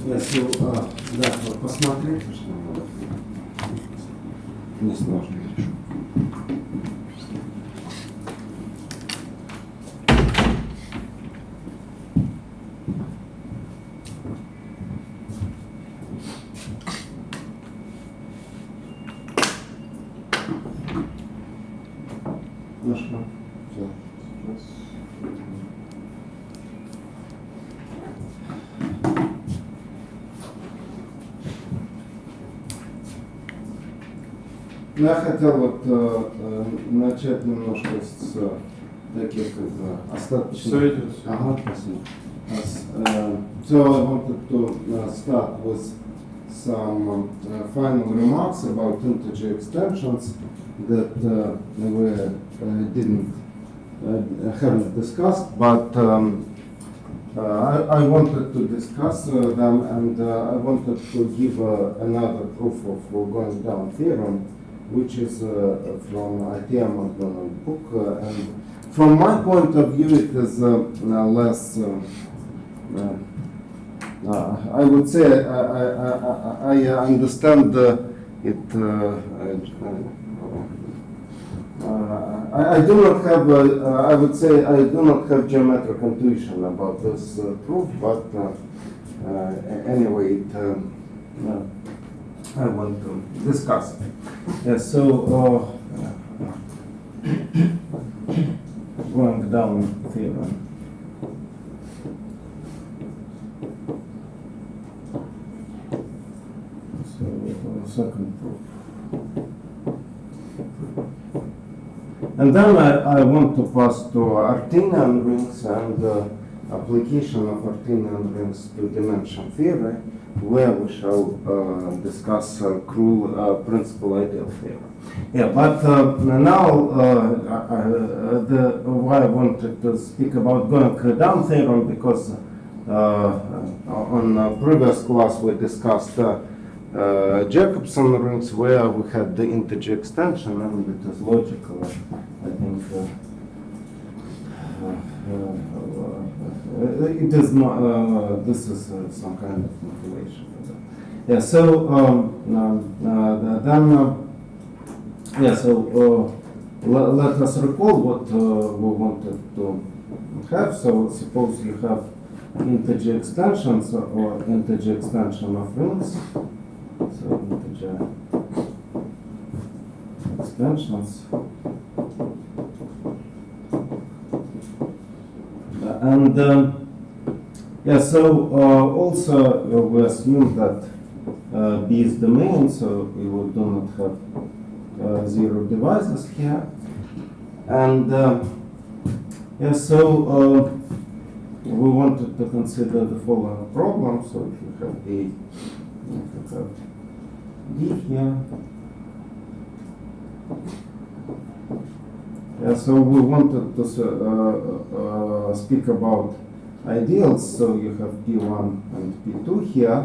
Да, посмотреть. Несложно решу. Ну что? Все. Я хотел начать немножко с таких остаточных. Все идет. Ага, спасибо. So I wanted to start with some final remarks about integer extensions that we haven't discussed, but I wanted to discuss them, and I wanted to give another proof of going down theorem, which is from ITM McDonald book, and from my point of view it is less, I would say I understand it, I do not have, I would say I do not have geometric intuition about this proof, but anyway, I want to discuss it. Yes, so going down theorem. So second proof. And then I want to pass to Artinian rings and application of Artinian rings to dimension theory, where we shall discuss Krull principal ideal theorem. Yeah, but now why I wanted to speak about going down theorem, because on previous class we discussed Jacobson rings where we had the integer extension, and it is logical. I think it is not. This is some kind of manipulation. Yeah. So let us recall what we wanted to have. So suppose you have integer extensions or integer extension of rings. So integer extensions, and also we assume that B is domain, so we do not have zero divisors here, and we wanted to consider the following problem. So if you have A, you have D here. So we wanted to speak about ideals. So you have P1 and P2 here,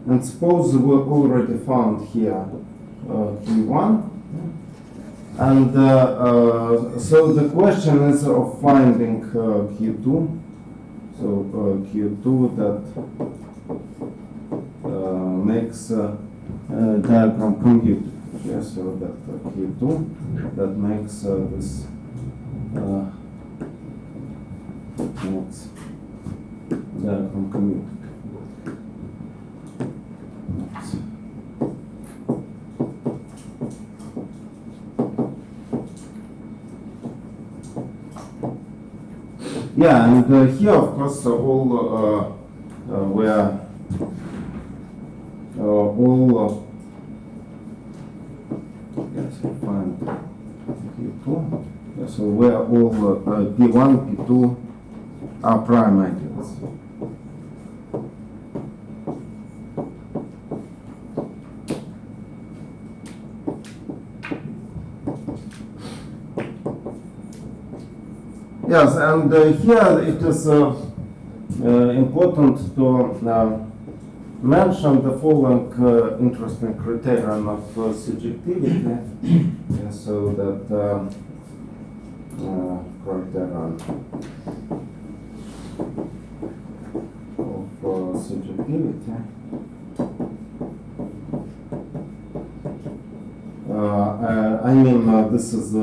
and suppose we already found here Q1, and so the question is of finding Q2. So Q2 that makes diagram commutative. Yes, so that Q2 that makes this makes diagram commutative. Yeah, and here of course all where all yes, find P2. Yeah, so where all P1, P2 are prime ideals. Yes, and here it is important to mention the following interesting criterion of subjectivity. Yeah, so that criterion of subjectivity. I mean, this is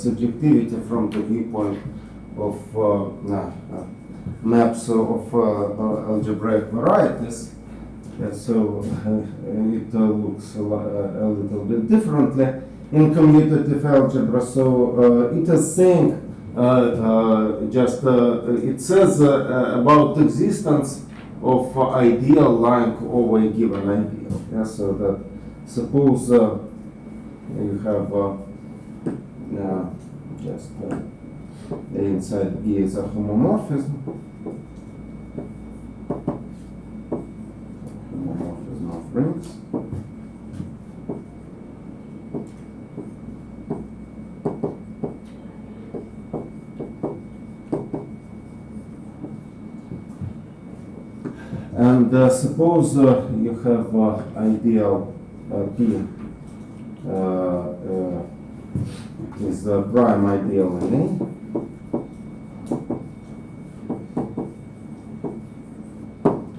subjectivity from the viewpoint of maps of algebraic varieties. So it looks a little bit differently in commutative algebra. So it is saying it says about existence of ideal lying over a given ideal. Yeah, so that suppose you have just A inside B is a homomorphism. Homomorphism of rings. And suppose you have ideal P is the prime ideal in A.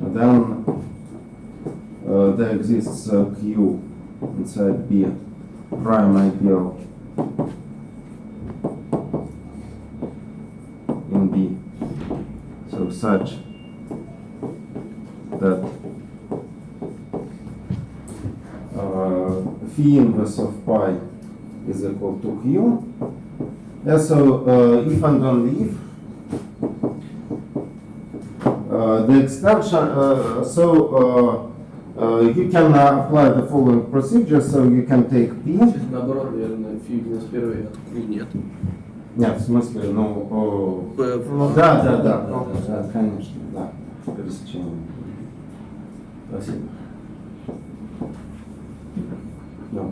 And then there exists Q inside B, prime ideal in B. So such that phi inverse of pi is equal to Q. Yeah, so if and only if the extension, you can apply the following procedure, so you can take P. Наоборот, наверное, фи минус первый нет. Нет, в смысле, да, конечно, да, пересечение. Спасибо. No.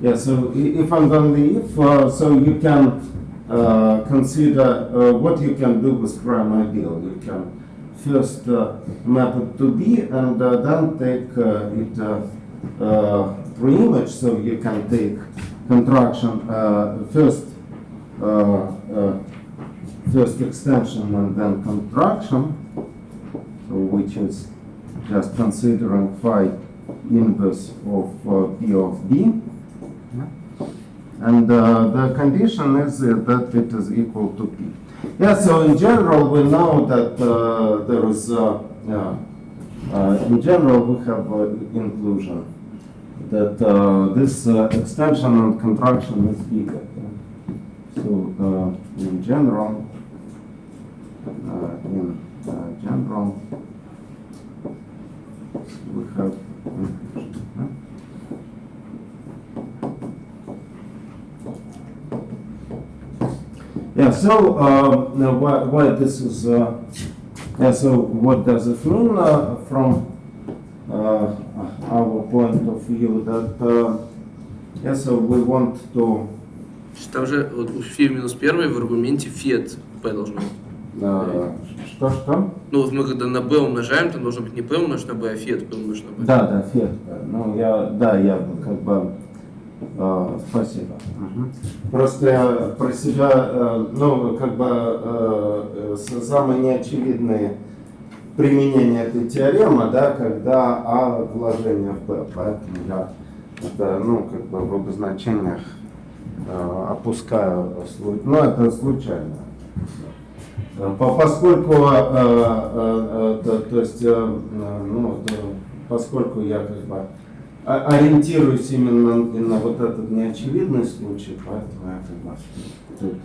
Yeah, so if and only if, so you can consider what you can do with prime ideal. You can first map it to B and then take it through image, so you can take contraction first extension and then contraction, so which is just considering phi inverse of P of B. And the condition is that it is equal to P. Yeah, so in general we know that there is, in general we have inclusion, that this extension and contraction is bigger. So in general, we have inclusion. Yeah, so now why this is, yeah, so what does it mean from our point of view that, yeah, so we want to... Там же вот у фи минус первый в аргументе фи от p должно быть. Что? Ну вот мы когда на b умножаем, там должно быть не p умножить на b, а фи от p умножить на b. Да, фи от p. Ну я как бы... Спасибо. Просто я про себя, ну, как бы самые неочевидные применения этой теоремы, да, когда А вложение в Б, поэтому я это, ну, как бы в обозначениях опускаю, ну, это случайно. Поскольку, то есть, ну, поскольку я как бы ориентируюсь именно на вот этот неочевидный случай, поэтому я как бы тут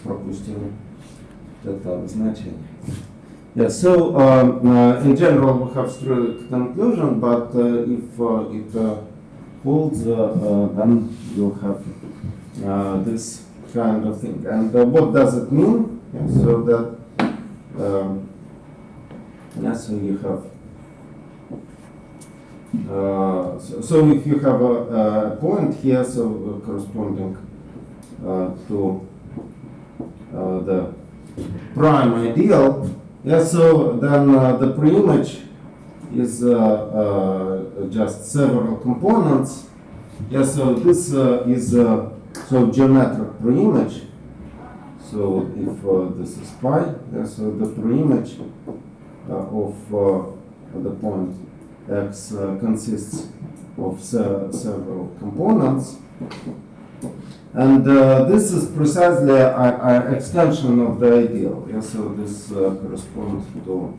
пропустил это обозначение. Yeah, so in general we have strict conclusion, but if it holds, then you have this kind of thing. And what does it mean? Yeah, so that so you have. So if you have a point here, so corresponding to the prime ideal, yeah, so then the preimage is just several components. Yeah, so this is So geometric preimage. So if this is pi, so the preimage of the point x consists of several components, and this is precisely an extension of the ideal. Yeah, so this corresponds to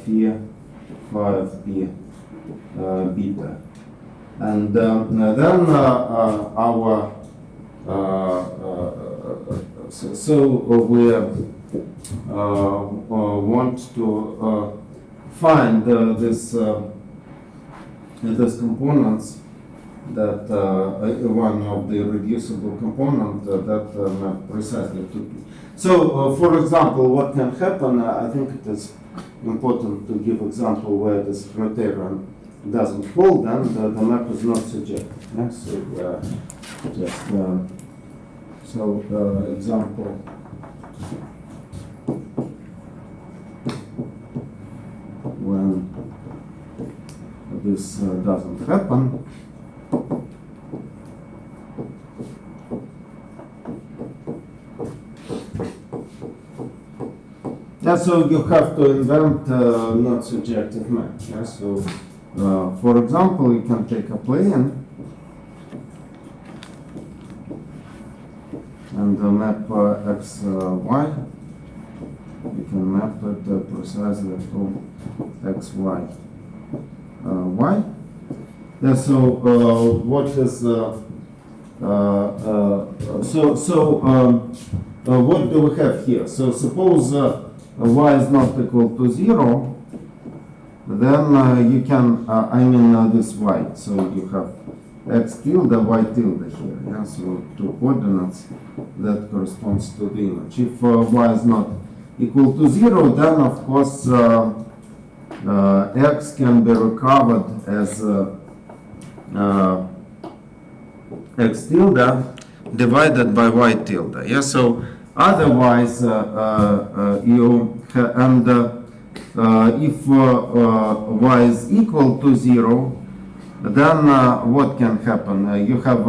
phi 5p beta. And then our so we want to find this components that one of the reducible component that map precisely to p. So, for example, what can happen? I think it is important to give example where this criterion doesn't hold, and the map is not surjective. Yeah? So, just example. When this doesn't happen, yeah, so you have to invent not surjective map. Yeah? So, for example, you can take a plane and map x, y. You can map it precisely to x, y, y. Yeah, so what is what do we have here? So suppose y is not equal to 0, then you can, this y. So you have x tilde, y tilde here. Yeah? So two coordinates that corresponds to the image. If y is not equal to 0, then of course x can be recovered as x tilde divided by y tilde. Yeah, so otherwise you if y is equal to 0, then what can happen? You have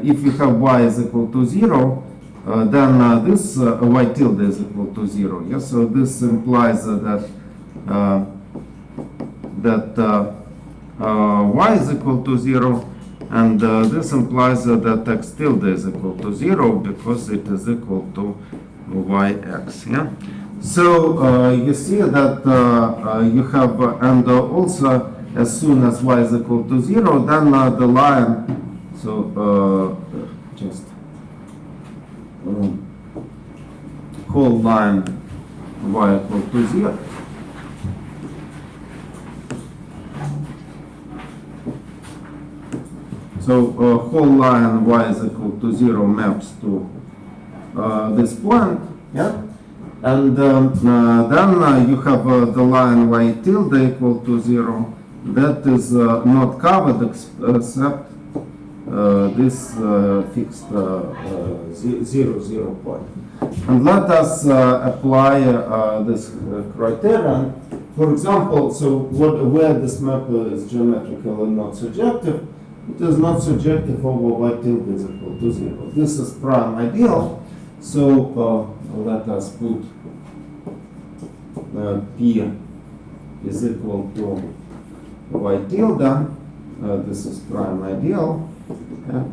if you have y is equal to 0, then this y tilde is equal to 0. Yes, so this implies that y is equal to 0, and this implies that x tilde is equal to 0 because it is equal to yx. Yeah. So you see that you have, and also as soon as y is equal to 0, then the line. So just whole line y equal to 0. So whole line y is equal to 0 maps to this point, yeah, and then you have the line y tilde equal to 0. That is not covered except this fixed 0 point. And let us apply this criterion. For example, so where this map is geometrical and not surjective, it is not surjective over y tilde is equal to 0. This is prime ideal. So let us put P is equal to y tilde. This is prime ideal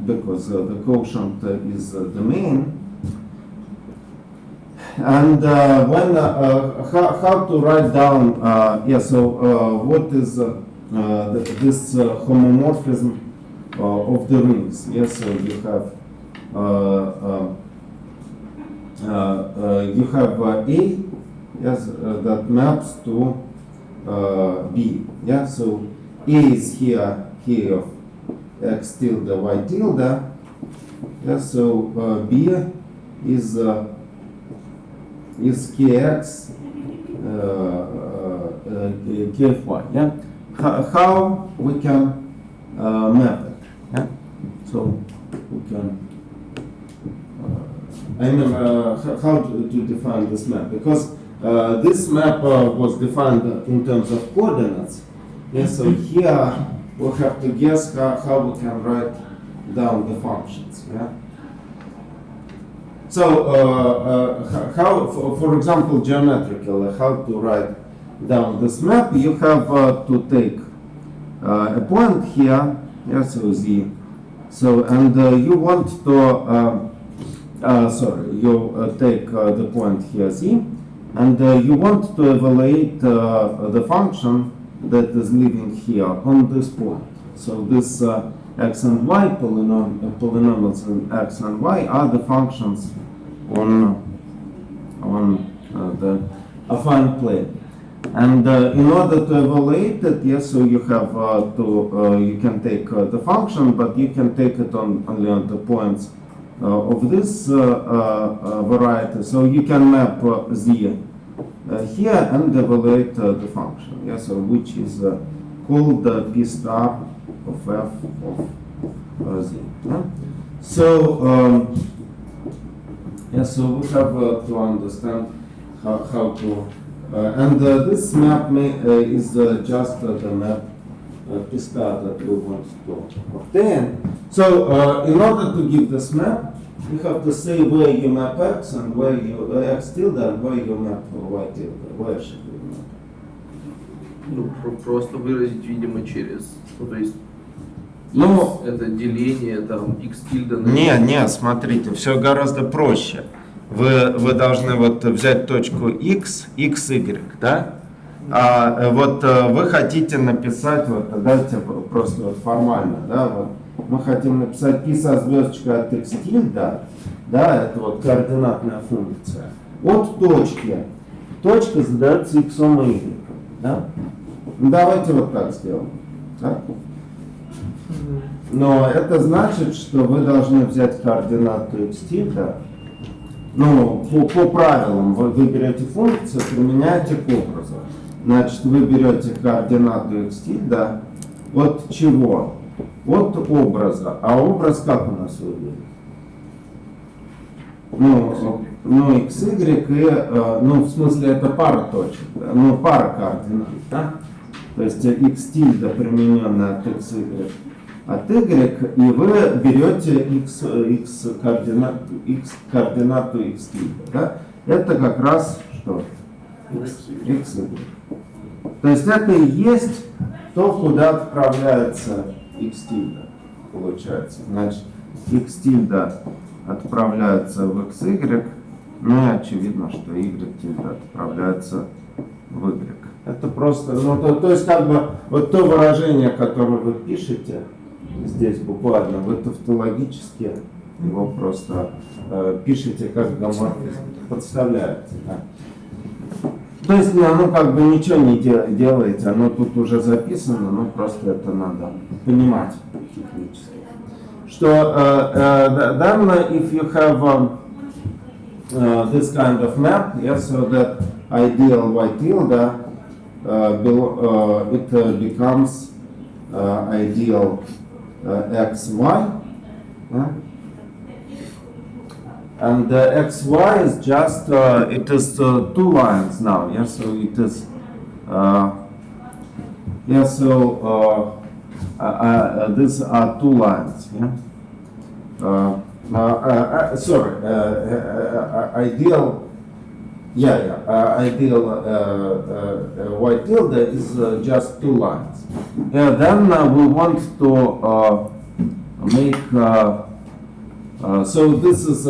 because the quotient is the domain. And when how to write down? What is this homomorphism of the rings? Yes, so you have A, yes, that maps to B. Yeah, so A is here of x tilde y tilde. Yeah, so B is kx kfy. Yeah, how we can map it? Yeah, so we can. How to define this map? Because this map was defined in terms of coordinates. Yeah, so here we have to guess how we can write down the functions. Yeah. So how, for example, geometrically, how to write down this map? You have to take a point here. Yeah, so z. So and you want to you take the point here z, and you want to evaluate the function that is living here on this point. So this x and y polynomials in x and y are the functions on the affine plane. And in order to evaluate it, yes, so you have you can take the function, but you can take it only on the points of this variety. So you can map z here and evaluate the function. Yes, so which is called p star of f of z. Yeah? So yes, so we have to understand how to. And this map is just the map p star that we want to obtain. So in order to give this map, you have to say where you map x and where you x tilde and where you map y tilde. Where should you map? Ну, просто выразить, видимо, через. Ну, то есть, Ну, это деление, там, x тильда на не, смотрите, все гораздо проще. Вы должны вот взять точку x, y, да? А вот вы хотите написать, вот давайте просто вот формально, да, вот мы хотим написать π со звездочкой от x тильда, да, это вот координатная функция, от точки. Точка задается x и y, да? Ну, давайте вот так сделаем, да? Но это значит, что вы должны взять координату x тильда. Ну, по правилам вы берете функцию, применяете к образу. Значит, вы берете координату x тильда от чего? От образа. А образ как у нас выглядит? Ну, x, y, и, ну, в смысле, это пара точек, да? Ну, пара координат, да? То есть x тильда примененная от x, y, от y, и вы берете x координату x тильда, да? Это как раз что? X, y. То есть это и есть то, куда отправляется x тильда, получается. Значит, x тильда отправляется в x, y, ну и очевидно, что y тильда отправляется в y. Это просто, ну, то есть как бы вот то выражение, которое вы пишете здесь буквально, вы тавтологически его просто пишете как гоморфизм, подставляете. Да? То есть оно как бы ничего не делаете, оно тут уже записано, но просто это надо понимать технически. Что then if you have this kind of map, yes, so that ideal y tilde it becomes ideal xy, yeah? And xy is just it is two lines now, yeah. So it is yeah. So these are two lines, yeah. Sorry, ideal. Ideal y tilde is just two lines. Then we want to make. So this is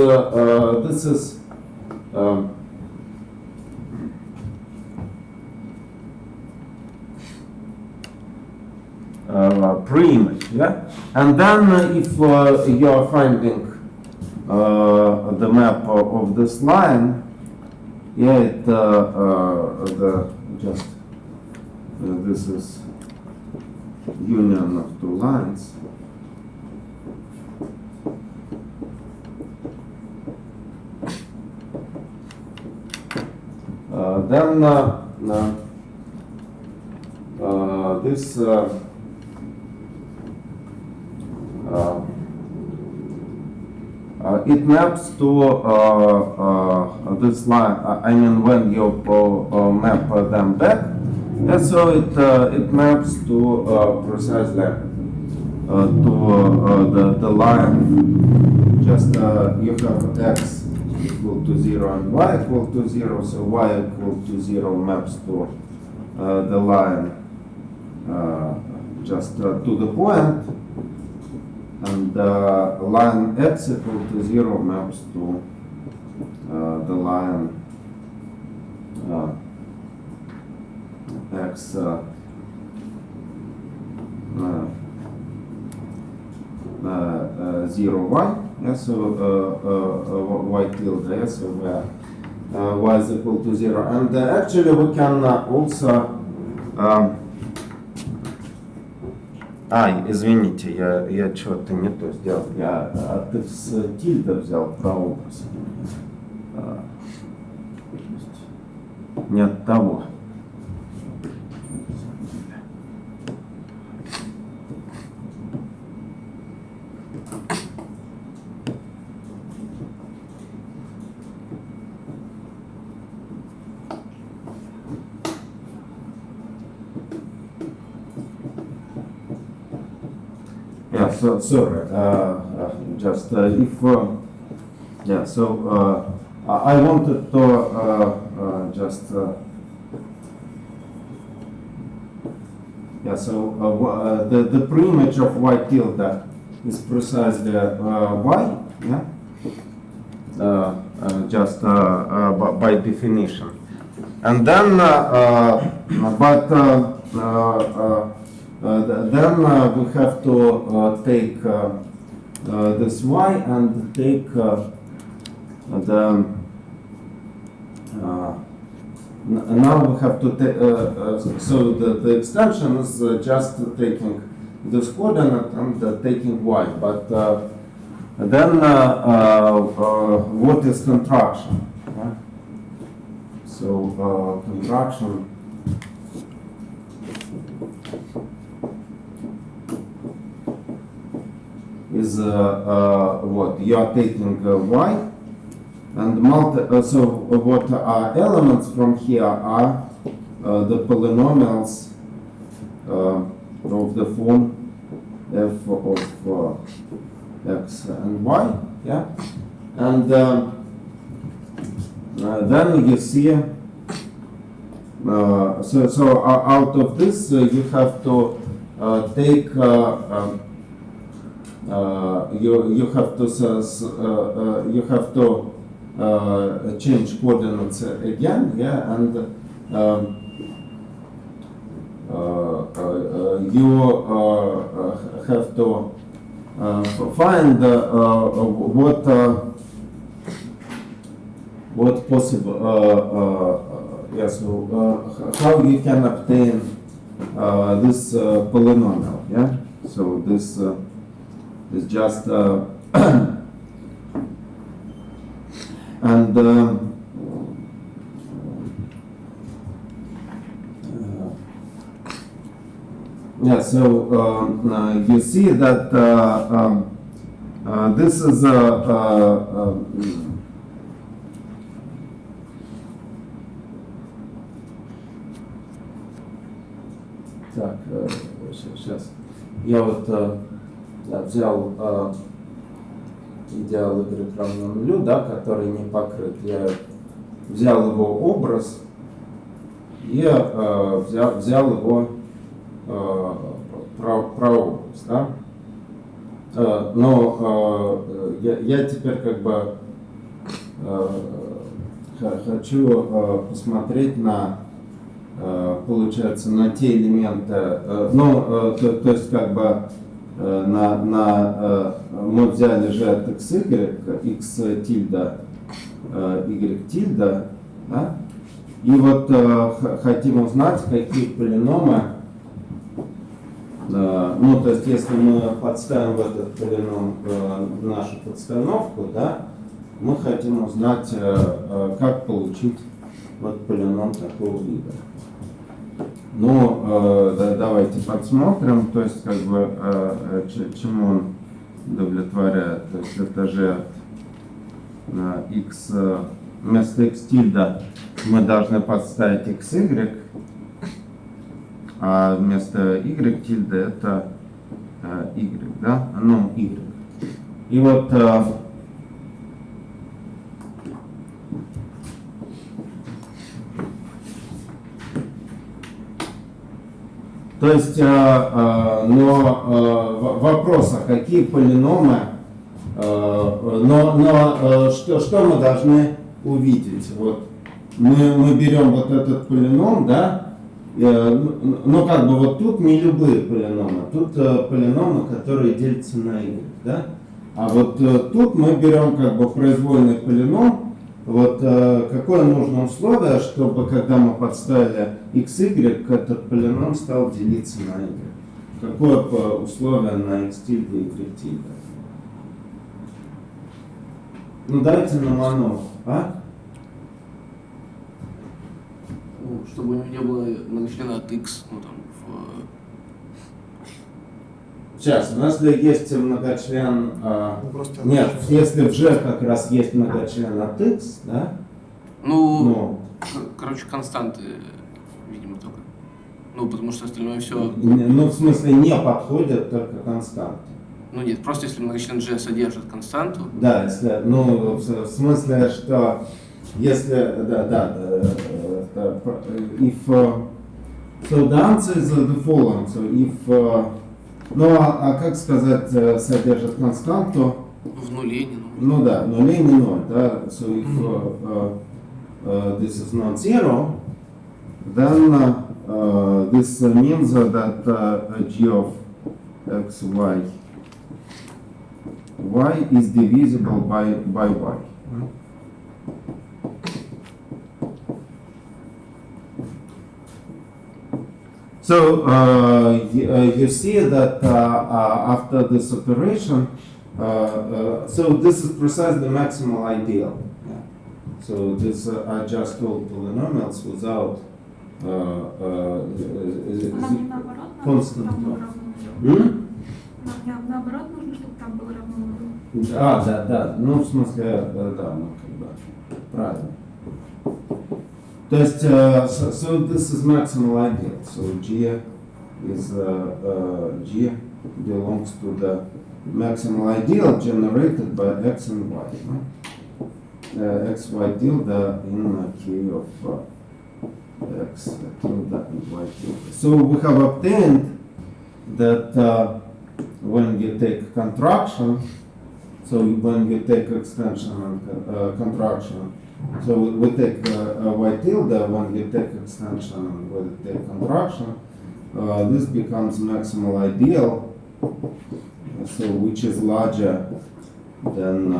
pre-image, yeah. And then if you are finding the map of this line, yeah, it this is union of two lines. Then this it maps to this line. I mean, when you map them back, yeah, so it maps to precisely to the line. Just you have x equal to 0 and y equal to 0, so y equal to 0 maps to the line just to the point, and line x equal to 0 maps to the line x 0y, yeah, so y tilde, yeah, so where y is equal to 0. And actually we can also извините, я что-то не то сделал. Ты с тильда взял прообраз. Не от того. Yeah, so sorry, just if, yeah, so I wanted to just, yeah, so the preimage of y tilde is precisely y, yeah, just by definition. And then, then we have to take this y and take the now we have to take so the extension is just taking this coordinate and taking y, but then what is contraction? Yeah? So contraction is what you are taking y and so what are elements from here are the polynomials of the form f of x and y, yeah, and then you see so out of this you have to take you have to change coordinates again, yeah, and you have to find what possible yeah, so how you can obtain this polynomial, yeah, so this is just and yeah, so you see that this is так, сейчас я вот взял идеал y равно нулю, да, который не покрыт. Я взял его образ и взял его прообраз, да. Но я теперь как бы хочу посмотреть на, получается, на те элементы, ну, то есть как бы мы взяли же от xy, x тильда, y тильда, да? И вот хотим узнать, какие полиномы, ну, то есть если мы подставим в этот полином нашу подстановку, да, мы хотим узнать, как получить вот полином такого вида. Ну, давайте посмотрим, то есть как бы чему он удовлетворяет. То есть это же x, вместо x тильда мы должны подставить xy, а вместо y тильда это y, да? Ну, y. И вот то есть, но вопрос, а какие полиномы, что мы должны увидеть? Вот мы берем вот этот полином, да, но как бы вот тут не любые полиномы, тут полиномы, которые делятся на y, да, а вот тут мы берем как бы произвольный полином. Вот какое нужно условие, чтобы когда мы подставили xy, этот полином стал делиться на y? Какое условие на x тильда и y тильда? Ну дайте нам оно, а? Ну, чтобы у него не было многочлена от x, ну там, Сейчас, у нас есть многочлен, Просто нет, если в G как раз есть многочлен от x, да? Ну, короче, константы, видимо, только. Ну, потому что остальное все. Ну, в смысле, не подходят только константы. Ну нет, просто если многочлен G содержит константу. Да, если, ну, в смысле, что если, if, so the answer is the following, so if, ну, а как сказать, содержит константу? В нуле не нуль. Ну да, нулей не ноль, да, so if this is not zero, then this means that g of x, y is divisible by y. So you see that after this operation, so this is precisely maximal ideal. Yeah. So this are just all polynomials without Нам не наоборот, надо, constant. чтобы там было равно нулю. Hmm? Нам не наоборот нужно, чтобы там было равно нулю. Да, ну в смысле, да, ну как бы, правильно. То есть, so this is maximal ideal. So G is G belongs to the maximal ideal generated by x and y. No? X, y tilde in K of x tilde and y tilde. So we have obtained that when you take contraction, so when you take extension and contraction, so we take y tilde, when you take extension and when you take contraction, this becomes maximal ideal, so which is larger than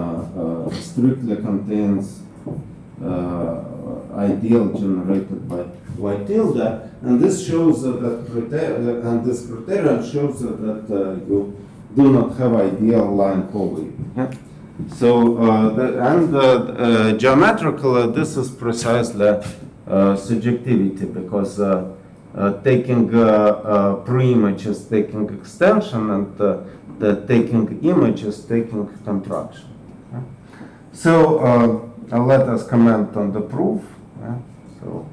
strictly contains ideal generated by y tilde, and this shows that and this criterion shows that you do not have ideal line coverage. Yeah? So geometrically, this is precisely surjectivity, because taking pre-image is taking extension, and the taking image is taking contraction. Yeah? So let us comment on the proof. Yeah? So.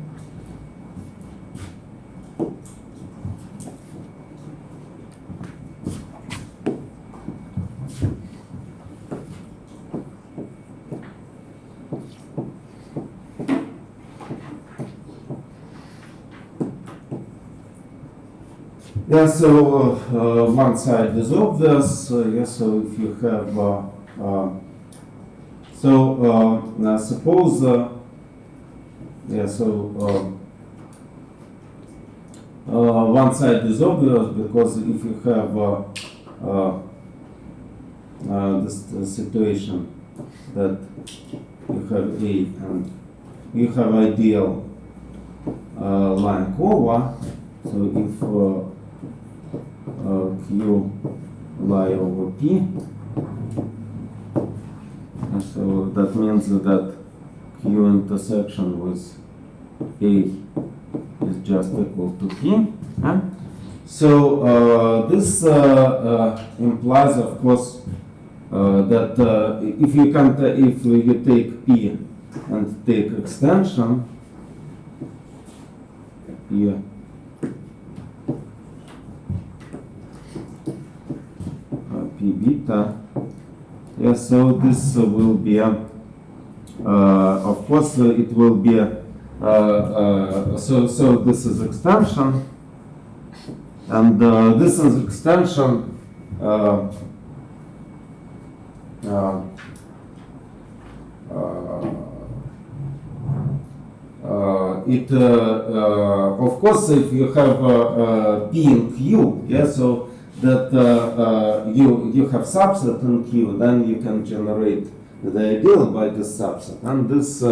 Yeah, so one side is obvious. Yeah, so if you have, suppose, yeah, so one side is obvious, because if you have this situation that you have A and you have ideal line cover, so if Q lie over P, and so that means that Q intersection with A is just equal to P. Huh? So this implies, of course, that if you take P and take extension P P beta, yeah, so this will be of course it will be so this is extension, and this is extension of course if you have P in Q, yeah, so that you have subset in Q, then you can generate the ideal by this subset, and this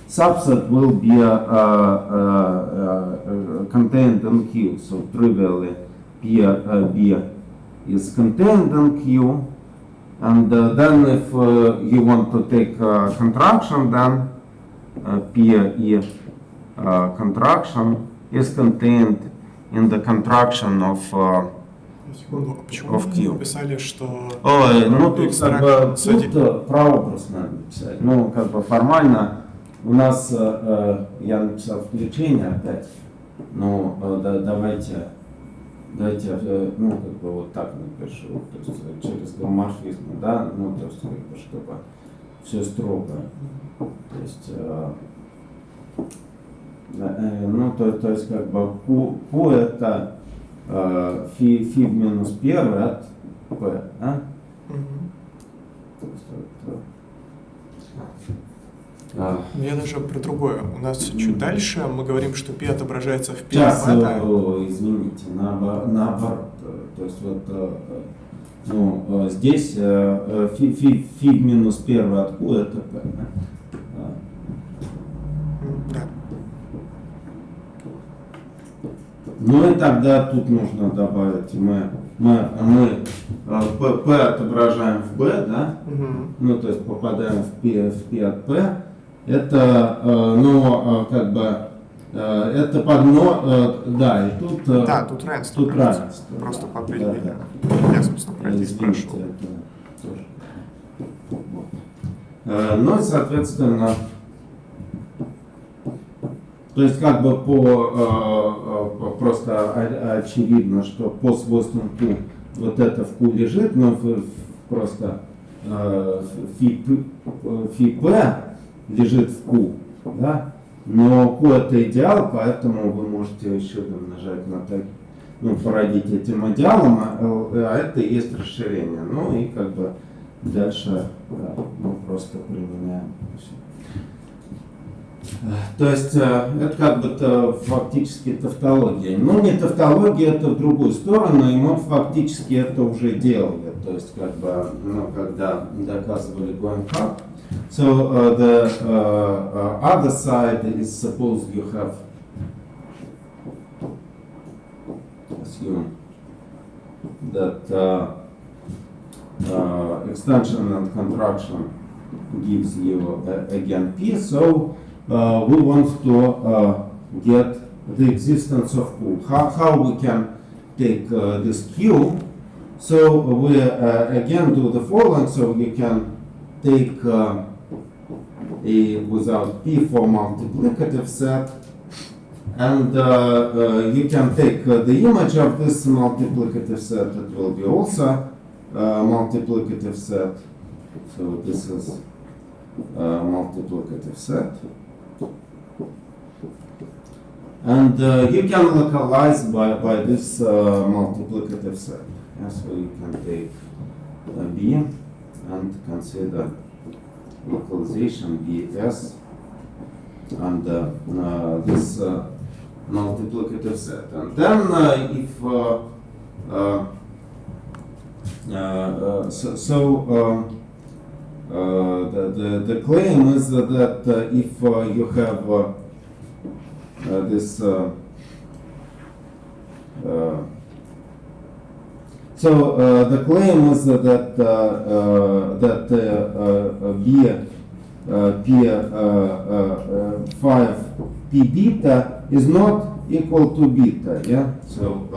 subset will be contained in Q. So trivially, P B is contained in Q, and then if you want to take contraction, then P E contraction is contained in the contraction of Секунду, а почему of вы Q. написали, что Ой, ну тут как бы экстракт тут прообраз надо писать. Ну, как бы формально у нас я написал включение опять. Ну, давайте, ну, как бы вот так напишу. То есть через гомоморфизм, да, ну, то есть, как бы, чтобы все строго. То есть, ну, то есть, как бы, Q это фи в минус первый от P, а? Я даже про другое. У нас чуть дальше мы говорим, что P отображается в P Сейчас, бета. извините, наоборот. То есть вот, ну, здесь фи в минус первый от Q это P. Да. Ну и тогда тут нужно добавить, мы P отображаем в B, да? Ну, то есть попадаем в P от P. Это, ну, как бы, это подно, да, и тут... Да, тут равенство. Тут равенство. Просто да, по определению. да. Я, собственно, про это и Извините, спрашивал. это тоже. Вот. Ну и, соответственно, то есть как бы просто очевидно, что по свойствам Q вот это в Q лежит, но просто фи P лежит в Q, да? Но Q это идеал, поэтому вы можете еще нажать на так, ну, породить этим идеалом, а это и есть расширение. Ну и как бы дальше да, мы просто применяем. То есть это как бы фактически тавтология. Ну не тавтология, это в другую сторону, и мы фактически это уже делали. То есть как бы, ну, когда доказывали going up. So the other side is suppose you have assume that extension and contraction gives you again P. So we want to get the existence of Q. How we can take this Q? So we again do the following. So you can take a without P for multiplicative set, and you can take the image of this multiplicative set. It will be also multiplicative set. So this is multiplicative set. And you can localize by this multiplicative set. Yeah, so you can take B and consider localization Bs and this multiplicative set. And then if the claim is that if you have this the claim is that P5 P beta is not equal to beta. Yeah. So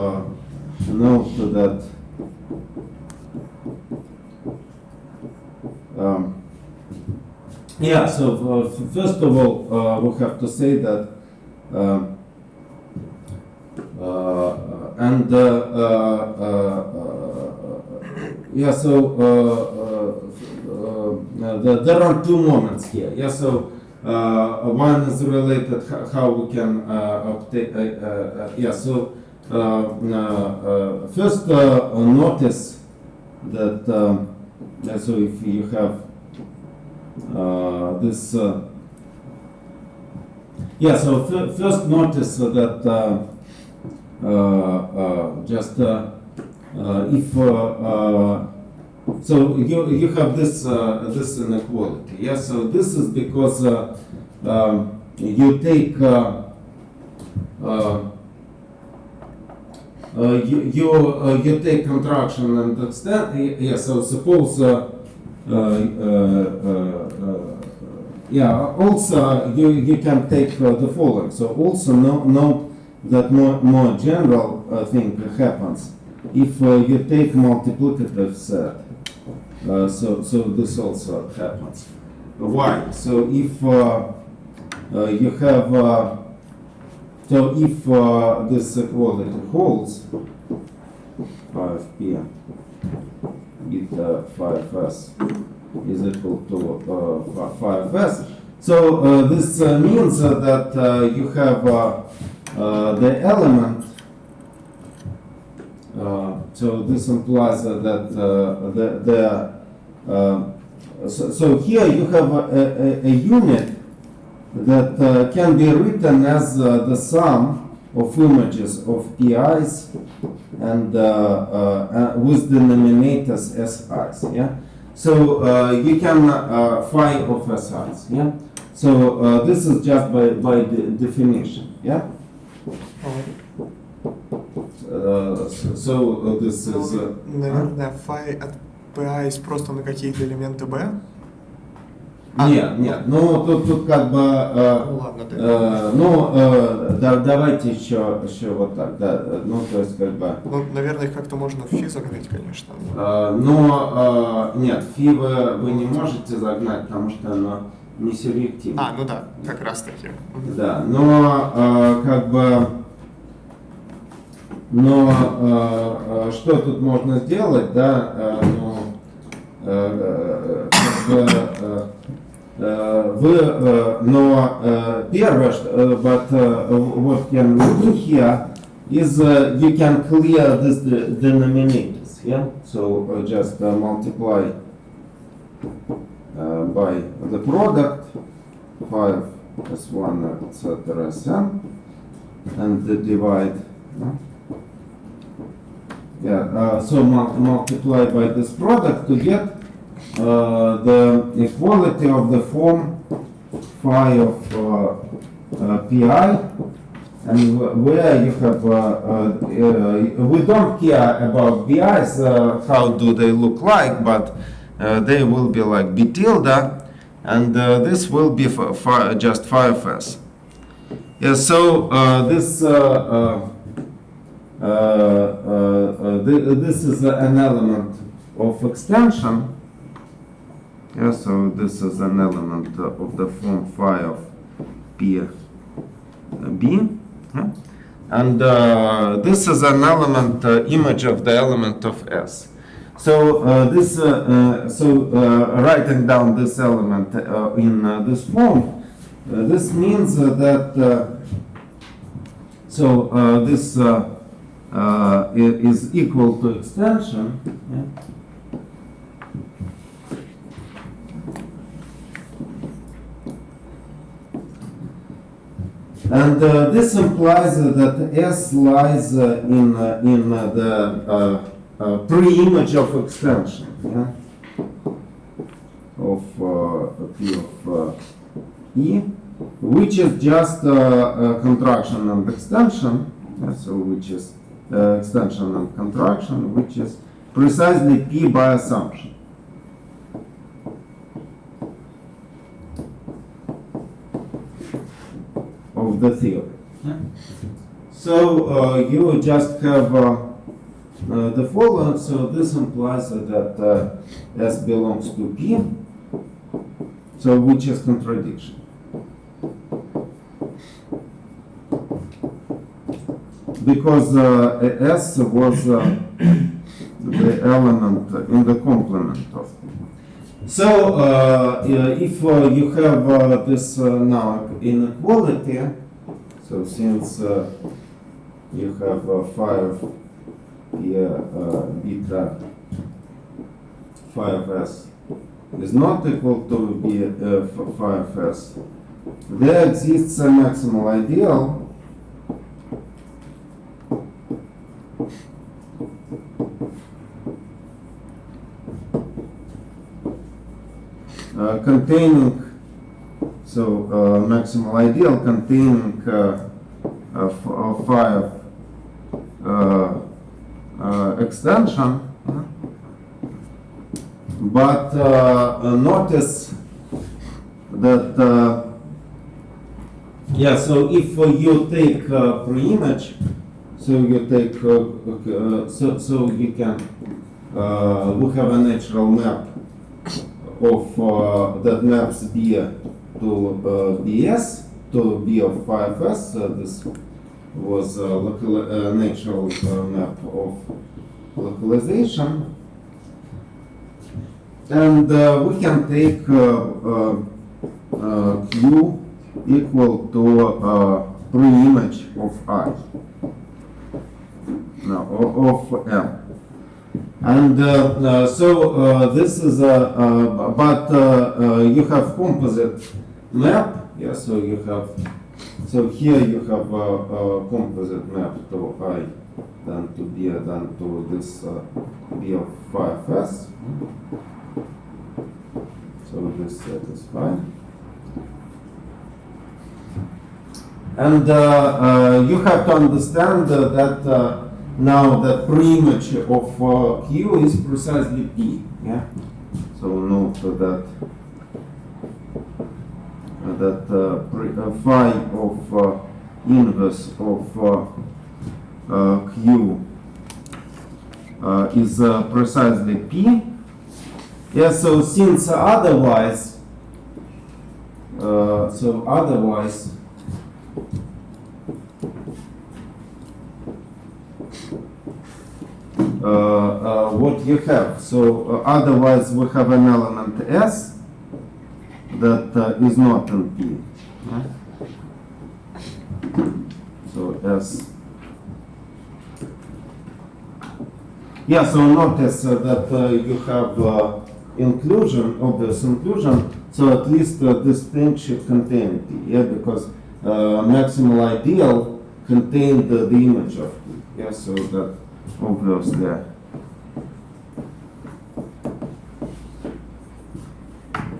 note that Yeah, so first of all, we have to say that yeah, so there are two moments here. Yeah, so one is related how we can obtain. Yeah, so first notice that yeah, so if you have this. Yeah, so first notice that just if so you have this this inequality. Yeah, so this is because you take you take contraction and extent. Yeah, so suppose yeah, also you can take the following. So also note that more general thing happens if you take multiplicative set. So this also happens. Why? So if you have so if this equality holds 5p beta 5s is equal to 5s. So this means that you have the element. So this implies that so here you have a unit that can be written as the sum of images of PIs and with denominators SIs. Yeah. So you can phi of SIs. Yeah. So this is just by definition. Yeah. So this is. Наверное, phi от PI просто на какие-то элементы B? Нет, ну тут как бы, Ладно, давайте еще вот так, да, ну то есть как бы. Ну, наверное, их как-то можно в фи загнать, конечно. Нет, фи вы не можете загнать, потому что оно не селективно. Ну да, как раз таки. Да, но как бы, что тут можно сделать, да, но первое, but what can we do here is you can clear this denominators, yeah? So just multiply by the product 5 plus 1 etc. Sum and divide. Yeah, so multiply by this product to get the equality of the form phi of pi, and where you have we don't care about bi's, how do they look like, but they will be like b tilde, and this will be just phi of s. Yeah, so this is an element of extension. Yeah, so this is an element of the form phi of p b, yeah? And this is an element image of the element of s. So writing down this element in this form, this means that this is equal to extension. Yeah? And this implies that S lies in the pre-image of extension, yeah? Of P of E, which is just contraction and extension, yeah? So which is extension and contraction, which is precisely P by assumption. Of the theory. Yeah. So you just have the following. So this implies that S belongs to P, So which is contradiction. Because S was the element in the complement of. So if you have this now inequality, so since you have 5 beta 5s is not equal to b 5s, there exists a maximal ideal containing, so maximal ideal containing 5 extension, but notice that yeah, so if you take pre-image, so you take so you can we have a natural map of that maps B to BS to B of 5S. This was a natural map of localization, and we can take Q equal to pre-image of I, no, of M. And so this is but you have composite map, yeah, so you have, so here you have a composite map to I, then to B, then to this B of 5S. So this set is fine. And you have to understand that now the pre-image of Q is precisely P. Yeah. So note that phi of inverse of Q is precisely P. Yeah. So since otherwise, what you have. So otherwise we have an element S that is not in P. Yeah? So S. Yeah, so notice that you have inclusion, obvious inclusion, so at least this thing should contain P, yeah, because maximal ideal contained the image of P, yeah, so that obviously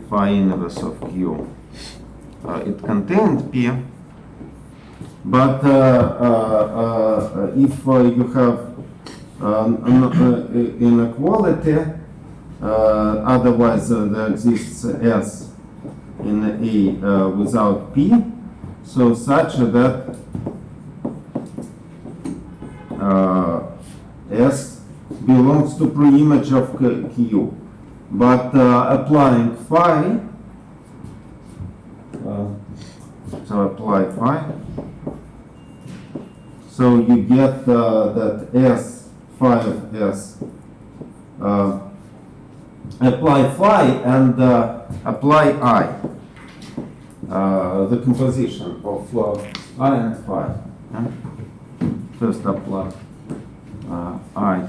phi inverse of Q. It contained P, but if you have inequality, otherwise there exists S in A without P, so such that S belongs to pre-image of Q, but applying phi, so apply phi, so you get that S, phi of S, apply phi and apply I, the composition of I and phi. First apply I,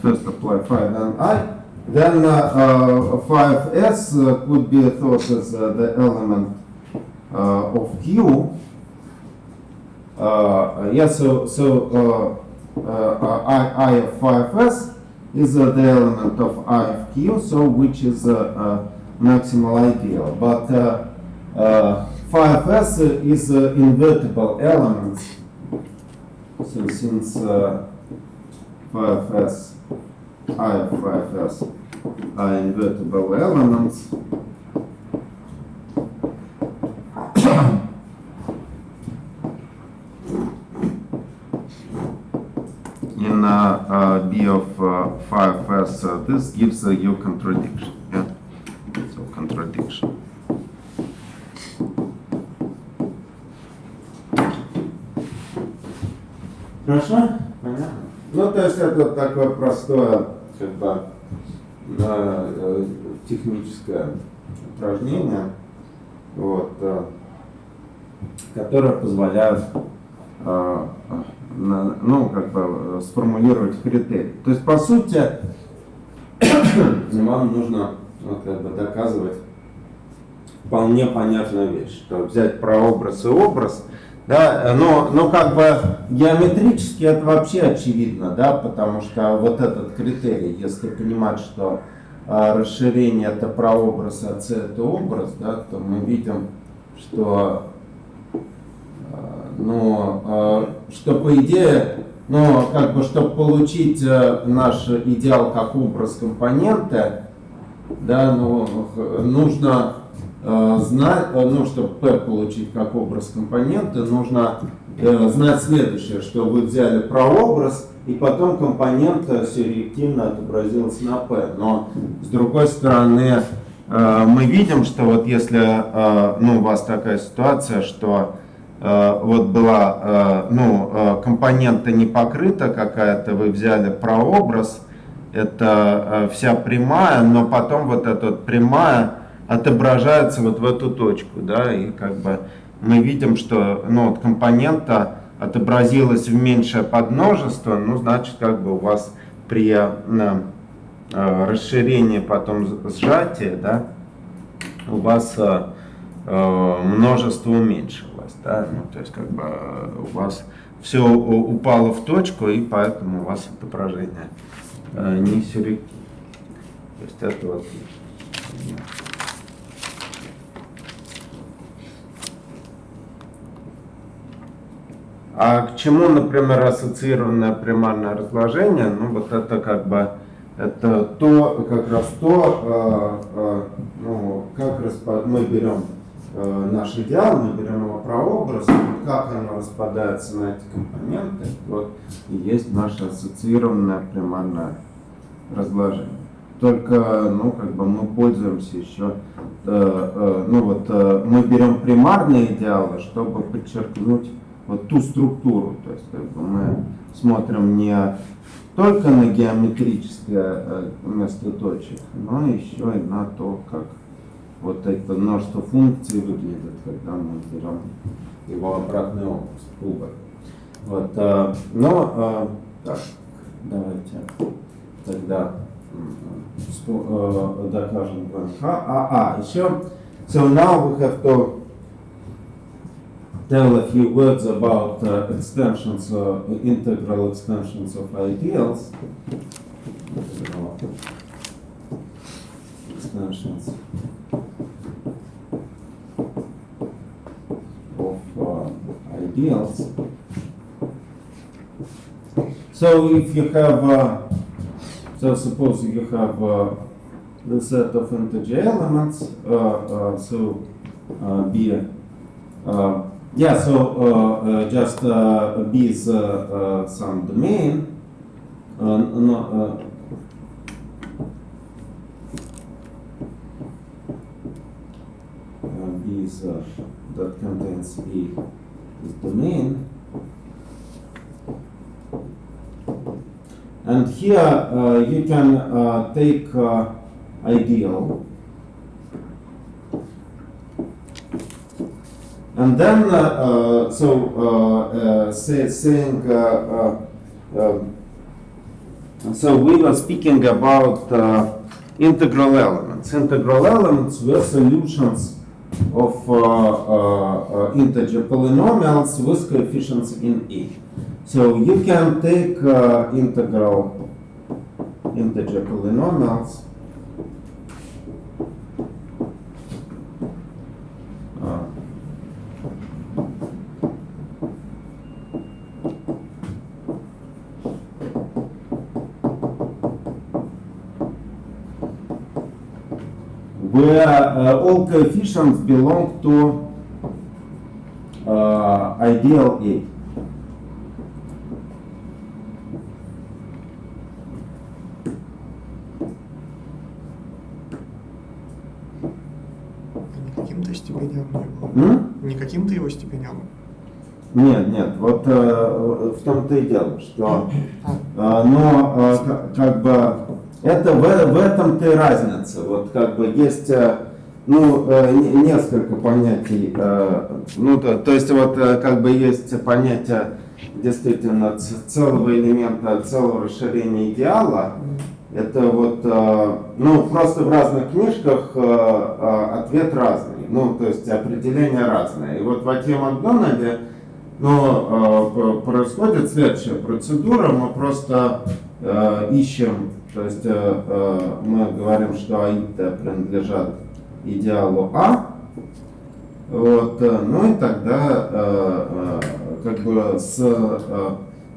first apply phi and I, then phi of S could be thought as the element of Q. Yeah, so I of phi of S is the element of I of Q, so which is maximal ideal. But phi of S is invertible elements. So since phi of S, I of phi of S are invertible elements, in B of phi of S, this gives you contradiction. Yeah? So contradiction. Хорошо? Понятно? Ну, то есть это такое простое, как бы, техническое упражнение, вот, которое позволяет ну, как бы, сформулировать критерии. То есть, по сути, вам нужно вот, как бы, доказывать вполне понятную вещь, что взять прообраз и образ, да, но как бы геометрически это вообще очевидно, да, потому что вот этот критерий, если понимать, что расширение это прообраз, а c это образ, да, то мы видим, что что по идее, как бы, чтобы получить наш идеал как образ компонента, да, нужно знать, чтобы P получить как образ компонента, нужно знать следующее, что вы взяли прообраз, и потом компонента сюрреактивно отобразилась на P. Но с другой стороны, мы видим, что вот если у вас такая ситуация, что вот была, компонента не покрыта какая-то, вы взяли прообраз, это вся прямая, но потом вот эта вот прямая отображается вот в эту точку, да, и как бы мы видим, что, вот компонента отобразилась в меньшее подмножество, значит, как бы у вас при расширении потом сжатия, да, у вас множество уменьшилось, да, то есть как бы у вас все упало в точку, и поэтому у вас отображение не сюрреактивно. То есть это вот. А к чему, например, ассоциированное примарное разложение? Вот это как бы это то, как раз мы берем наш идеал, мы берем его прообраз, как оно распадается на эти компоненты, вот и есть наше ассоциированное примарное разложение. Только, как бы мы пользуемся еще, мы берем примарные идеалы, чтобы подчеркнуть вот ту структуру, то есть как бы мы смотрим не только на геометрическое местоточие, но еще и на то, как вот это множество функций выглядит, когда мы берем его обратный образ, куба. Вот, так, давайте тогда докажем ВНХ. Еще, so now we have to tell a few words about extensions, integral extensions of ideals. Extensions of ideals. So if you have, so suppose you have the set of integer elements, B. Just B is some domain. B is that contains A is domain. And here you can take ideal. And then, so we were speaking about integral elements. Integral elements were solutions of integer polynomials with coefficients in A. So you can take integer polynomials. Where all coefficients belong to ideal A. каким-то степеням его? М? Не каким-то его степеням? Нет, вот в том-то и дело, что, как бы, это в этом-то и разница. Вот как бы есть, несколько понятий, то есть вот как бы есть понятие действительно целого элемента, целого расширения идеала. Это вот, просто в разных книжках ответ разный, то есть определение разное. И вот в Ате Макдональде, происходит следующая процедура, мы просто ищем, то есть мы говорим, что аида принадлежат идеалу А, вот, и тогда как бы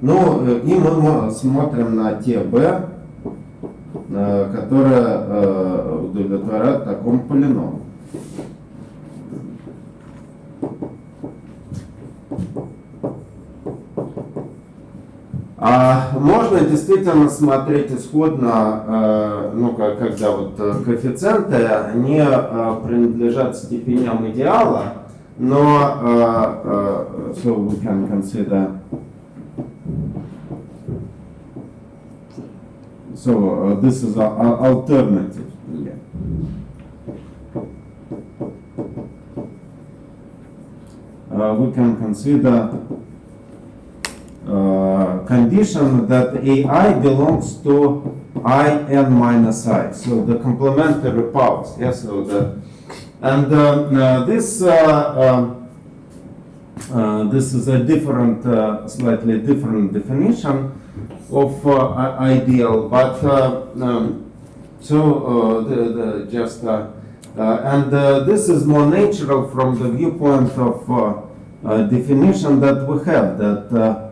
и мы смотрим на те Б, которые удовлетворяют такому полиному. Можно действительно смотреть исходно, когда вот коэффициенты не принадлежат степеням идеала, но so we can consider this is an alternative. We can consider condition that AI belongs to in minus I, so the complementary powers. Yes, so this is a different, slightly different definition of ideal, but this is more natural from the viewpoint of definition that we have, that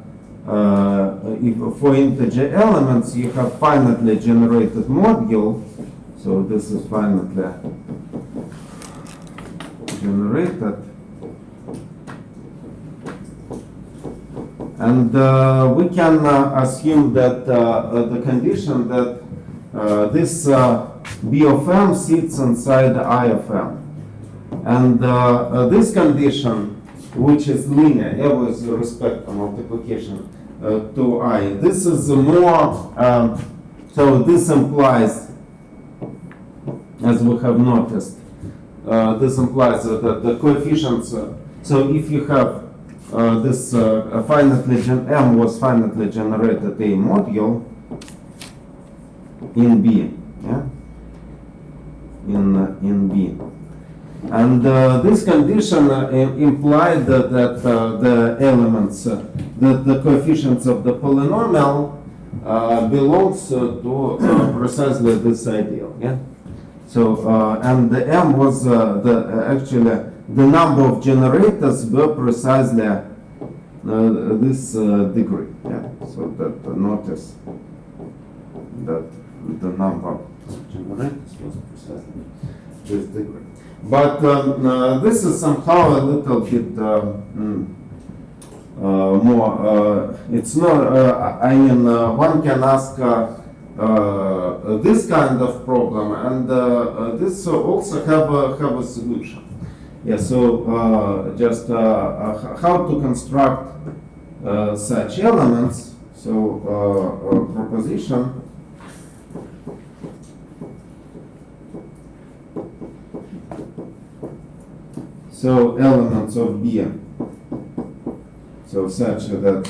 if for integer elements you have finitely generated module, so this is finitely generated, and we can assume that the condition that this B of m sits inside I of m, and this condition, which is linear with respect to multiplication to I. This is more, so this implies, as we have noticed, this implies that the coefficients, so if you have this m was finitely generated a module in B, yeah? in B. And this condition implied that the elements, that the coefficients of the polynomial belongs to precisely this ideal. Yeah. So and the m was actually the number of generators were precisely this degree. Yeah. So that notice that the number of generators was precisely this degree. But this is somehow a little bit more, it's not, one can ask this kind of problem, and this also have a solution. Yeah, so just how to construct such elements, so proposition. So elements of B, so such that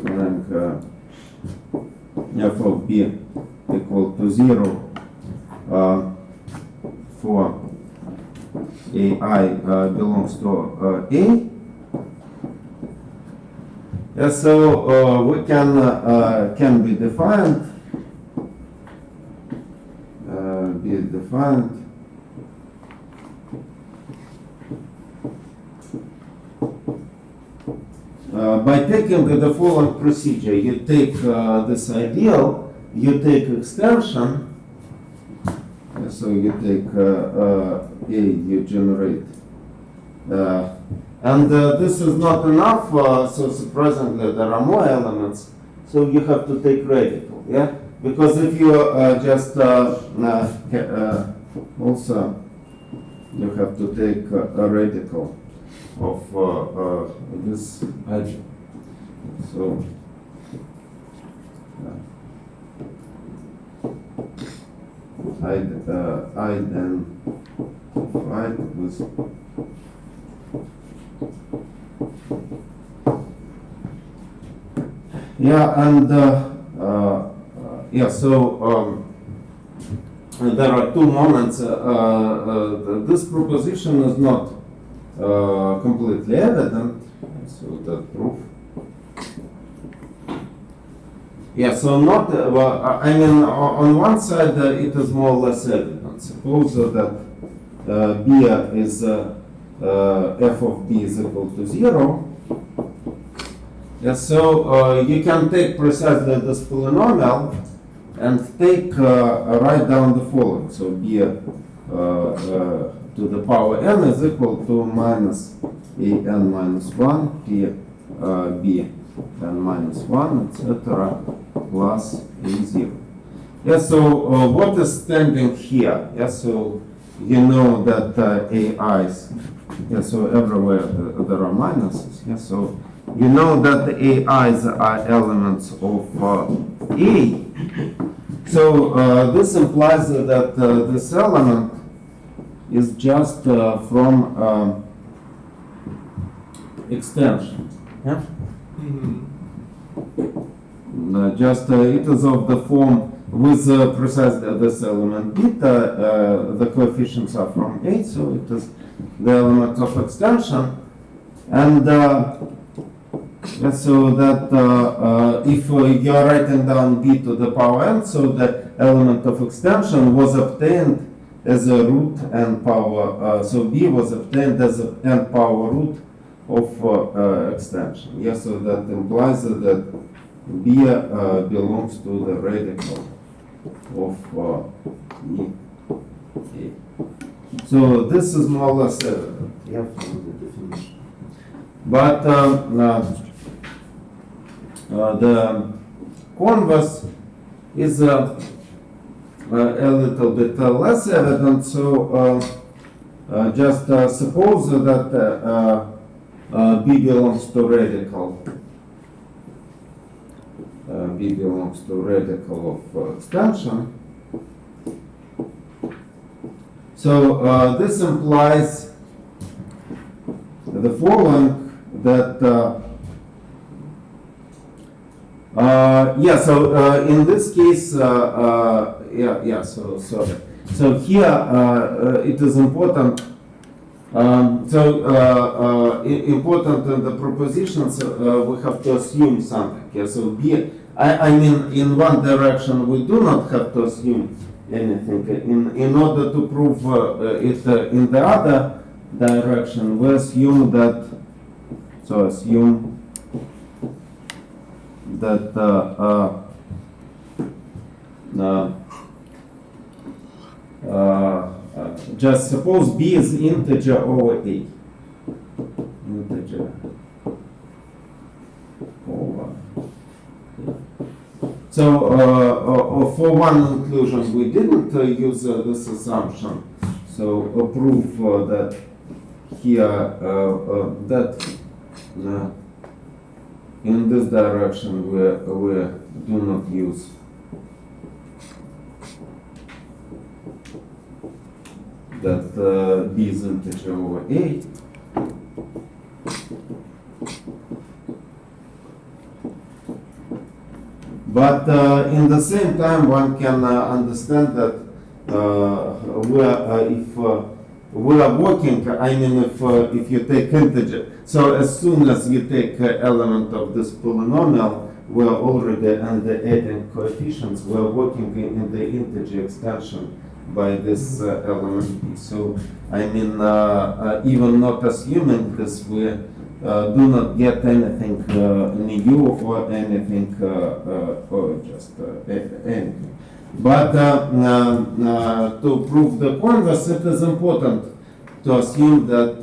rank f of B equal to 0 for AI belongs to A. Yeah, so we can be defined, by taking the following procedure. You take this ideal, you take extension, so you take A, you generate, and this is not enough, so surprisingly there are more elements, so you have to take radical, yeah? Because if you just also you have to take a radical of this algebra. So I then divide with so there are two moments. This proposition is not completely evident, so that proof. Yeah, so not, I mean, on one side it is more or less evident. Suppose that B is f of B is equal to 0. Yeah, so you can take precisely this polynomial and take write down the following. So B to the power n is equal to minus an minus 1 t b n minus 1, etc. plus a0. Yeah, so what is standing here? Yeah, so you know that AIs, yeah, so everywhere there are minuses. Yeah, so you know that the AIs are elements of A. So this implies that this element is just from extension. Yeah? Just it is of the form with precisely this element beta, the coefficients are from A, so it is the element of extension. And so that if you are writing down b to the power n, so the element of extension was obtained as a root n power, so b was obtained as an n power root of extension. Yes, so that implies that b belongs to the radical of e. So this is more or less evident, yeah, from the definition. But the converse is a little bit less evident. So just suppose that B belongs to radical. B belongs to radical of extension. So this implies the following, that so in this case, so sorry. So here it is important. Important in the propositions, we have to assume something. Yeah, so B, I mean, in one direction we do not have to assume anything. In order to prove it in the other direction, we assume that. So assume that just suppose b is integer over a. Integer over a. So for one inclusion we didn't use this assumption. So prove that here that in this direction we do not use that b is integer over a. But in the same time one can understand that if we are working, I mean if you take integer, so as soon as you take element of this polynomial, we are already under adding coefficients, we are working in the integer extension by this element b. So I mean even not assuming this, we do not get anything new or anything or just anything. But to prove the converse, it is important to assume that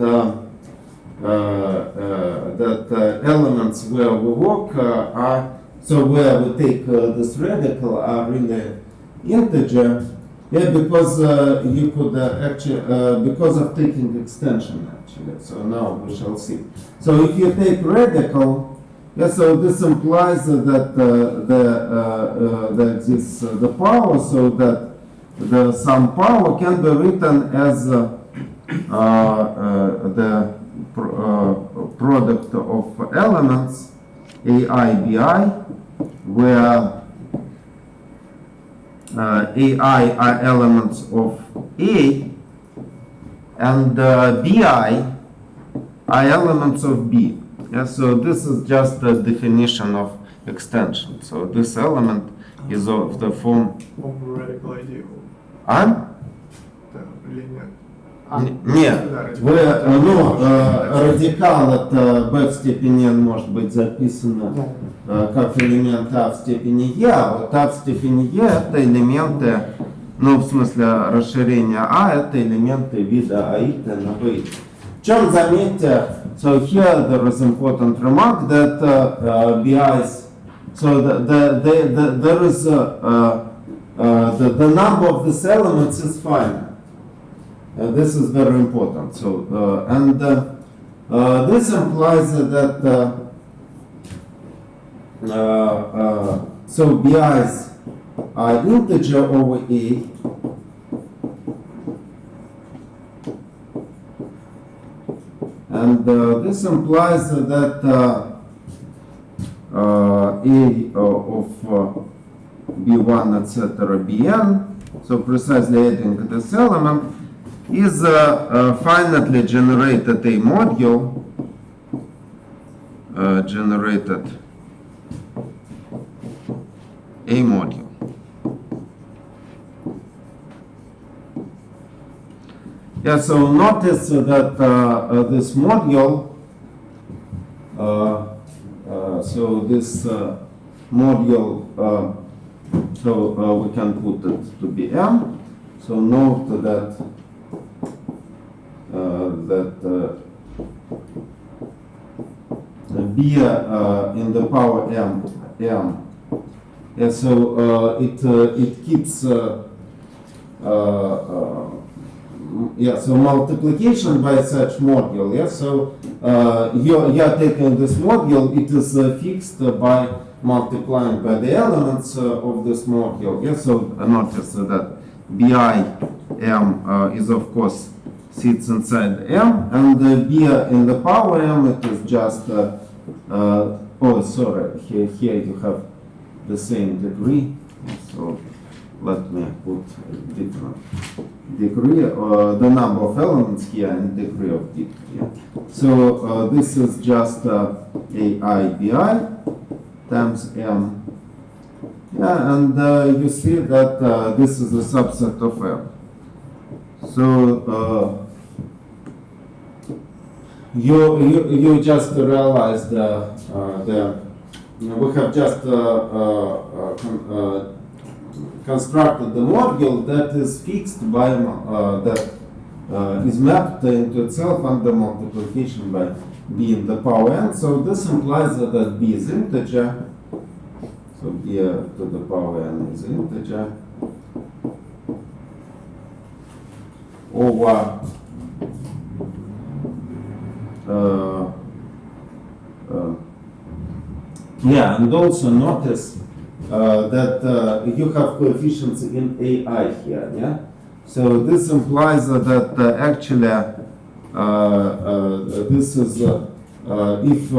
elements where we work are so where we take this radical are really integer, yeah, because you could actually, because of taking extension actually, so now we shall see. So if you take radical, yeah, so this implies that there exists the power, so that some power can be written as the product of elements AI, BI, where AI are elements of A and BI are elements of B. Yeah, so this is just the definition of extension. So this element is of the form. Of radical ideal. А? Да, или нет? Нет, радикал это b в степени n может быть записано как элемент а в степени e, а вот а в степени e это элементы, ну в смысле расширения а, это элементы вида аит на b. В чем заметьте, so here there is important remark that BI's, so there is the number of these elements is finite. This is very important. So this implies that so BI's are integer over A. And this implies that A of B1, etc., Bn, so precisely adding this element, is a finitely generated A module, Yeah, so notice that this module, so this module, so we can put it to be M. So note that B in the power M. Yeah, so it keeps yeah, so multiplication by such module. Yeah, so you are taking this module. It is fixed by multiplying by the elements of this module. Yeah, so notice that BI M is of course sits inside M, and B in the power M it is just oh sorry, here you have the same degree. So let me put a different degree, the number of elements here and degree of D here. So this is just AI BI times M. Yeah, and you see that this is a subset of M. So you just realized we have just constructed the module that is fixed by that is mapped into itself under multiplication by b in the power n. So this implies that b is integer. So b to the power n is integer over yeah, and also notice that you have coefficients in AI here, yeah? So this implies that actually this is if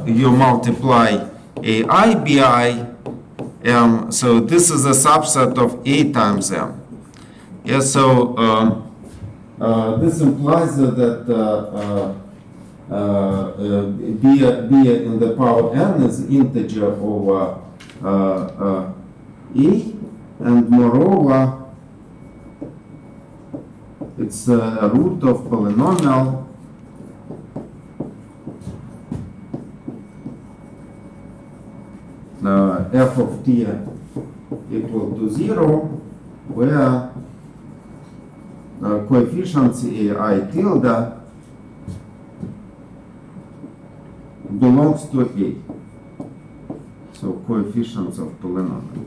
you multiply AI BI M, so this is a subset of A times M. Yeah, so this implies that B in the power n is integer over E, and moreover it's a root of polynomial f of t equal to 0, where coefficients I tilde belongs to A. So coefficients of polynomial.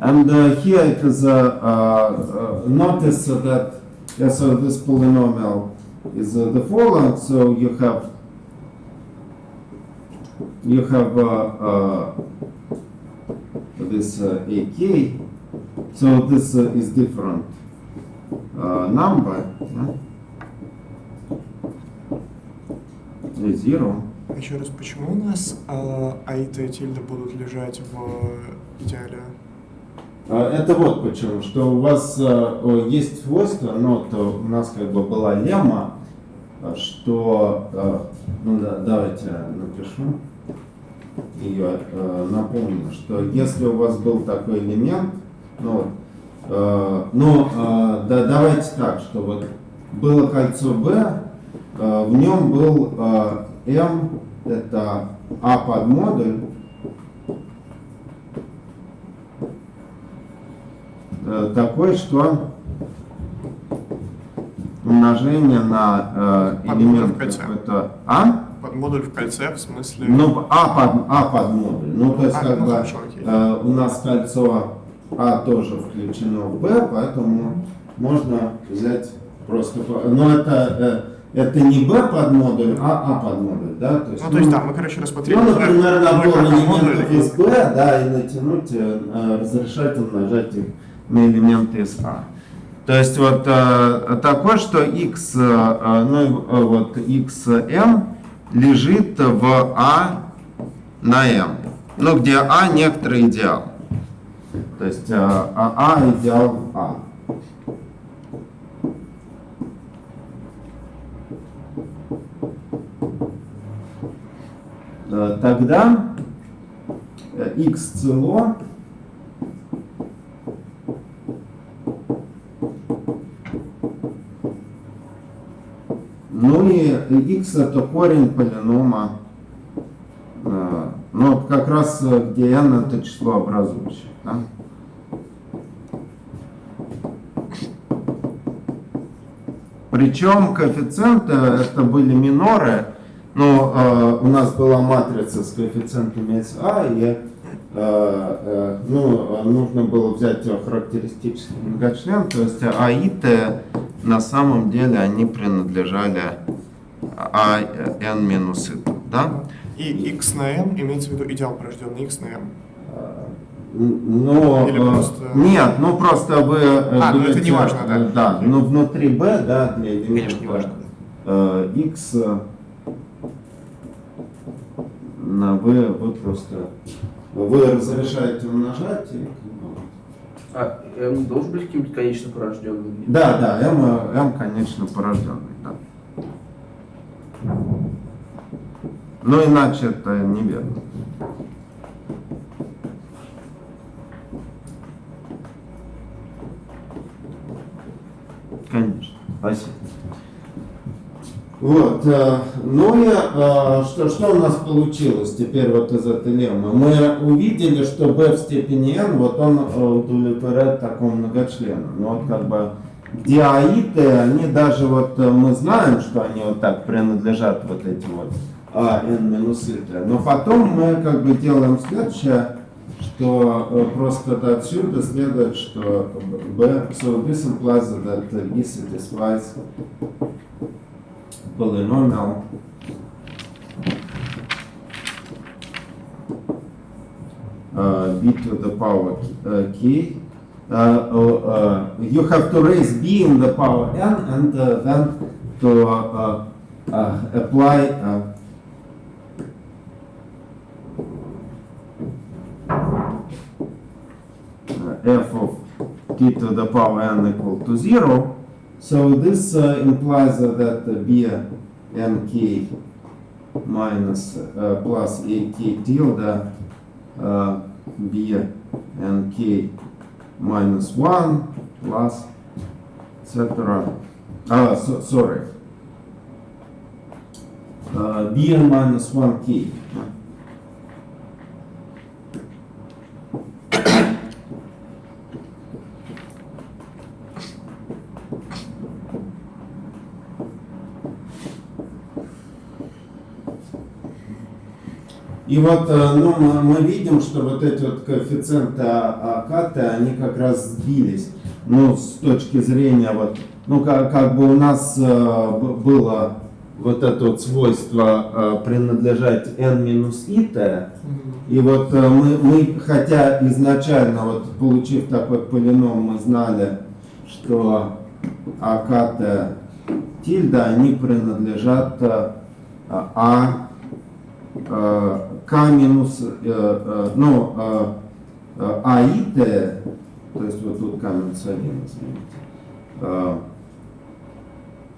And here it is, notice that, so this polynomial is the following, so you have this AK, so this is different number, yeah? A0. Еще раз, почему у нас аита и тильда будут лежать в идеале? Это вот почему, что у вас есть свойство, но вот у нас как бы была лемма, что, ну да, давайте напишу ее, напомню, что если у вас был такой элемент, давайте так, что вот было кольцо B, в нем был M, это А под модуль, такой, что умножение на элемент какой-то А. Под модуль в кольце, в смысле? Ну, А под модуль. Ну, то есть, как бы, хорошо, у нас кольцо А тоже включено в Б, поэтому можно взять просто... Но это не B под модуль, а под модуль, да? То есть, то есть, да, мы, короче, рассмотрели... Ну, например, набор элементов модуль из B, да, и натянуть, разрешать умножать их на элементы из А. То есть вот такое, что x, вот xm лежит в А на m, ну где А некоторый идеал. То есть А идеал А. Тогда x цело ну и x это корень полинома, ну вот как раз где n это число образующее. Да? Причем коэффициенты это были миноры, но у нас была матрица с коэффициентами SA, и нужно было взять характеристический многочлен, то есть аиты на самом деле они принадлежали n минус и, да? И x на m имеется в виду идеал порожденный x на m. Ну, нет, ну просто вы ну это не важно, да. Да, но внутри b, да, для Конечно, не важно. x вы просто вы разрешаете умножать и, А m не должен быть каким-то конечно порожденным? да, m конечно порожденный, да. Но иначе это неверно. Конечно, спасибо. Вот, ну и что у нас получилось теперь вот из этой леммы? Мы увидели, что b в степени n, вот он удовлетворяет такому многочлену. Ну вот как бы, где аиты, они даже вот, мы знаем, что они вот так принадлежат вот этим вот n минус и, но потом мы как бы делаем следующее, что просто отсюда следует, что b, so this implies that b satisfies polynomial b to the power k. You have to raise b in the power n and then to apply f of t to the power n equal to 0. So this implies that b nk minus plus ak tilde b nk minus 1 plus etc. Sorry. Bn minus 1k. И вот, ну, мы видим, что вот эти вот коэффициенты АКТ, они как раз сбились. Ну, с точки зрения вот, ну, как бы у нас было вот это вот свойство принадлежать n минус ит, и вот мы, хотя изначально, вот получив такой полином, мы знали, что АКТ тильда, они принадлежат К минус, ну, АИТ, то есть вот тут К минус 1, извините.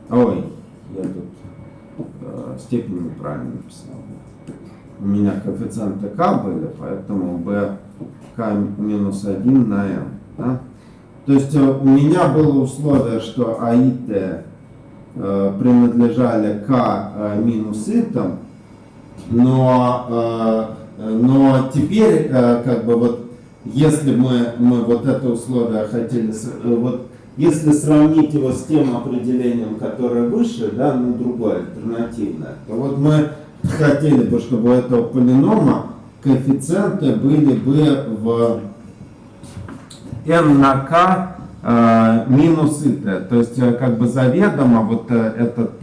Ой, я тут степень неправильно написал. У меня коэффициенты К были, поэтому b К минус 1 на n. Да? То есть у меня было условие, что АИТ принадлежали К минус итам, но теперь, как бы вот, если мы вот это условие хотели, вот, если сравнить его с тем определением, которое выше, да, ну другое, альтернативное, то вот мы хотели бы, чтобы у этого полинома коэффициенты были бы в n на k минус ит. То есть как бы заведомо вот этот,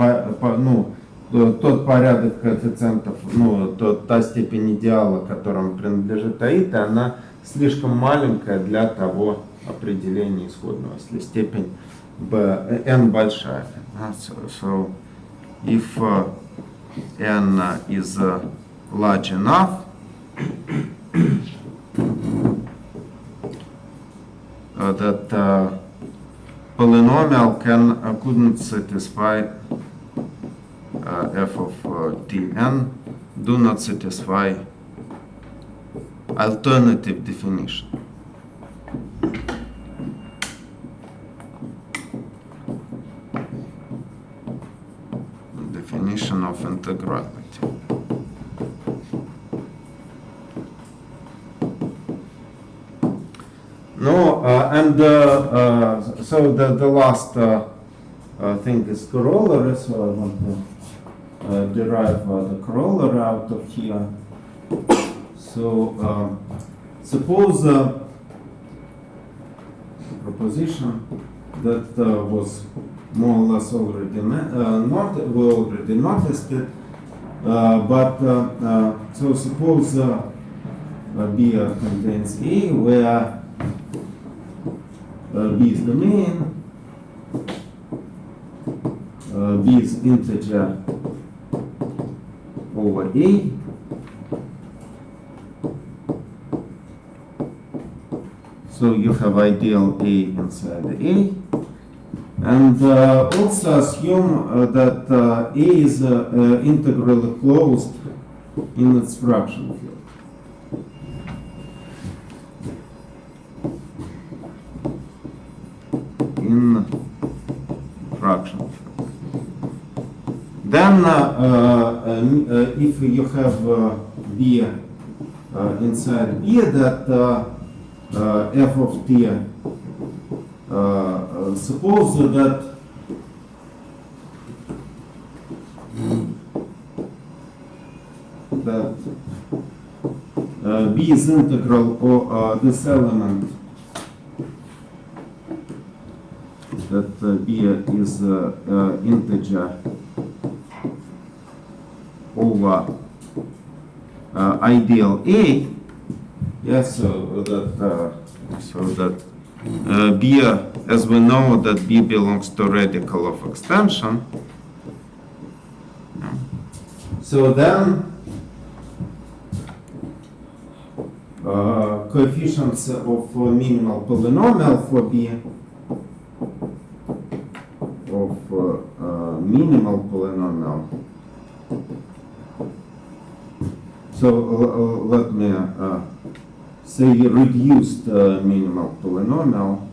ну, тот порядок коэффициентов, ну, та степень идеала, которому принадлежит АИТ, она слишком маленькая для того определения исходного, если степень n большая. So if n is large enough, that polynomial couldn't satisfy f of tn, do not satisfy alternative definition. Definition of integrality. No, and so the last thing is corollary, so I want to derive the corollary out of here. So suppose proposition that was more or less already we already noticed it, but so suppose B contains A, where B is domain, B is integer over A, so you have ideal A inside A, and also assume that A is integrally closed in its fraction field. In fraction field. Then if you have B inside B, that f of t, suppose that B is integral or this element, that B is integer over ideal A. Yes, so that B, as we know that B belongs to radical of extension. So then coefficients of minimal polynomial for B, of minimal polynomial. So let me say reduced minimal polynomial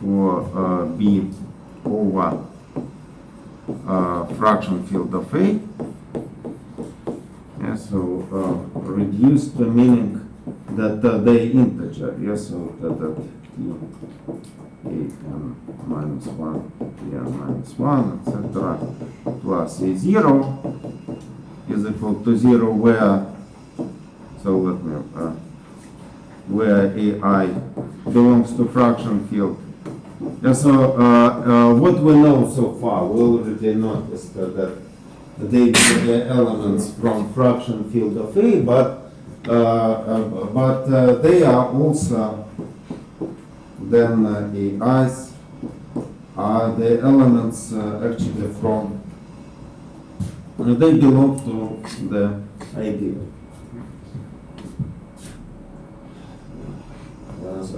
for B over fraction field of A. Yeah, so reduced meaning that they integer, yes, so that t n minus 1, n minus 1, etc. plus a0 is equal to 0 where, so let me, where ai belongs to fraction field. And so what we know so far, we already noticed that they get the elements from fraction field of A, but they are also then AIs are the elements actually from, they belong to the ideal.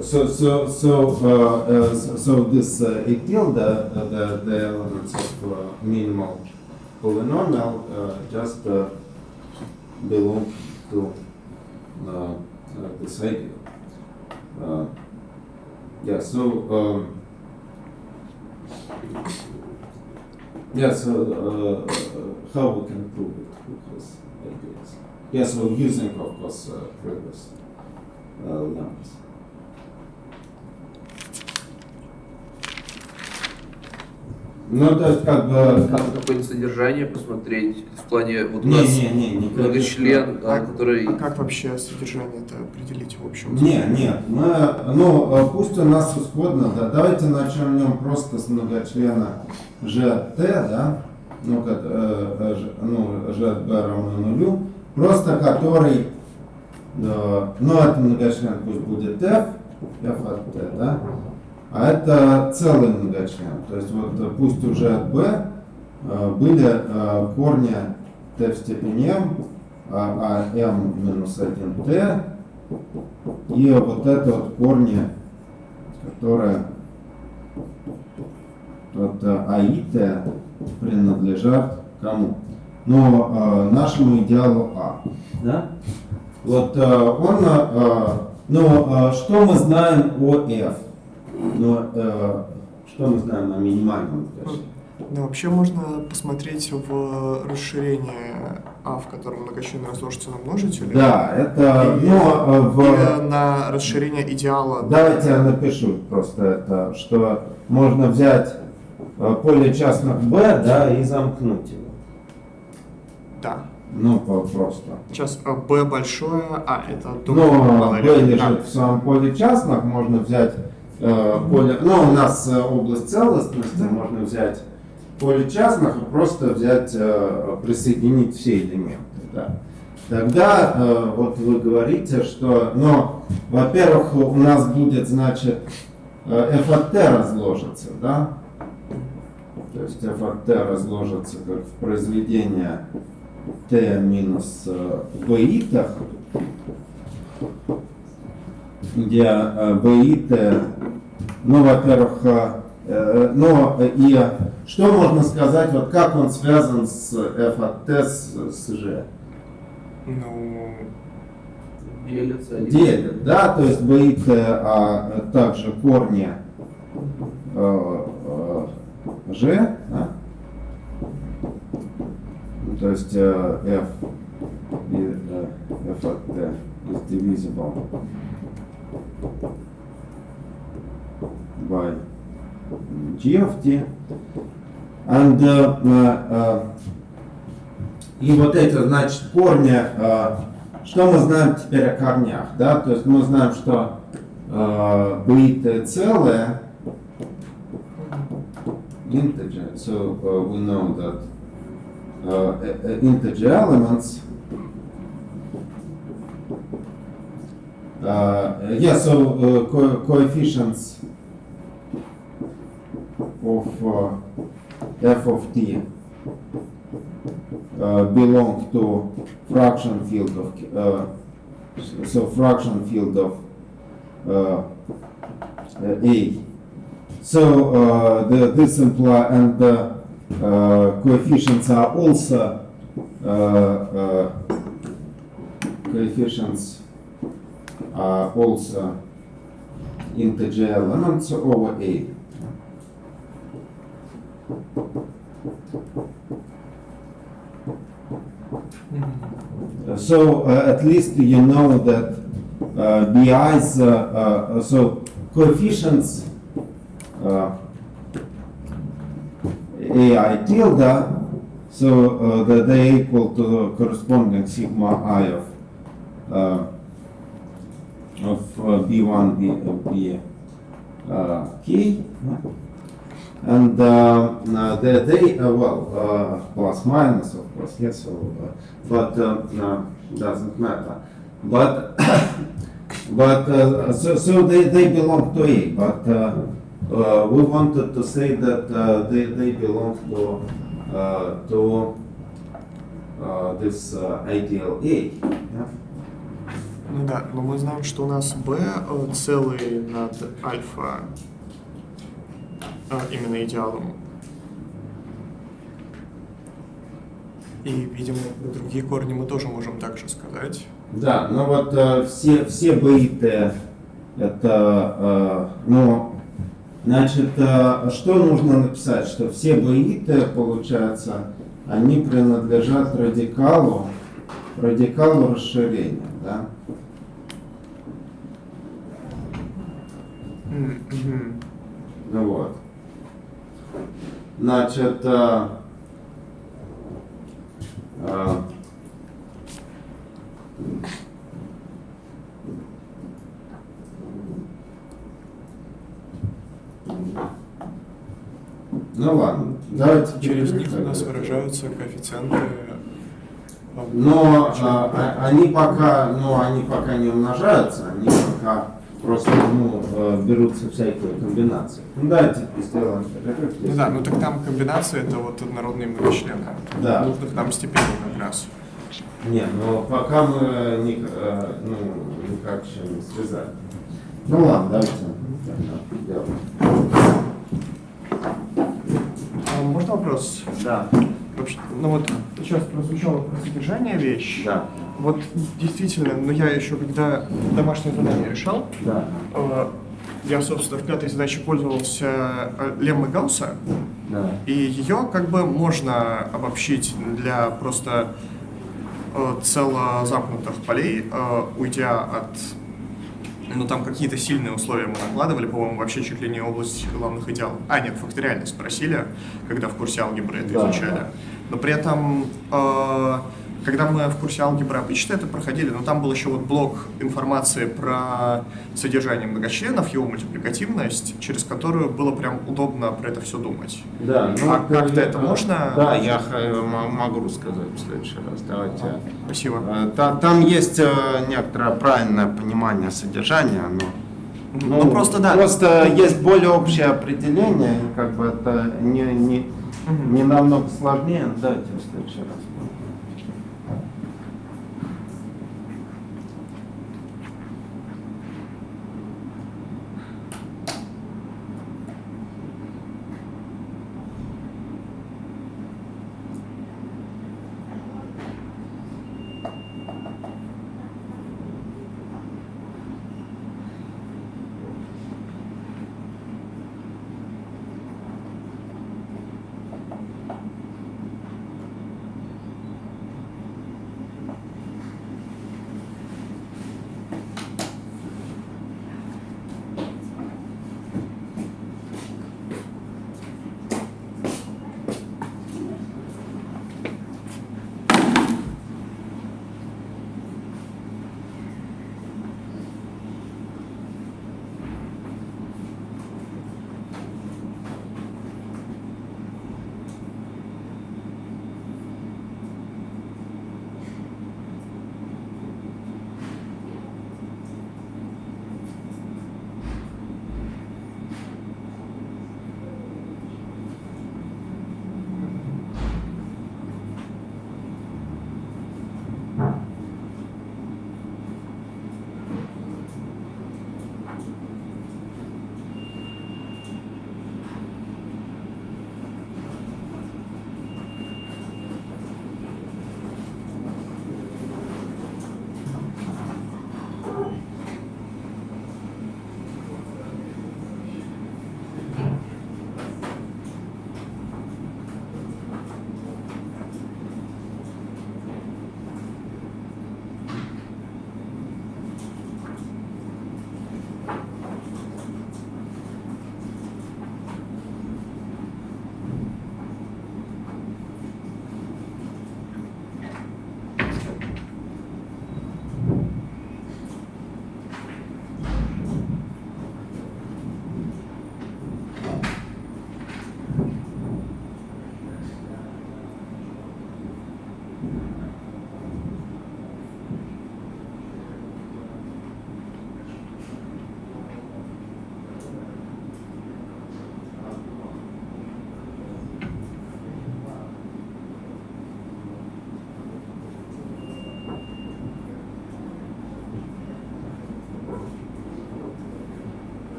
So this ideal, the elements of minimal polynomial just belong to this ideal. Yeah, so how we can prove it with this ideas? Yeah, so using of course previous lemmas. Ну, то есть, как бы... Какое-нибудь содержание посмотреть в плане вот у Не, нас никаких- многочлен, который... А как вообще содержание это определить в общем? Нет, мы, пусть у нас исходно, да, давайте начнем просто с многочлена GT, да, GB равно нулю, просто который, это многочлен пусть будет F от T, да, а это целый многочлен, то есть вот пусть уже от B были корни T в степени M, а M минус 1T, и вот это вот корни, которые от А и Т принадлежат кому? Но нашему идеалу А. Да? Вот что мы знаем о F? Что мы знаем о минимальном многочлене? Ну, вообще можно посмотреть в расширение А, в котором многочлен разложится на множители. Да, это, или на расширение идеала. Давайте я напишу просто это, что можно взять поле частных B, да, и замкнуть его. Да. Просто. Сейчас B большое, это B лежит в самом поле частных, можно взять поле, у нас область целостности, можно взять поле частных и просто взять, присоединить все элементы. Да. Тогда вот вы говорите, что, во-первых, у нас будет, значит, f от t разложится, да? То есть f от t разложится как в произведение t минус b итах, где b и t, во-первых, и что можно сказать, вот как он связан с f от t с g? Делят, да, то есть b и t, а также корни g, да? То есть f от t is divisible by g of t. And, и вот эти, значит, корни, что мы знаем теперь о корнях, да? То есть мы знаем, что b и t целое, integer, so we know that integer elements, coefficients of f of t belong to fraction field of fraction field of A. So this implies, and the coefficients are also integer elements over A. So at least you know that BI's, so coefficients AI tilde, so that they equal to the corresponding sigma I of B1, B K, and they plus minus of course, yes, so, but doesn't matter. But so they belong to A, but we wanted to say that they belong to this ideal A. Yeah? Ну да, но мы знаем, что у нас b целый над альфа именно идеалом. И, видимо, про другие корни мы тоже можем так же сказать. Да, ну вот все бейты, это, ну, значит, что нужно написать, что все бейты, получается, они принадлежат радикалу расширения, да? Ну вот. Значит, ну ладно, давайте Через них у нас выражаются коэффициенты. Но они пока не умножаются, они пока просто берутся всякие комбинации. Ну давайте сделаем перерыв. Ну да, ну так там комбинация это вот однородные многочлены. Да. Нужно там степени как раз. Не, но пока мы никак еще не связали. Ну ладно, давайте делаем. Можно вопрос? Да. Вообще, ну вот сейчас прозвучало про содержание вещь. Да. Вот действительно, но я еще когда домашнее задание решал, Да. я, собственно, в пятой задаче пользовался леммой Гаусса, Да. и ее как бы можно обобщить для просто целозамкнутых полей, уйдя от... Ну, там какие-то сильные условия мы накладывали, по-моему, вообще чуть ли не область главных идеалов. Нет, факториально спросили, когда в курсе алгебры это изучали. Но при этом, когда мы в курсе алгебры обычно это проходили, но там был еще вот блок информации про содержание многочленов, его мультипликативность, через которую было прям удобно про это все думать. Да, А как-то это можно? Да, я могу сказать в следующий раз. Давайте. Спасибо. Там есть некоторое правильное понимание содержания, но Ну, просто да. Просто есть более общее определение, и как бы это не намного сложнее. Давайте в следующий раз.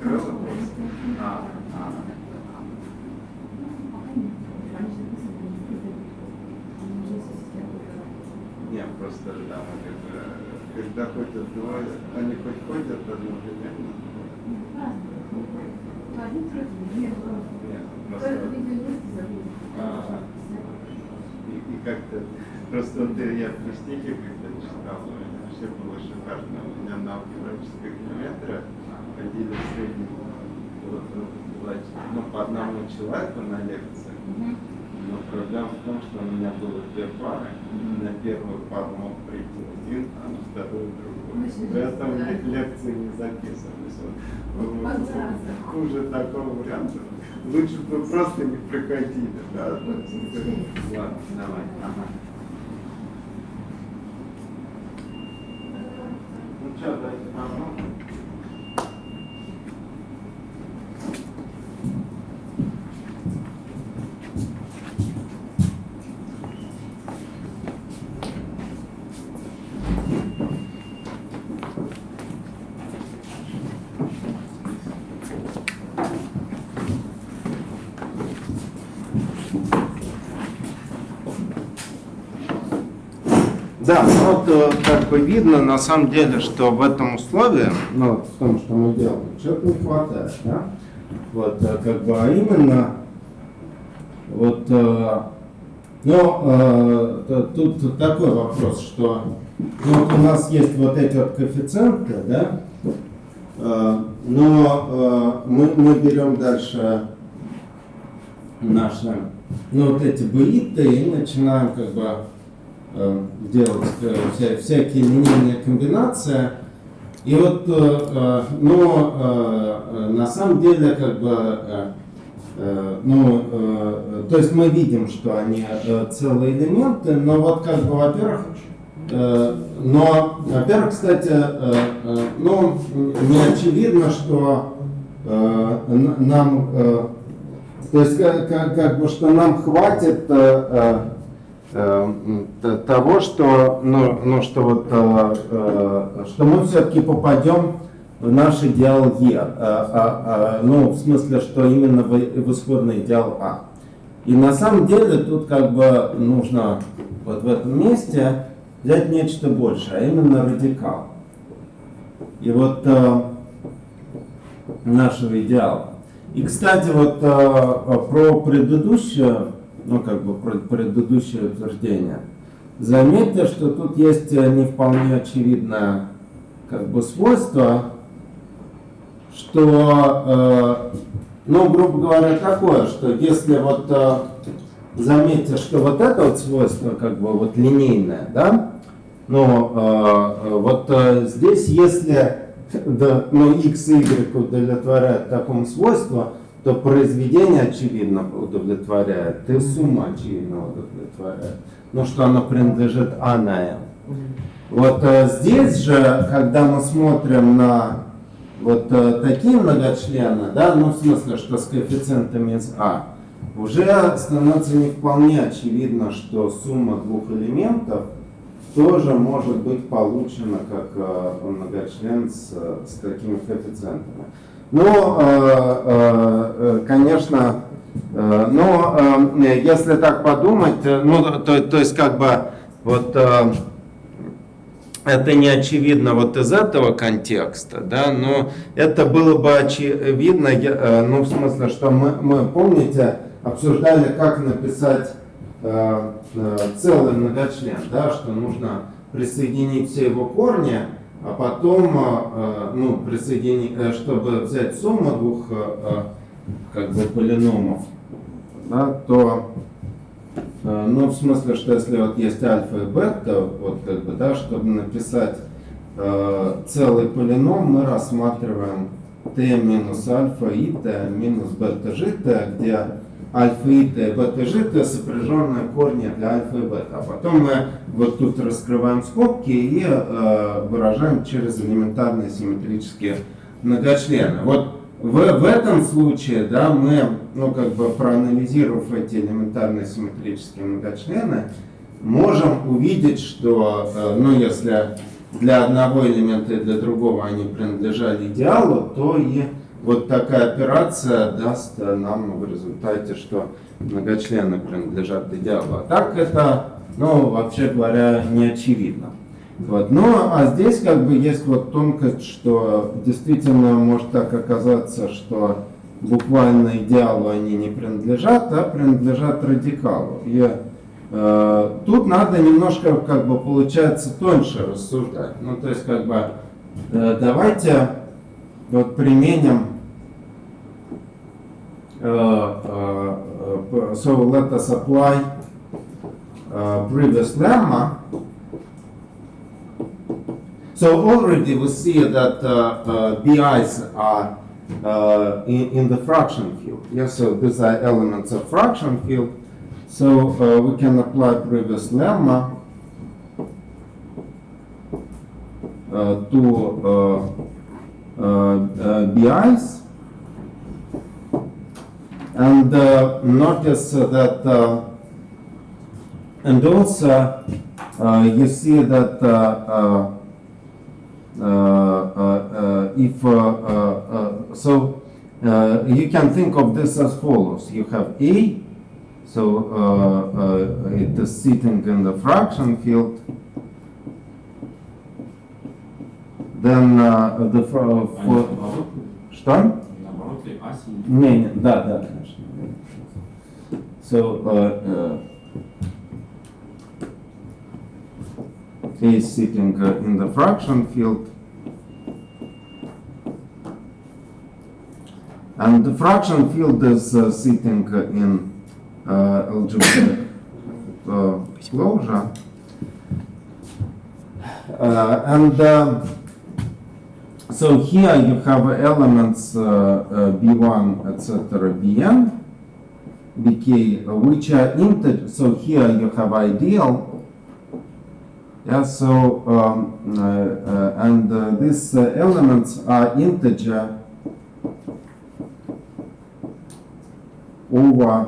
закрыла просто. Не, просто там, когда ходят двое, они хоть ходят одновременно? Нет, просто... И как-то... Просто вот я в стихе когда читал, у меня вообще было шикарно. У меня на алгебраической геометрии ходили в среднем ну, по одному человеку на лекции. Но проблема в том, что у меня было две пары. На первую пару мог прийти один, а на вторую другой. Поэтому лекции не записывались. Хуже такого варианта. Лучше бы просто не приходили. Да? Ладно, давай. Ага. Ну что, дайте помогу. Да, вот как бы видно на самом деле, что в этом условии, ну, в том, что мы делаем, чего-то не хватает, да? Вот, как бы, а именно, вот, тут такой вопрос, что ну, вот у нас есть вот эти вот коэффициенты, да? Но мы берем дальше наши, ну, вот эти БИТы и начинаем как бы делать всякие линейные комбинации. И вот, на самом деле, как бы, то есть мы видим, что они целые элементы, но вот как бы, во-первых, кстати, не очевидно, что нам, то есть, как бы, что нам хватит того, что, что мы все-таки попадем в наш идеал Е, в смысле, что именно в исходный идеал А. И на самом деле тут как бы нужно вот в этом месте взять нечто большее, а именно радикал. И вот нашего идеала. И, кстати, вот про предыдущее, предыдущее утверждение. Заметьте, что тут есть не вполне очевидное как бы свойство, что, грубо говоря, такое, что если вот заметьте, что вот это вот свойство как бы вот линейное, да, здесь если x и y удовлетворяют такому свойству, то произведение, очевидно, удовлетворяет, и сумма, очевидно, удовлетворяет. Что оно принадлежит А на М. Вот здесь же, когда мы смотрим на вот такие многочлены, да, в смысле, что с коэффициентами из А, уже становится не вполне очевидно, что сумма двух элементов тоже может быть получена как многочлен с такими коэффициентами. Конечно, если так подумать, то есть как бы вот это не очевидно вот из этого контекста, да, но это было бы очевидно, в смысле, что мы помните, обсуждали, как написать целый многочлен, да, что нужно присоединить все его корни, а потом присоединить, чтобы взять сумму двух как бы полиномов, да, то в смысле, что если вот есть альфа и бета, вот как бы, да, чтобы написать целый полином, мы рассматриваем t минус альфа и t минус бета жита, где альфа и t и бета жита сопряженные корни для альфа и бета. А потом мы вот тут раскрываем скобки и выражаем через элементарные симметрические многочлены. Вот в этом случае, да, мы, проанализировав эти элементарные симметрические многочлены, можем увидеть, что, если для одного элемента и для другого они принадлежали идеалу, то и вот такая операция даст нам в результате, что многочлены принадлежат идеалу. А так это, ну, вообще говоря, не очевидно. Вот. Ну, а здесь как бы есть вот тонкость, что действительно может так оказаться, что буквально идеалу они не принадлежат, а принадлежат радикалу. И тут надо немножко, как бы, получается, тоньше рассуждать. Ну, то есть, как бы, давайте вот применим, so let us apply previous lemma. So already we see that BI's are in the fraction field. Yes, so these are elements of fraction field. So we can apply previous lemma to BI's, and notice that, and also you see that if so you can think of this as follows. You have A, so it is sitting in the fraction field. Then the for что? Наоборот ли А синий? Не, да, конечно. So A is sitting in the fraction field, and the fraction field is sitting in algebraic closure, and so here you have elements B1, etc., Bn, Bk, which are integer. So here you have ideal. Yeah, so and these elements are integer over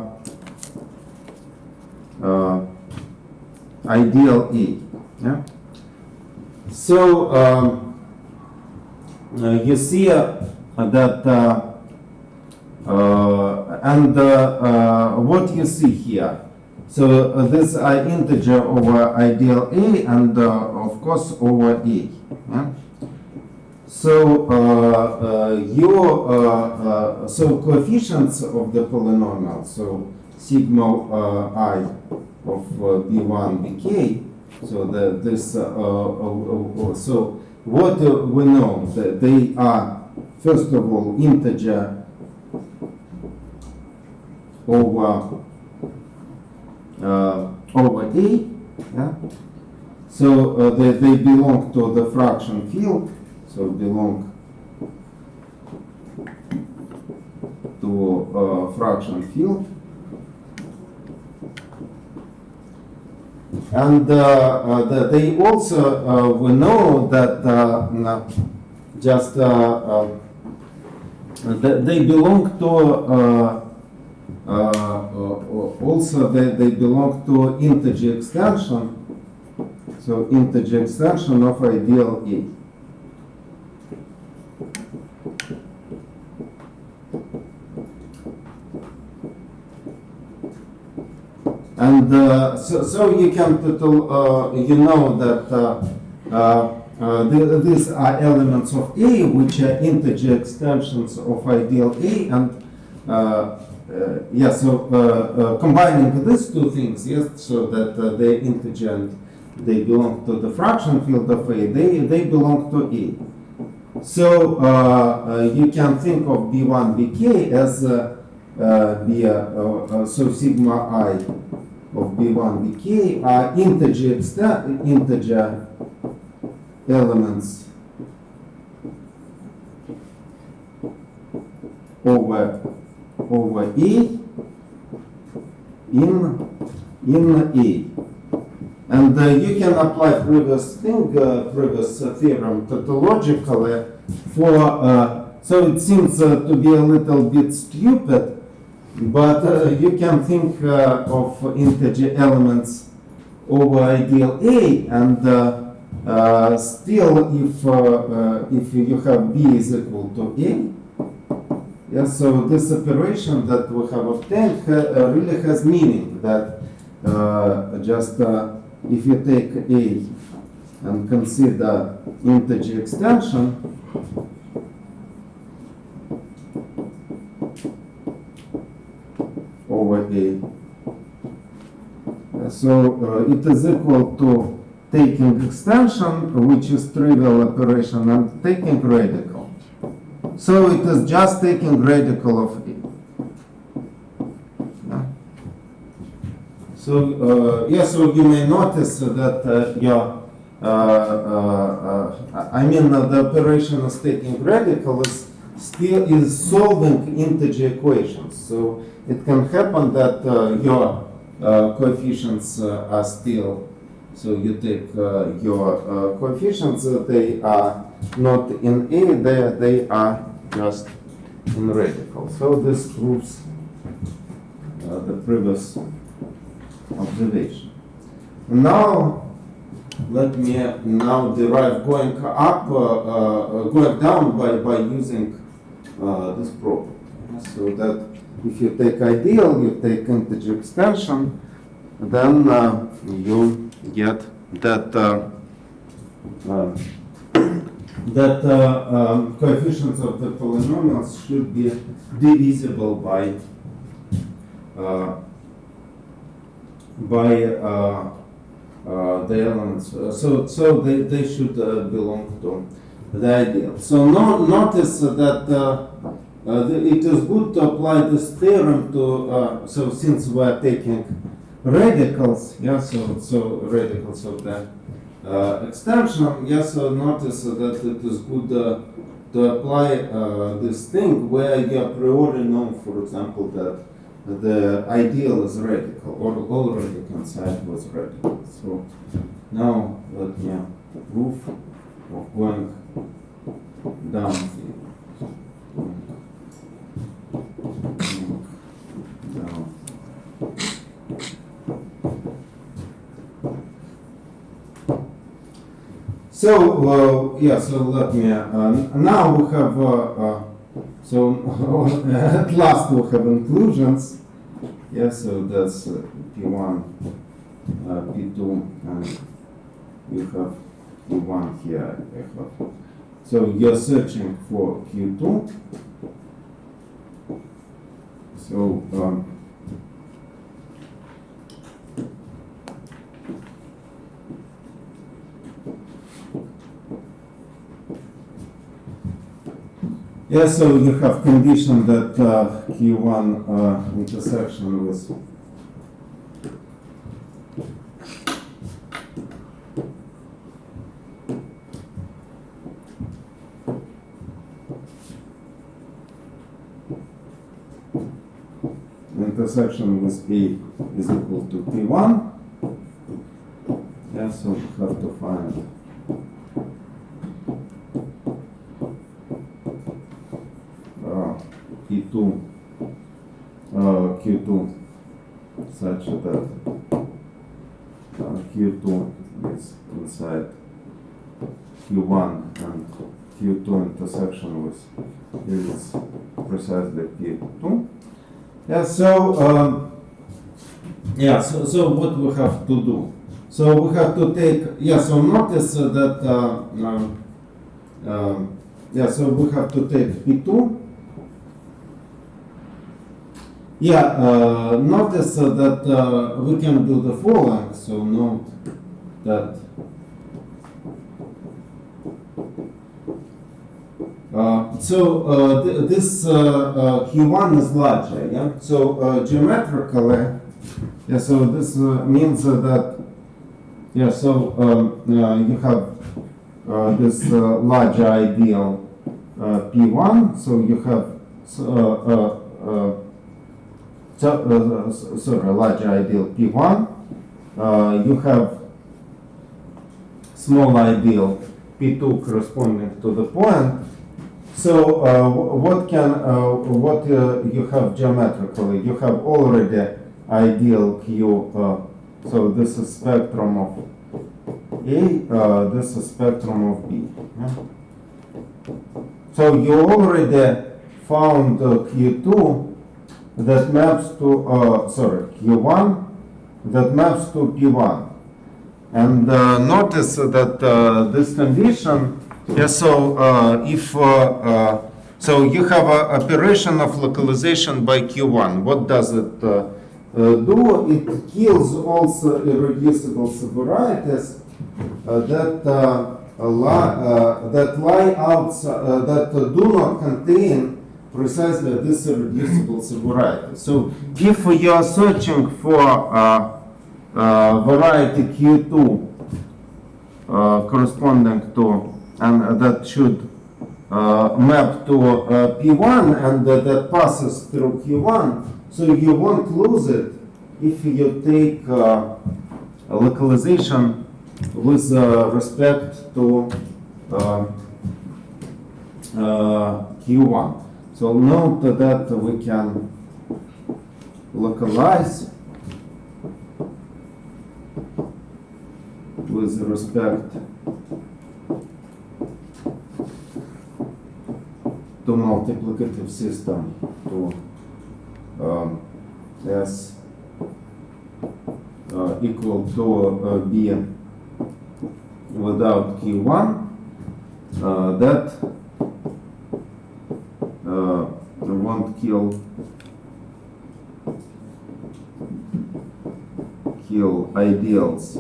ideal A. Yeah. So you see that and what you see here. So these are integer over ideal A and of course over A. Yeah? So your so coefficients of the polynomial, so sigma I of B1 Bk. So this so what we know that they are first of all integer over over A, yeah? So they belong to the fraction field, so belong to fraction field, and they also we know that just they belong to also they belong to integer extension, so integer extension of ideal A. And so you can you know that these are elements of A, which are integer extensions of ideal A, and yeah, so combining these two things, yes, so that they're integer and they belong to the fraction field of A, they belong to A. So you can think of B1, Bk as so sigma I of B1, Bk are integer elements over A in A, and you can apply previous theorem tautologically for. So it seems to be a little bit stupid, but you can think of integer elements over ideal A, and still if you have B is equal to A, Yeah, so this operation that we have obtained really has meaning that just if you take A and consider integer extension, over A, so it is equal to taking extension, which is trivial operation, and taking radical. So it is just taking radical of A. Yeah. So so you may notice that the operation is taking radical is solving integer equations. So it can happen that your coefficients are still. So you take your coefficients, they are not in A, they are just in radical. So this proves the previous observation. Now, let me now derive going up, going down by using this property. So that if you take ideal, you take integer extension, then you get that coefficients of the polynomials should be divisible by the elements. So they should belong to the ideal. So notice that it is good to apply this theorem to. So since we are taking radicals, so radicals of the extension, so notice that it is good to apply this thing where you a priori know, for example, that the ideal is radical, or already considered was radical. So now let me proof of going down here. Down. So so let me now we have so at last we have inclusions. So that's P1, P2, and you have P1 here. So you're searching for Q2. So so you have condition that Q1 intersection with intersection with A is equal to P1. So we have to find P2, Q2 such that Q2 is inside Q1 and Q2 intersection with is precisely P2. So what we have to do? So we have to take, so notice that, so we have to take P2. Notice that we can do the following. So note that this Q1 is larger. So geometrically, so this means that you have this larger ideal P1. So you have larger ideal P1. You have small ideal P2 corresponding to the point. So what you have geometrically? You have already ideal Q. So this is spectrum of A. This is spectrum of B. So you already found Q2 that maps to, Q1 that maps to P1. And notice that this condition, so you have an operation of localization by Q1. What does it do? It kills also irreducible subvarieties that lie outside, that do not contain precisely this irreducible subvariety. So if you are searching for variety Q2 corresponding to, and that should map to P1 and that passes through Q1, so you won't lose it if you take localization with respect to Q1. So note that we can localize with respect to multiplicative system to S equal to B without Q1, that won't kill ideals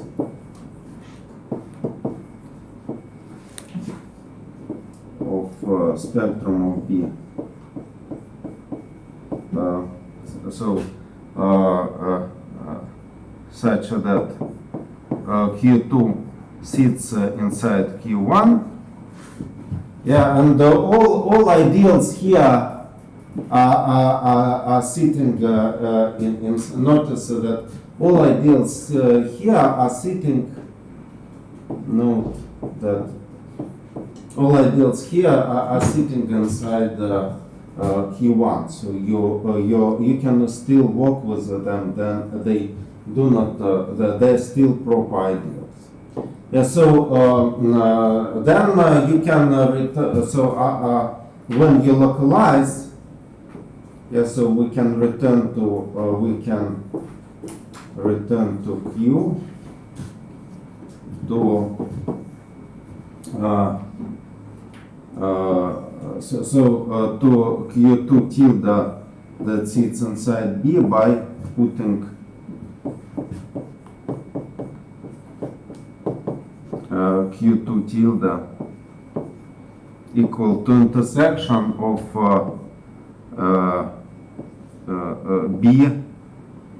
of spectrum of B. Such that Q2 sits inside Q1. Yeah, and all ideals here are sitting in notice that all ideals here are sitting. Note that all ideals here are sitting inside Q1. So you can still work with them. Then they do not. They're still proper ideals. Yeah. So then you can when you localize. Yeah. So we can return to Q to to Q2 tilde that sits inside B by putting Q2 tilde equal to intersection of B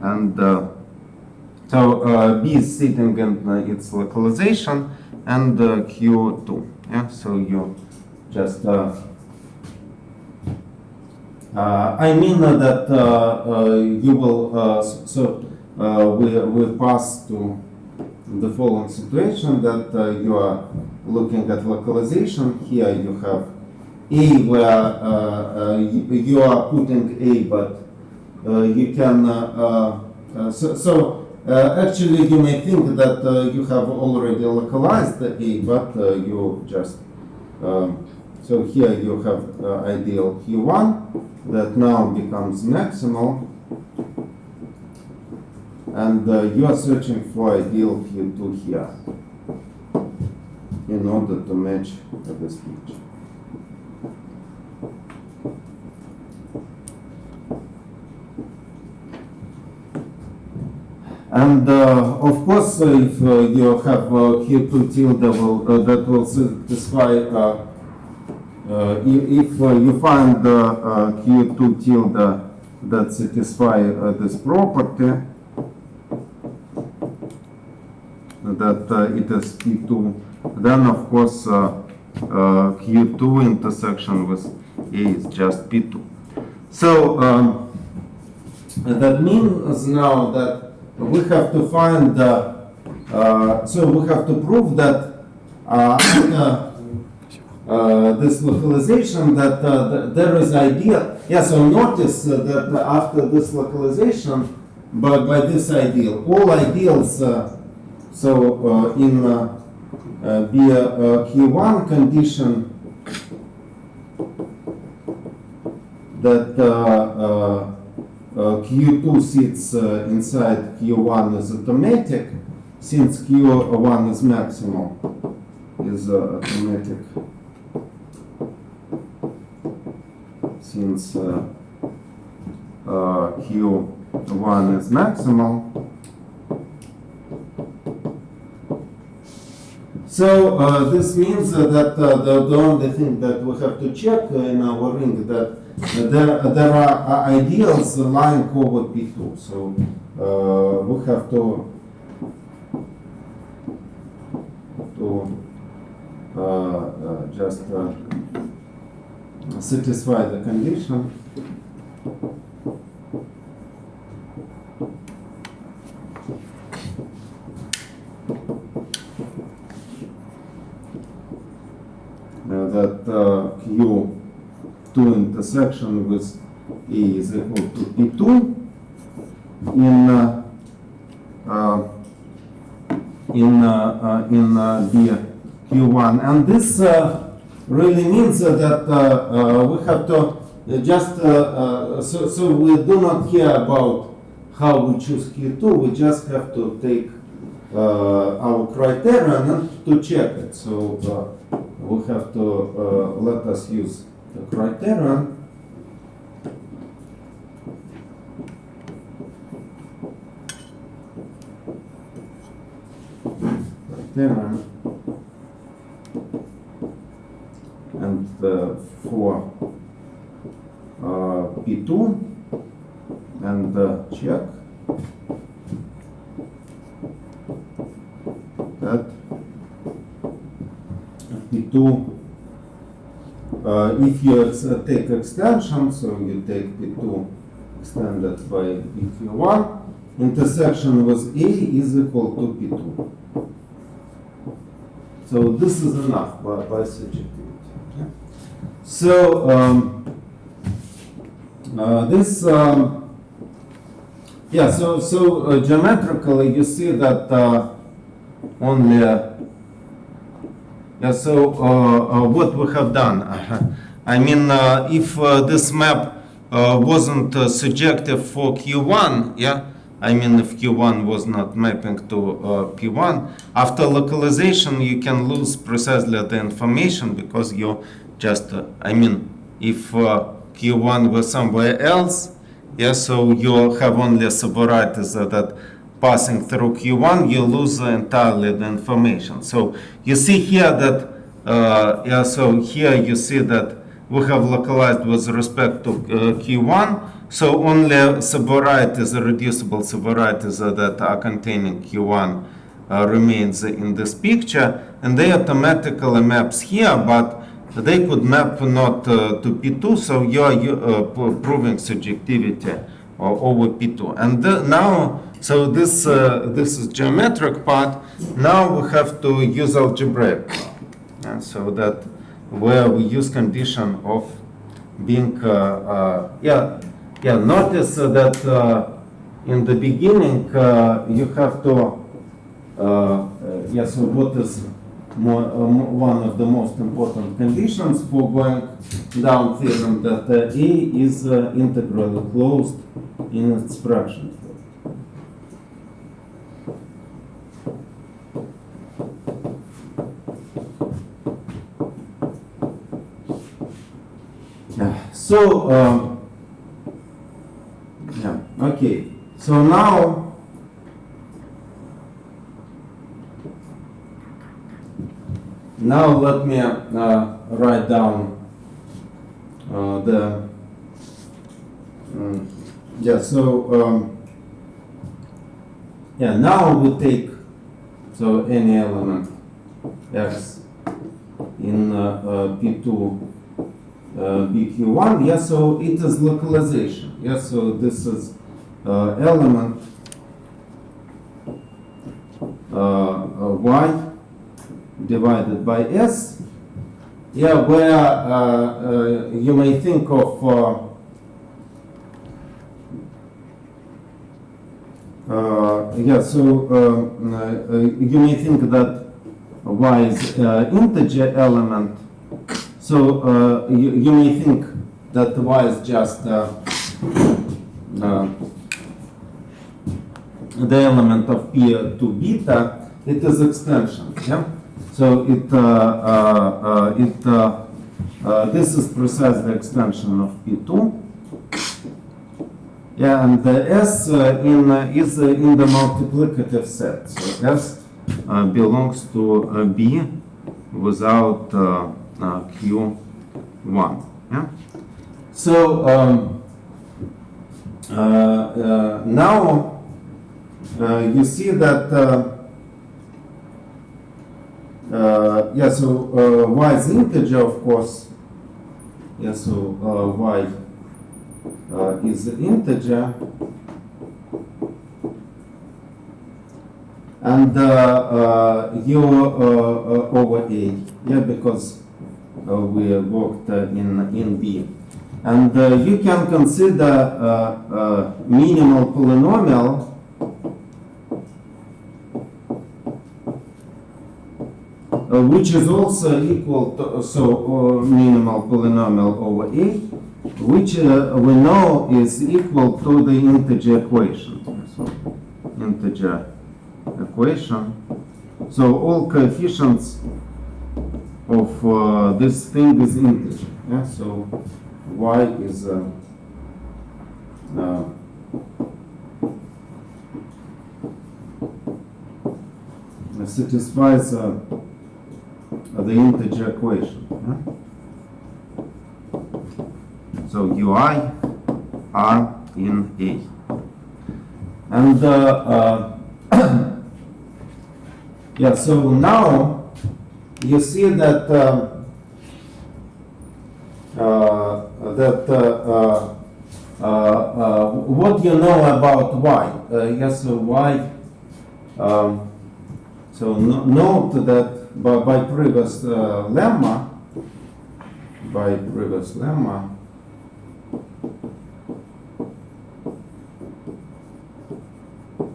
and B is sitting in its localization and Q2. Yeah, so you just I mean that you will we pass to the following situation that you are looking at localization. Here you have A where you are putting A, but you can actually you may think that you have already localized A, but you just so here you have ideal Q1 that now becomes maximal, and you are searching for ideal Q2 here in order to match this picture. And of course, if you have Q2 tilde that will satisfy, if you find Q2 tilde that satisfy this property, that it is P2, then of course Q2 intersection with A is just P2. So that means now that we have to find, so we have to prove that this localization that there is ideal. Yeah, so notice that after this localization by this ideal, all ideals, in Q1 condition, that Q2 sits inside Q1 is automatic, since Q1 is maximal, is automatic, since Q1 is maximal. So this means that the only thing that we have to check in our ring that there are ideals lying over P2. So we have to just satisfy the condition. That Q2 intersection with A is equal to P2 in BQ1, and this really means that we have to just so we do not care about how we choose Q2. We just have to take our criterion and to check it. So we have to let us use the criterion. And for P2 and check that P2, if you take extension, so you take P2 extended by PQ1, intersection with A is equal to P2. So this is enough by subjectivity. Okay? So this, yeah, so geometrically you see that only, yeah, so what we have done, I mean, if this map wasn't surjective for Q1, yeah, I mean, if Q1 was not mapping to P1, after localization you can lose precisely the information because you just, I mean, if Q1 was somewhere else, yeah, so you have only subvarieties that passing through Q1, you lose entirely the information. So you see here that, yeah, so here you see that we have localized with respect to Q1, so only subvarieties, reducible subvarieties that are containing Q1 remains in this picture, and they automatically maps here, but they could map not to P2, so you are proving subjectivity over P2. And now, so this is geometric part. Now we have to use algebraic part, and so that where we use condition of being notice that in the beginning you have to so what is one of the most important conditions for going down theorem, that A is integrally closed in its fraction form. So, yeah, okay. So now, let me write down the, now we take, so any element x in P2 BQ1, so it is localization, so this is element y divided by s, where you may think of you may think that y is integer element. So you may think that y is just the element of p to beta, it is extension. Yeah. So this is precisely extension of p2. Yeah, and the S is in the multiplicative set. So S belongs to B without Q1. Yeah. So now you see that yeah. So y is integer, of course. Yeah. So y is integer, and u over a, yeah, because we worked in B, and you can consider minimal polynomial which is also equal to minimal polynomial over a, which we know is equal to the integer equation. So, integer equation. So all coefficients of this thing is integer. Yeah? So y is satisfies the integer equation. Yeah? So ui are in A. And yeah, so now you see that what you know about y. Yes, so y. So note that by previous lemma,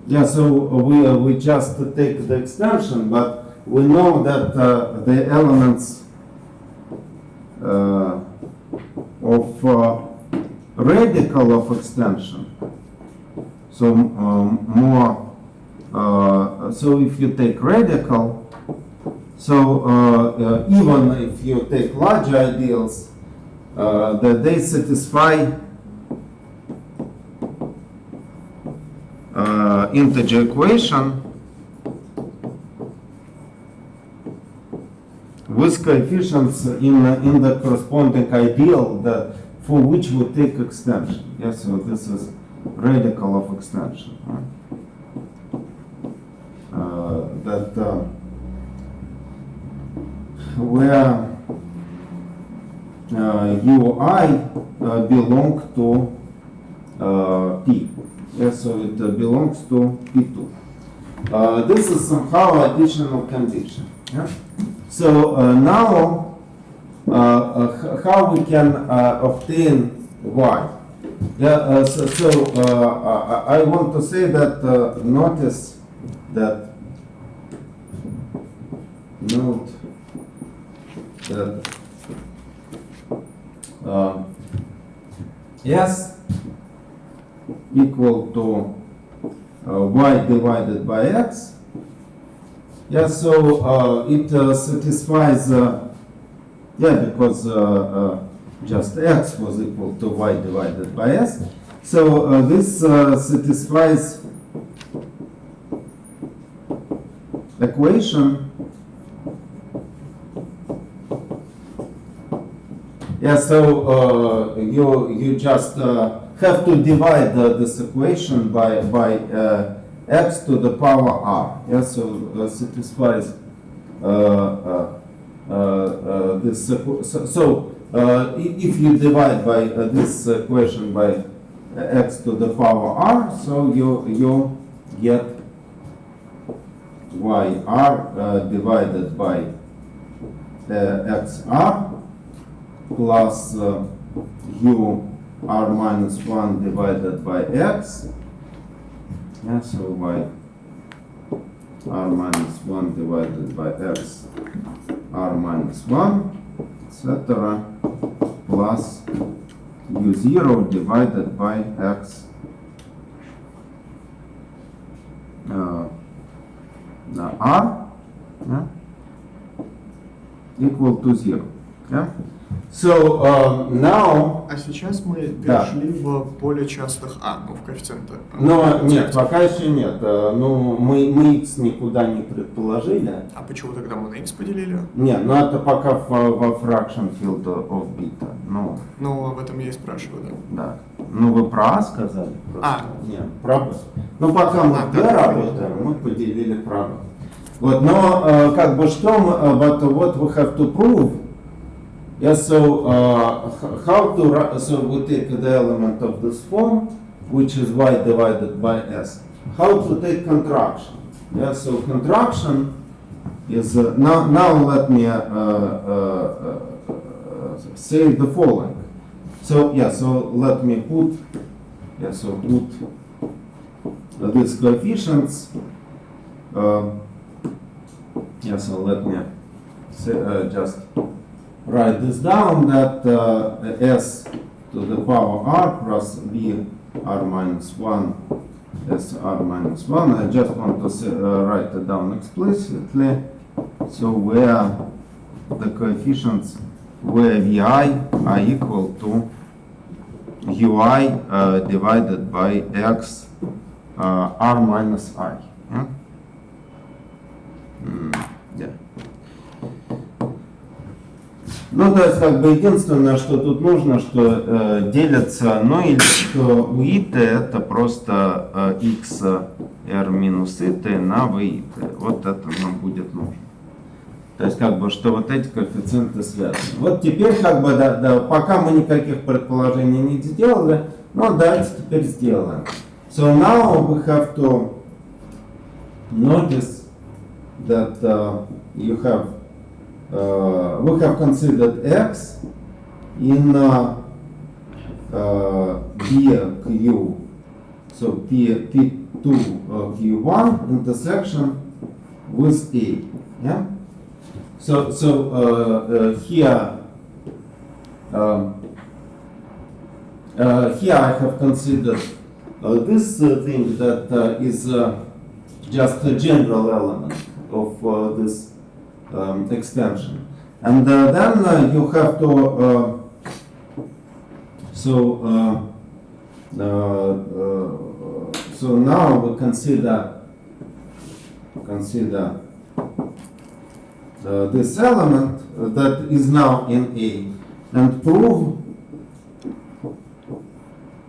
yeah, so we just take the extension, but we know that the elements of radical of extension, so more, so if you take radical, so even if you take large ideals, that they satisfy integer equation with coefficients in the corresponding ideal for which we take extension. Yes, so this is radical of extension. That where ui belong to p. Yes, so it belongs to P2. This is somehow additional condition. Yeah? So now, how we can obtain y? Yeah. I want to say that notice that note that S equal to y divided by x. Yeah, so it satisfies, yeah, because just x was equal to y divided by s. So this satisfies equation. Yeah, so you just have to divide this equation by x to the power r. Yeah, so satisfies this. If you divide by this equation by x to the power r, so you get yr divided by xr plus u r minus 1 divided by x. Yeah, so y r minus 1 divided by x r minus 1, etc. plus u0 divided by x r, yeah, equal to 0. Yeah? So now, А сейчас мы Да. перешли в поле частых А, ну, в коэффициенты. но нет, пока еще нет. Ну, мы x никуда не предположили. А почему тогда мы на X поделили? Не, ну это пока во fraction field of beta. Ну, Ну, об этом я и спрашиваю, да. да. Ну вы про А сказали? Просто. А. Нет, про Б. Ну пока мы А, в Б да, работаем, мы поделили про Б. Вот, но как бы что мы, but what we have to prove. Yeah, so how to, so we take the element of this form, which is y divided by s. How to take contraction? Yeah, so contraction is, now let me say the following. So yeah, so let me put, yeah, so put these coefficients, yeah, so let me say, just write this down, that s to the power r plus b r minus 1 s r minus 1. I just want to say, write it down explicitly. So where the coefficients, where vi are equal to ui divided by x r minus I. Yeah? Yeah. Ну, то есть, как бы, единственное, что тут нужно, что делится, ну, или что у ит это просто x r минус ит на v ит. Вот это нам будет нужно. То есть, как бы, что вот эти коэффициенты связаны. Вот теперь, как бы, да, пока мы никаких предположений не сделали, но давайте теперь сделаем. So now we have to notice that you have we have considered x in PQ, so P2 Q1 intersection with A. Yeah. So here here I have considered this thing that is just a general element of this extension, and then you have to so now we consider this element that is now in A, and prove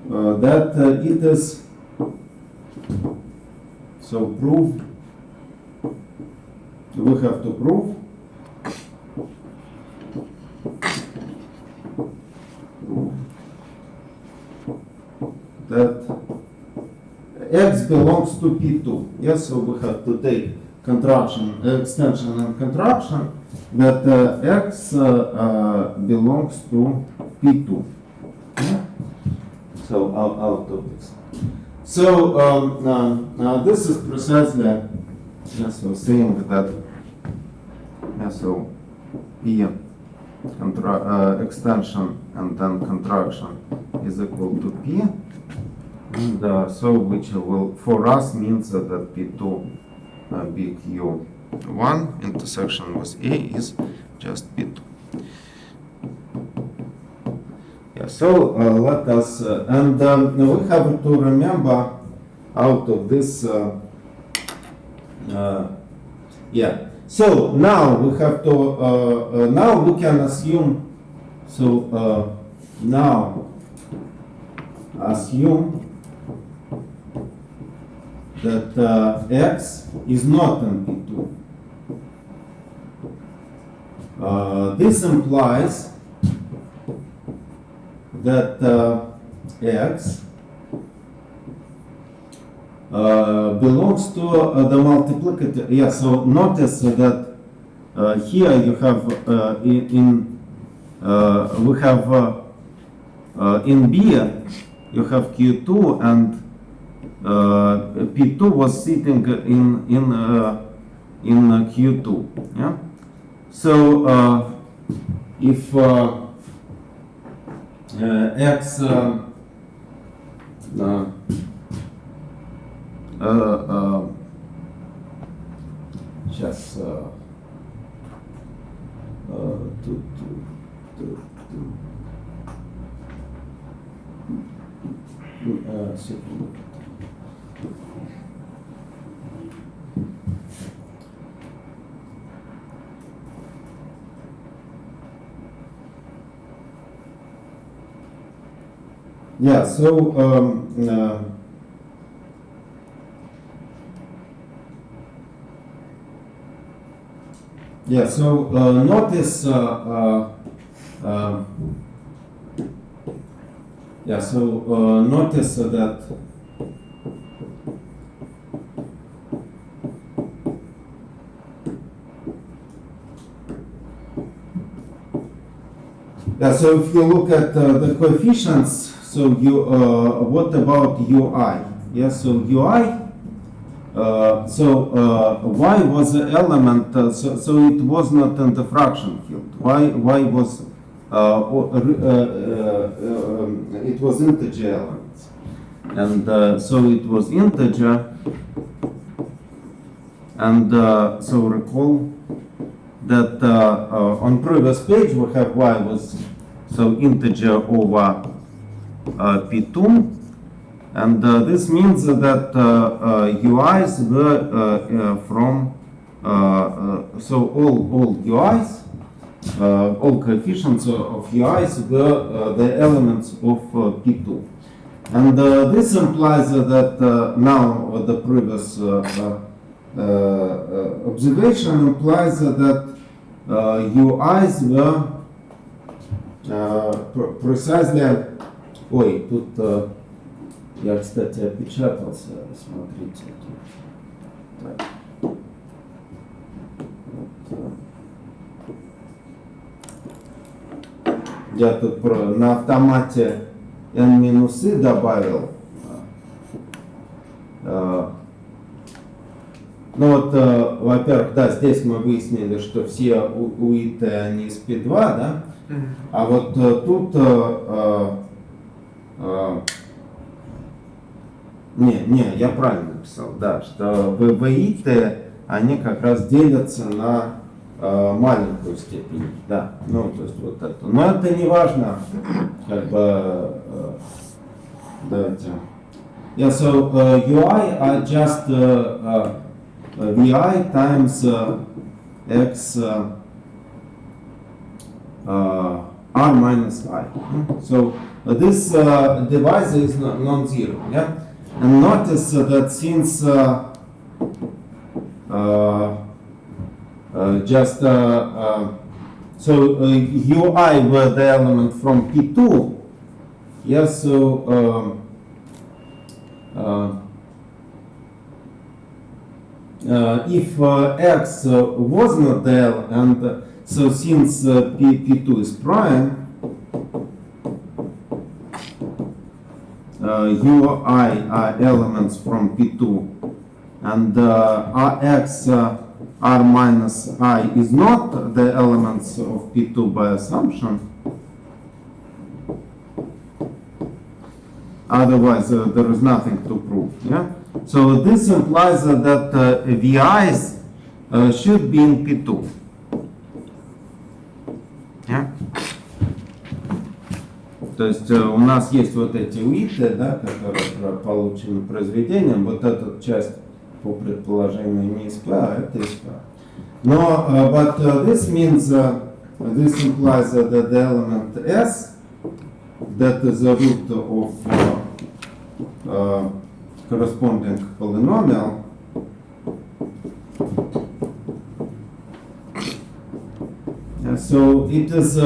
that it is, so prove, we have to prove that x belongs to P2. Yes, so we have to take contraction, extension and contraction, that x belongs to P2. Yeah? So out of this. So this is precisely, yeah, so saying that, yeah, so P extension and then contraction is equal to P, and so which will for us means that P2 BQ1 intersection with A is just P2. Yeah, so let us, and we have to remember out of this, yeah. So now we have to, now we can assume, so now assume that x is not in P2. This implies that x belongs to the multiplicative. Yeah, so notice that here you have we have in B you have Q2, and P2 was sitting in Q2. Yeah. So if x сейчас секунду. Yeah, so notice notice that so if you look at the coefficients, so you what about ui? Yeah, so ui. Y was the element, so it was not in the fraction field. Y was it was integer elements, and so it was integer, and so recall that on previous page we have y was so integer over p2. And this means that UIs were from so all UIs, all coefficients of UIs were the elements of P2, and this implies that now the previous observation implies that UIs were precisely. Ой, тут я, кстати, опечатался, смотрите. Так. Я тут на автомате n-и добавил. Ну вот, во-первых, да, здесь мы выяснили, что все УИТ они из P2, да? А вот тут я правильно написал, да, что ВИТ, они как раз делятся на маленькую степень, да, ну, то есть вот это. Но это не важно, как бы, давайте. Yeah, so UI are just VI times x r minus I. So this divisor is non-zero, yeah? And notice that since UI were the element from P2, yes, so if x was not there, and so since P2 is prime, UI are elements from P2, and Rx R minus I is not the elements of P2 by assumption. Otherwise, there is nothing to prove. Yeah. So this implies that VIs should be in P2. Yeah. То есть у нас есть вот эти УИТы, да, которые получены произведением, вот эта часть по предположению не из P, а это из P. Но but this means this implies that the element S, that is the root of corresponding polynomial, so it is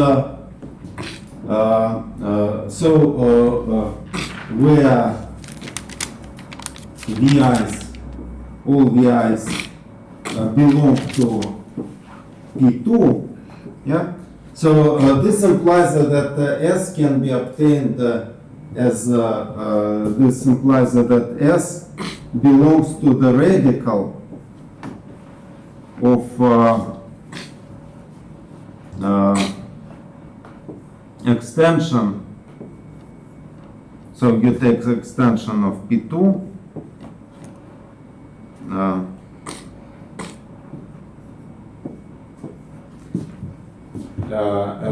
where VIs, all VIs belong to P2, yeah. So this implies that S can be obtained as this implies that S belongs to the radical of extension So you take the extension of P2.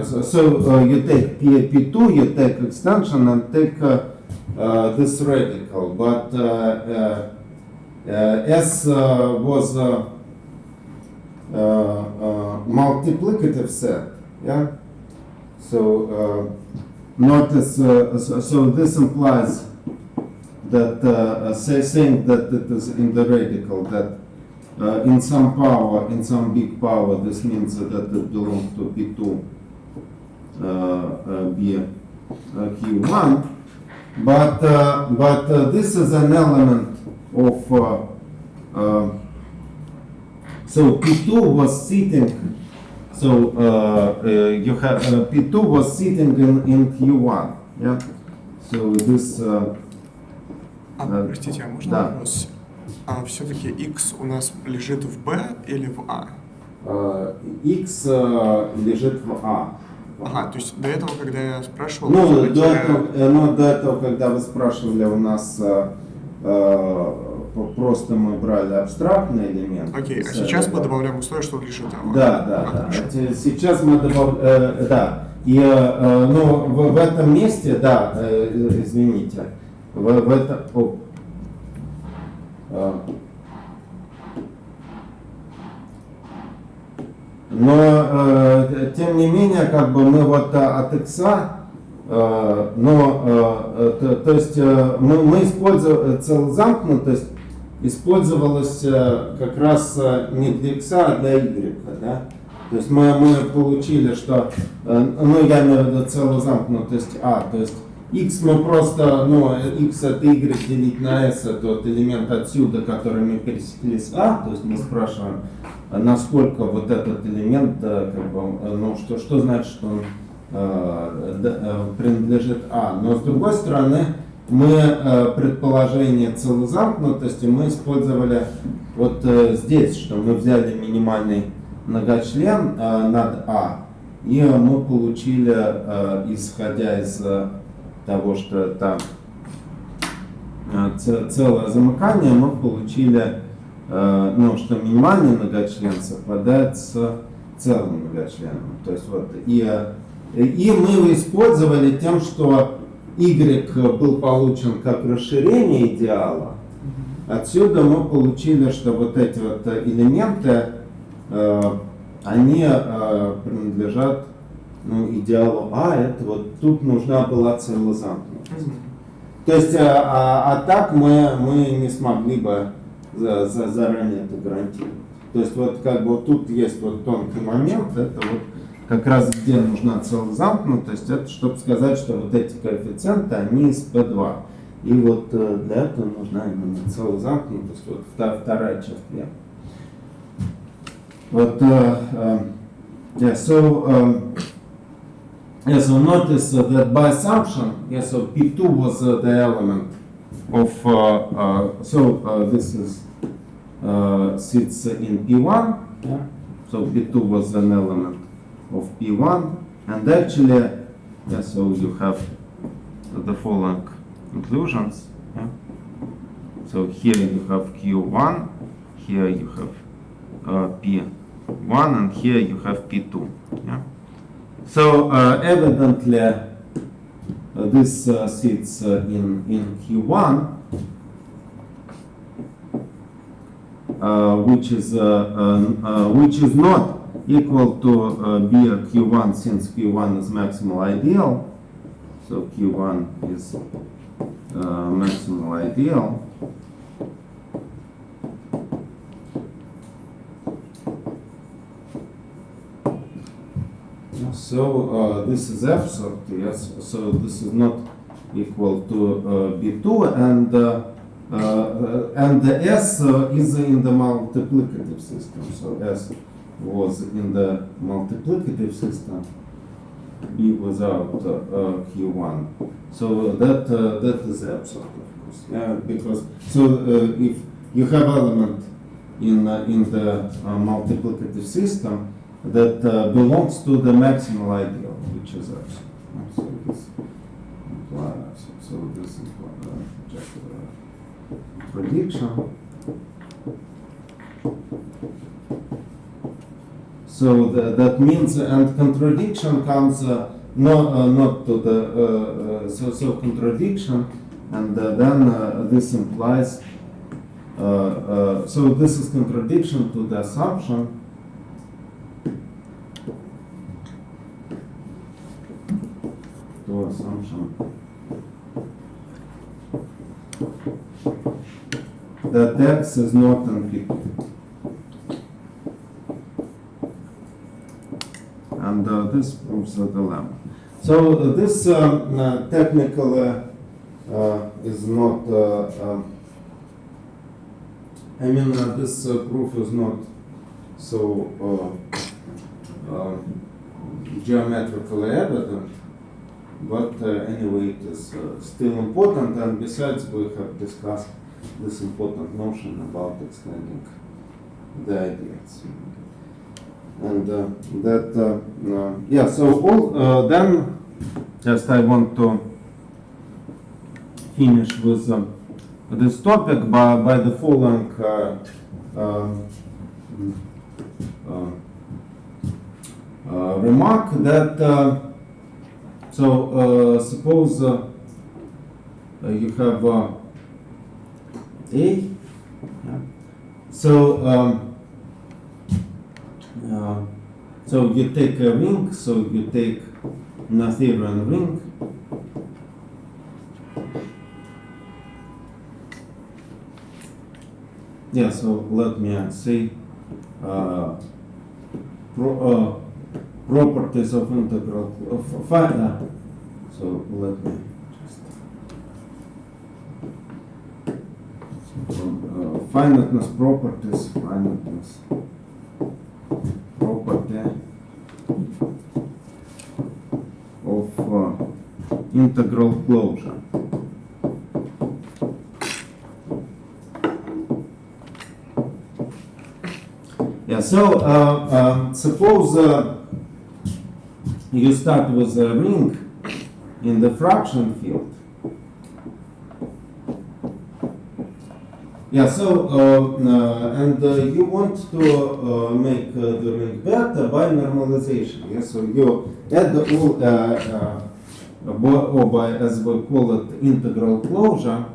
So you take P2, you take extension and take this radical, but S was multiplicative set, yeah? So notice, so this implies that saying that it is in the radical, that in some power, in some big power, this means that it belongs to P2 be Q1, but this is an element of so P2 was sitting. So you have P2 was sitting in Q1, yeah. So this. Простите, а можно Да. вопрос? А все-таки x у нас лежит в b или в a? X лежит в А. Ага, то есть до этого, когда я спрашивал... Ну, всё-таки- до этого, когда вы спрашивали, у нас просто мы брали абстрактный элемент. Окей, а сейчас мы добавляем условие, что он лежит там. Да. Хорошо. Сейчас мы добавляем, да. И ну, в этом месте, да, извините, в это... Но, тем не менее, как бы мы вот от x, то есть мы использовали целозамкнутость, использовалась как раз не для x, а для y, да? То есть мы получили, что, ну я имею в виду целозамкнутость А, то есть x мы просто, ну x от y делить на s, это вот элемент отсюда, который мы пересекли с А, то есть мы спрашиваем, насколько вот этот элемент, как бы, ну что значит, что он принадлежит А. Но с другой стороны, мы предположение целозамкнутости мы использовали вот здесь, что мы взяли минимальный многочлен над А, и мы получили, исходя из того, что это целое замыкание, мы получили, ну, что минимальный многочлен совпадает с целым многочленом. То есть вот, и мы его использовали тем, что y был получен как расширение идеала. Отсюда мы получили, что вот эти вот элементы, они принадлежат, ну, идеалу А, это вот тут нужна была целозамкнутость. То есть, а так мы не смогли бы заранее это гарантировать. То есть вот как бы вот тут есть вот тонкий момент, это вот как раз где нужна целозамкнутость, это чтобы сказать, что вот эти коэффициенты, они из P2. И вот для этого нужна именно целозамкнутость, вот вторая часть вверх. Вот, so notice that by assumption, so P2 was the element of, this is sits in P1, yeah? So P2 was an element of P1, and actually, yeah, so you have the following inclusions. Yeah? So here you have Q1, here you have P1, and here you have P2. Yeah? So evidently, this sits in Q1, which is not equal to B Q1, since Q1 is maximal ideal. So Q1 is maximal ideal. So this is absurd, yes. So this is not equal to B2, and the S is in the multiplicative system. So S was in the multiplicative system, B without Q1. So that is absurd, of course. Yeah, because so if you have element in the multiplicative system that belongs to the maximal ideal, which is absurd. So this implies, so this just prediction. So that means, and contradiction comes not to the so contradiction, and then this implies. So this is contradiction to the assumption. To assumption that x is not ambiguous. And this proves the dilemma. So this technically is not. I mean, this proof is not so geometrically evident, but anyway, it is still important. And besides, we have discussed this important notion about extending the ideas. And yeah, so all, then just I want to finish with this topic by the following remark that suppose you have A, yeah. So you take a ring, so you take Noetherian ring. Yeah, so let me say properties of integral of so let me just finiteness properties, finiteness property of integral closure. Yeah, so suppose you start with a ring in the fraction field. Yeah, so and you want to make the ring better by normalization. Yeah, so you add all or by, as we call it, integral closure.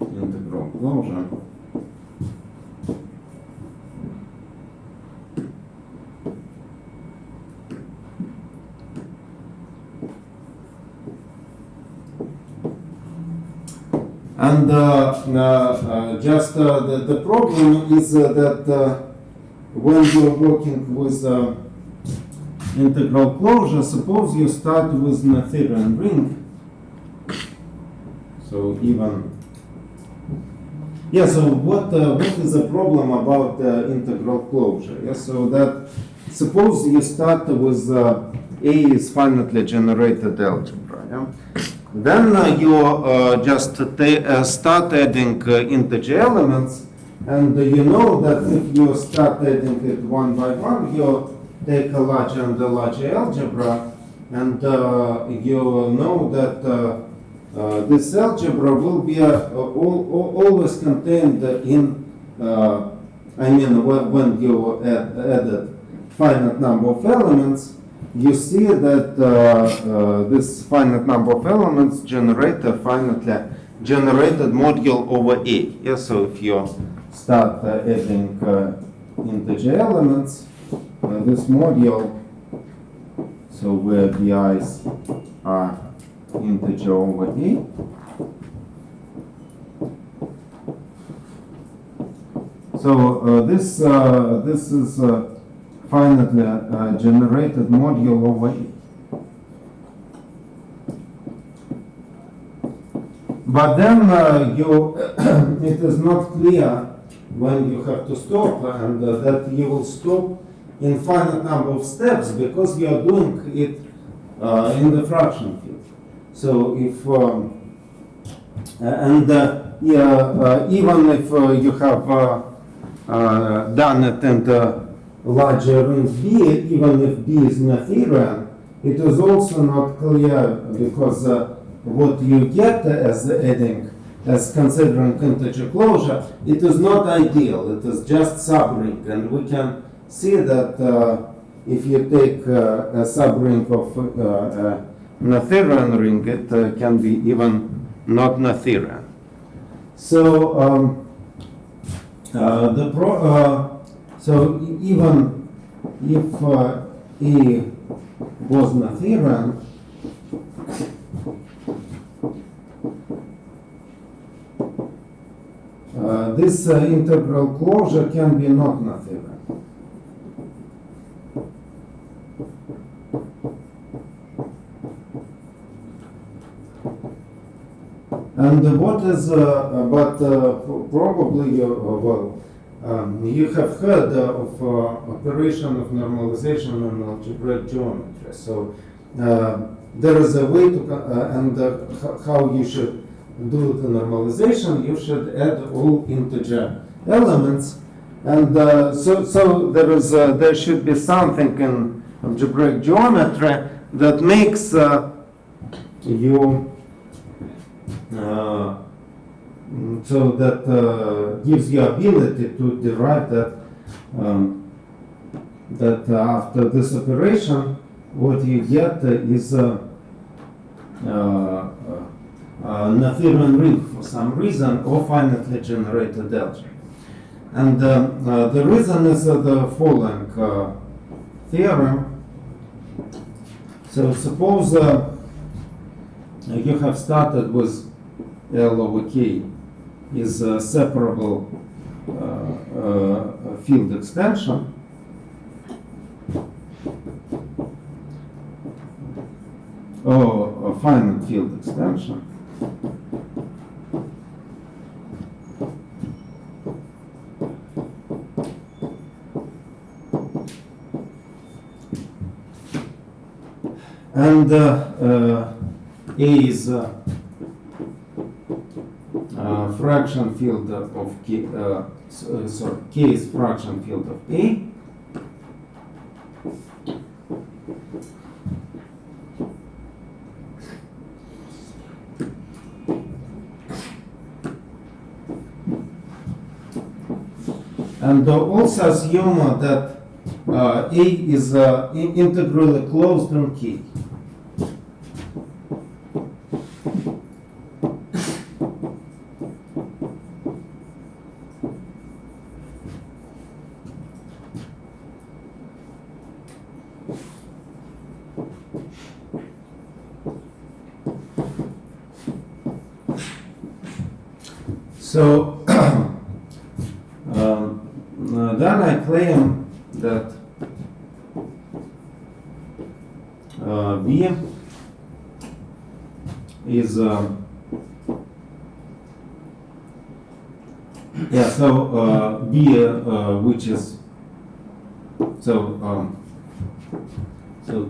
Integral closure. And just the problem is that when you're working with integral closure, suppose you start with Noetherian ring. So even, yeah, so what is the problem about integral closure? Yeah, so that suppose you start with A is finitely generated algebra. Yeah? Then you just start adding integer elements, and you know that if you start adding it one by one, you take a larger and a larger algebra, and you know that this algebra will be always contained in, I mean, when you added finite number of elements, you see that this finite number of elements generate a finitely generated module over A. Yeah, so if you start adding integer elements, this module, so where the i's are integer over A, so this is finitely generated module over A. But then it is not clear when you have to stop, and that you will stop in finite number of steps because you are doing it in the fraction field. So if even if you have done it in the larger ring B, even if B is Noetherian, it is also not clear because what you get as adding, as considering integer closure, it is not ideal. It is just subring, and we can see that if you take a subring of a Noetherian ring, it can be even not Noetherian. So so even if A was Noetherian, this integral closure can be not Noetherian. And what is, probably, you have heard of operation of normalization in algebraic geometry. So there is a way to, how you should do the normalization. You should add all integer elements, and so there should be something in algebraic geometry that makes you so that gives you ability to derive that after this operation, what you get is Noetherian ring for some reason, or finitely generated algebra. And the reason is the following theorem. So suppose you have started with L over K is a separable field extension. Or a finite field extension. And A is fraction field of K, K is fraction field of A. And also assume that A is integrally closed on K. So then I claim that B is B which is so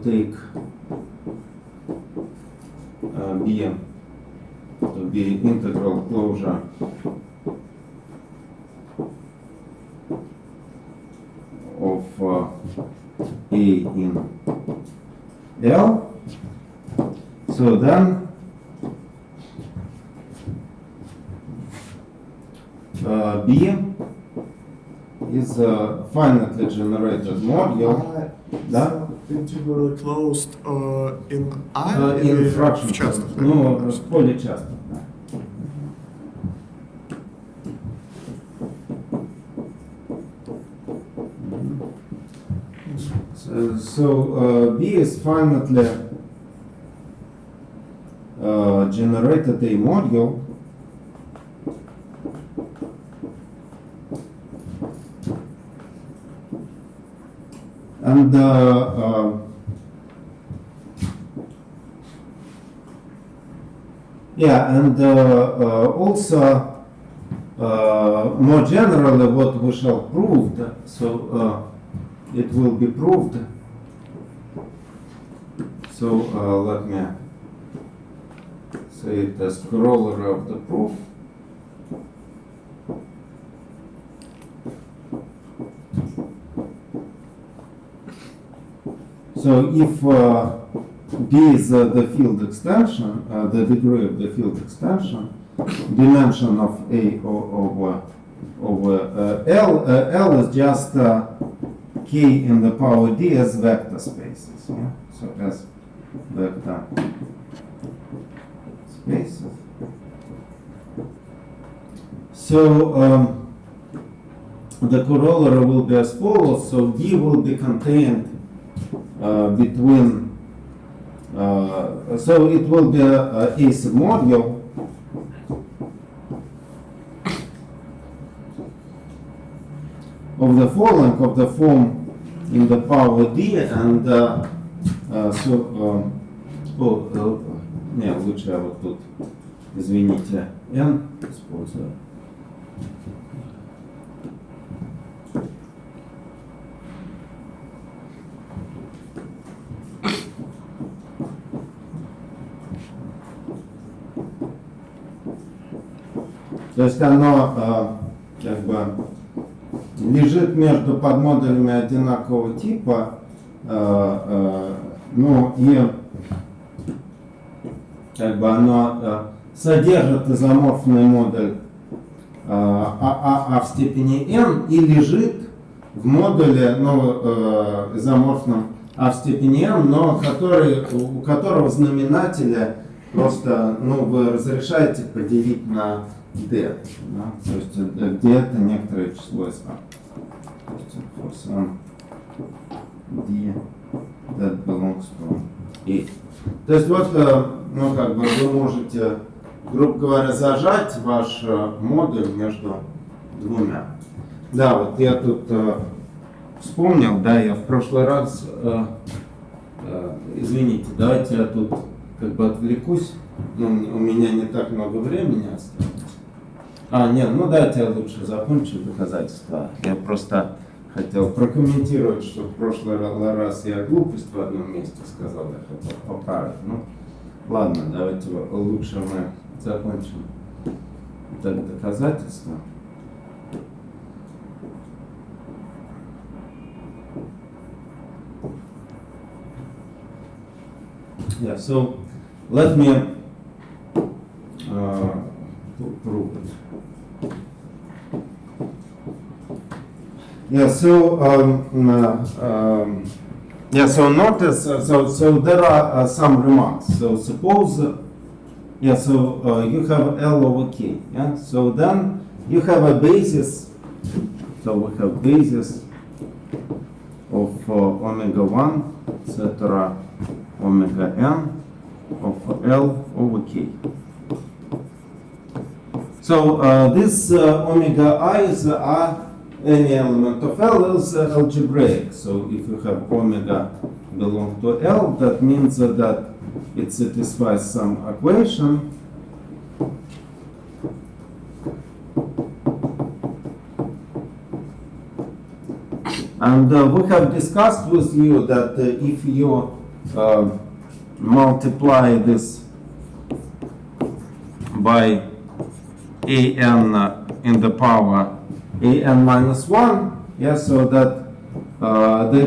take B to be integral closure of A in L. So then B is a finitely generated module. Integrally closed in I In fraction. в частных? Ну, в поле частных. So B is finitely generated a module. And also more generally what we shall prove, so it will be proved. So let me say it as corollary of the proof. So if D is the field extension, the degree of the field extension, dimension of A over L is just K in the power D as vector spaces. Yeah? So as vector spaces. So the corollary will be as follows. So D will be contained between, so it will be a submodule of the following, of the form in the power D, and не, лучше я вот тут, извините, N использую. То есть оно как бы лежит между подмодулями одинакового типа, ну и как бы оно содержит изоморфный модуль в степени n и лежит в модуле, ну, изоморфном в степени n, но у которого знаменателя просто, ну, вы разрешаете поделить на d, да? То есть где это некоторое число из a. То есть for some d that belongs to a. То есть вот, ну, как бы вы можете, грубо говоря, зажать ваш модуль между двумя. Да, вот я тут вспомнил, да, я в прошлый раз, извините, давайте я тут как бы отвлекусь, ну, у меня не так много времени осталось. Нет, ну дайте я лучше закончу доказательства. Я просто хотел прокомментировать, что в прошлый раз я глупость в одном месте сказал, я хотел поправить. Ну, ладно, давайте лучше мы закончим это доказательство. Yeah, so let me prove it. Yeah, so so notice, so there are some remarks. So suppose, you have L over K. Yeah, so then you have a basis. So we have basis of omega 1, etc. Omega n of L over K. So this omega i's are any element of L is algebraic. So if you have omega belong to L, that means that it satisfies some equation. And we have discussed with you that if you multiply this by an in the power an minus 1, yeah, so that the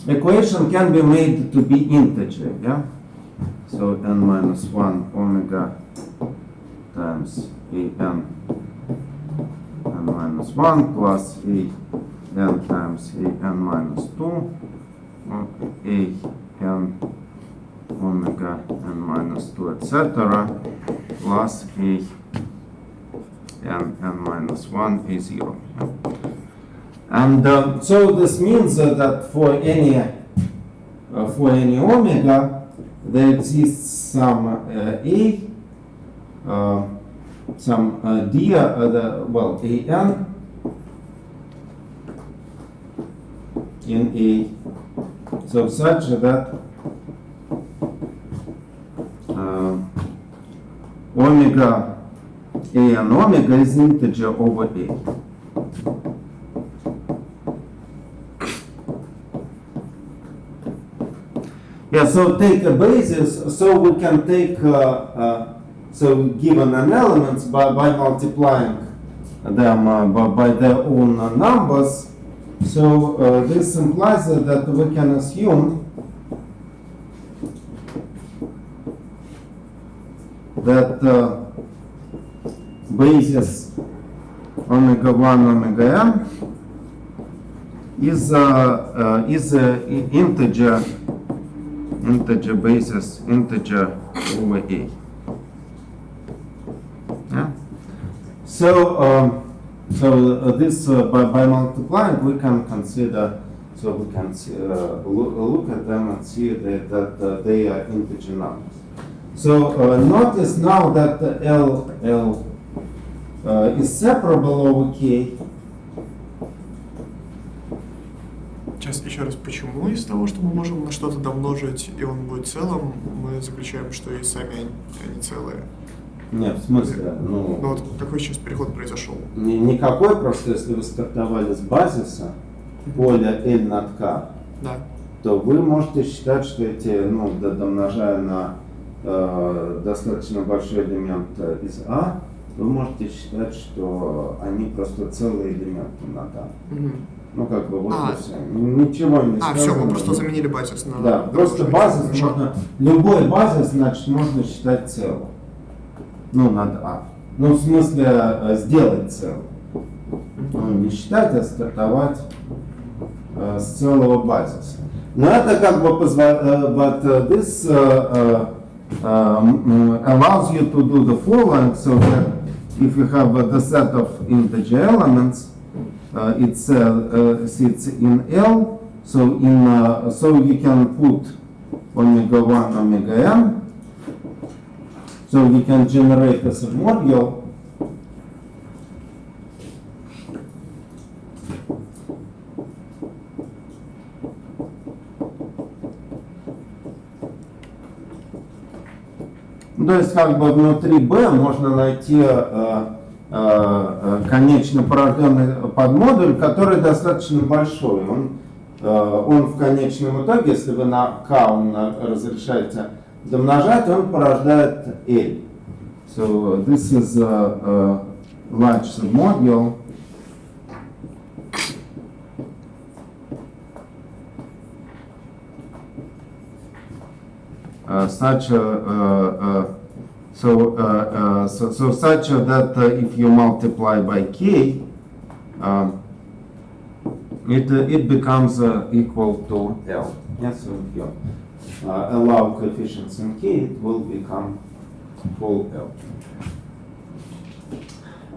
equation can be made to be integer, yeah. So n minus 1 omega times n minus 1 plus n times n minus 2 n omega n minus 2 etc. plus n minus 1 is 0. And so this means that for any omega there exists some some d, well, an in A, so such that omega a and omega is integer over A. Yeah, so take a basis, so we can take, so given an elements by multiplying them by their own numbers, So this implies that we can assume that basis omega 1 omega m is a integer basis integer over a. Yeah. So this by multiplying we can consider, so we can see, look at them and see that they are integer numbers. So notice now that L is separable over K. Сейчас еще раз, почему из того, что мы можем на что-то домножить, и он будет целым, мы заключаем, что и сами они целые? Нет, в смысле, Ну вот какой сейчас переход произошел? Никакой, просто если вы стартовали с базиса поля L над K, Да. то вы можете считать, что эти, домножая на достаточно большой элемент из А, вы можете считать, что они просто целые элементы над А. Ну, как бы, вот и все. Ничего не сказано. Все, мы просто заменили базис на... Да, просто базис можно, любой базис, значит, можно считать целым. Ну, над А. Ну, в смысле, сделать целым. Ну, не считать, а стартовать с целого базиса. Но это как бы позволяет, but this allows you to do the following, so that if you have the set of integer elements, it sits in L, so you can put omega 1 omega m, so you can generate a submodule. То есть как бы внутри B можно найти конечно порожденный подмодуль, который достаточно большой. Он в конечном итоге, если вы на K разрешаете домножать, он порождает L. So this is a large submodule. Such that if you multiply by k, it becomes equal to L. Yes, so if you allow coefficients in k, it will become full L.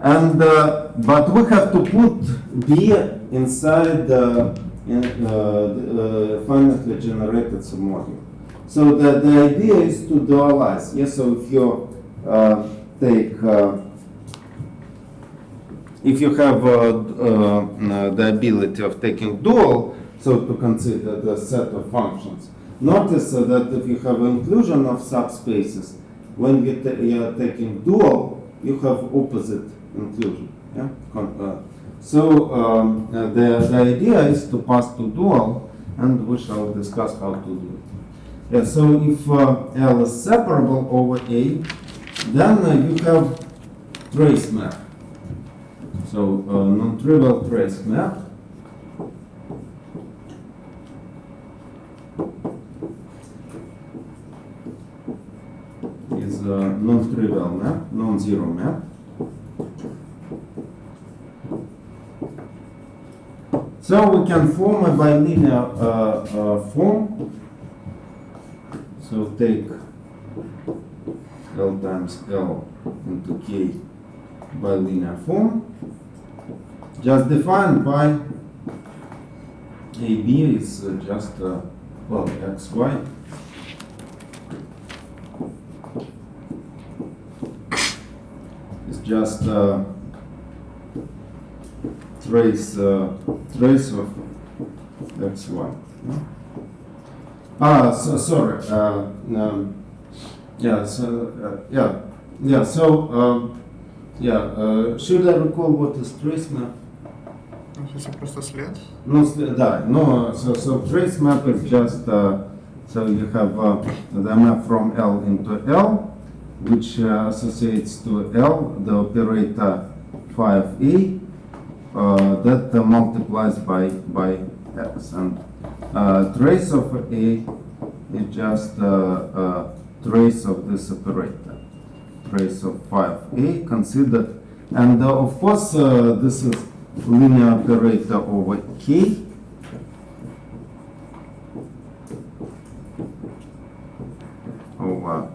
And but we have to put B inside the finitely generated submodule. So the idea is to dualize. Yes, so if you take, if you have the ability of taking dual, so to consider the set of functions, notice that if you have inclusion of subspaces, when you are taking dual, you have opposite inclusion. Yeah? So the idea is to pass to dual, and we shall discuss how to do it. Yeah, so if L is separable over A, then you have trace map. So non-trivial trace map is a non-trivial map, non-zero map. So we can form a bilinear form. So take L times L into K bilinear form, just defined by AB is just, well, XY. It's just trace of XY. No? Sorry. Should I recall what is trace map? Это просто след. So trace map is just, so you have the map from L into L, which associates to L the operator phi of A, that multiplies by x, and trace of A is just trace of this operator, trace of 5A considered, and of course this is linear operator over K. Over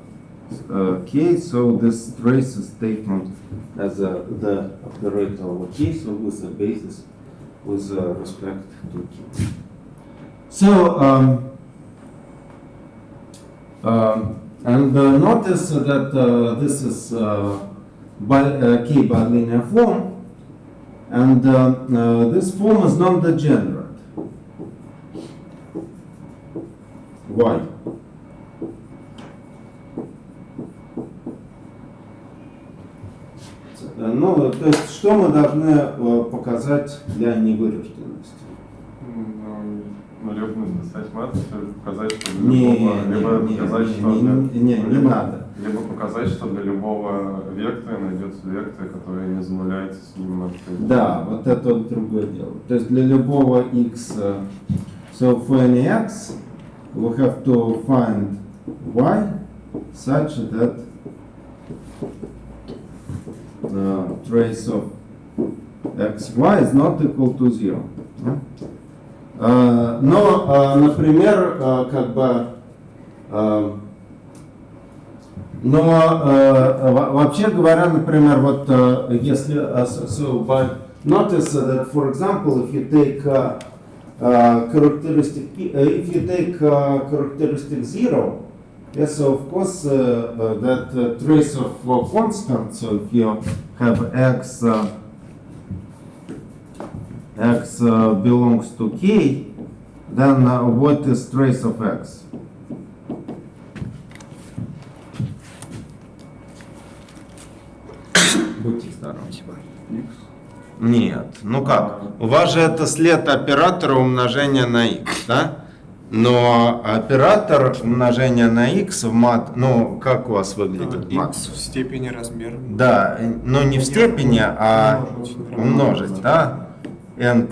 K, so this trace is taken as the operator over K, so with the basis with respect to K. So, and notice that this is K bilinear form, and this form is non-degenerate. Why? Ну, то есть, что мы должны показать для невырожденности? Ну, либо написать матрицу, либо показать, что для Не, любого, либо показать, что не надо. Либо показать, что для любого вектора найдется вектор, который не зануляется с ним. Да, вот это вот другое дело. То есть для любого x, so for any x, we have to find y such that trace of xy is not equal to 0. Но, например, как бы, но вообще говоря, например, вот если, so by notice that, for example, if you take characteristic 0, yes, so of course that trace of constant. So if you have x x belongs to k, then what is trace of x? Будьте здоровы. Нет, ну как? У вас же это след оператора умножения на x, да? Но оператор умножения на x в мат, ну как у вас выглядит? X в степени размера. Да, но не в степени, а умножить, да? N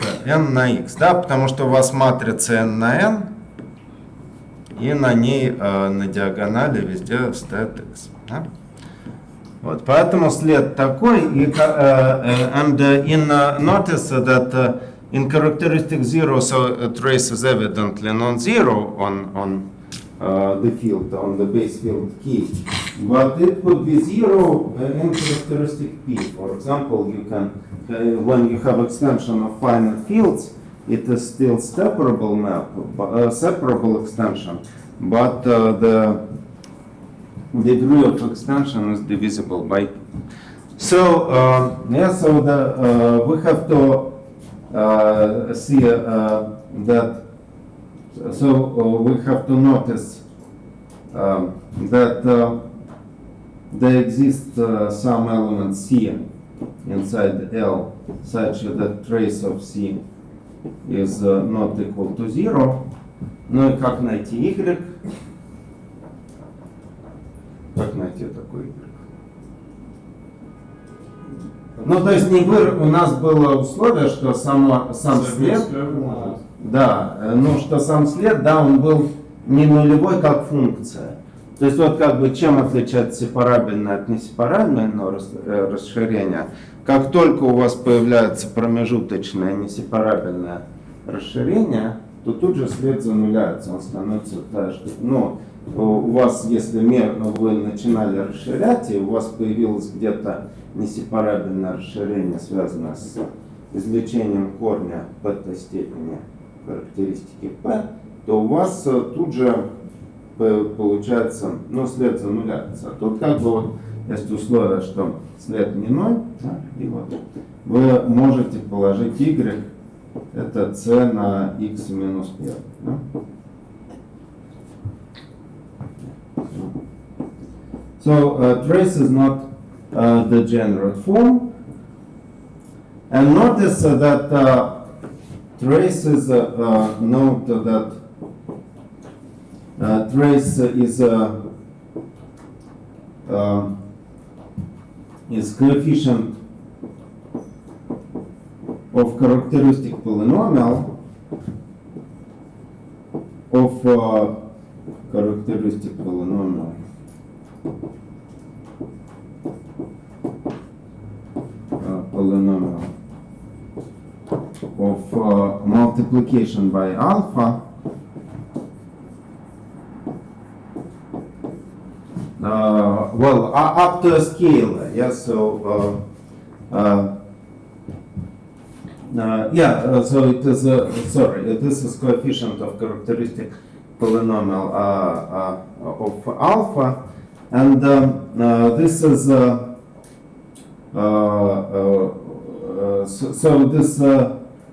на x, да? Потому что у вас матрица n на n, и на ней на диагонали везде стоит x, да? Вот, поэтому след такой, и, and in notice that in characteristic 0, so a trace is evidently non-zero on the field, on the base field K, but it could be 0 in characteristic P. For example, you can, when you have extension of finite fields, it is still separable map, separable extension, but the degree of extension is divisible by P. So, yeah, so the, we have to see that, so we have to notice that there exists some element C inside L such that trace of C is not equal to 0. Ну и как найти Y? Как найти такой Y? Ну, то есть у нас было условие, что сам след, да, ну, что сам след, да, он был не нулевой, как функция. То есть вот как бы чем отличается сепарабельное от несепарабельного расширения? Как только у вас появляется промежуточное несепарабельное расширение, то тут же след зануляется, он становится так же. Ну, у вас, если вы начинали расширять, и у вас появилось где-то несепарабельное расширение, связанное с извлечением корня бета степени характеристики P, то у вас тут же получается, ну, след зануляется. Тут как бы вот есть условие, что след не 0, да, и вот вы можете положить Y, это C на X минус 1. Да? So trace is not degenerate form, and notice that trace is note that trace is coefficient of characteristic polynomial of characteristic polynomial polynomial of multiplication by alpha well up to a scalar, yes. So so it is sorry, this is coefficient of characteristic polynomial of alpha, and this is so this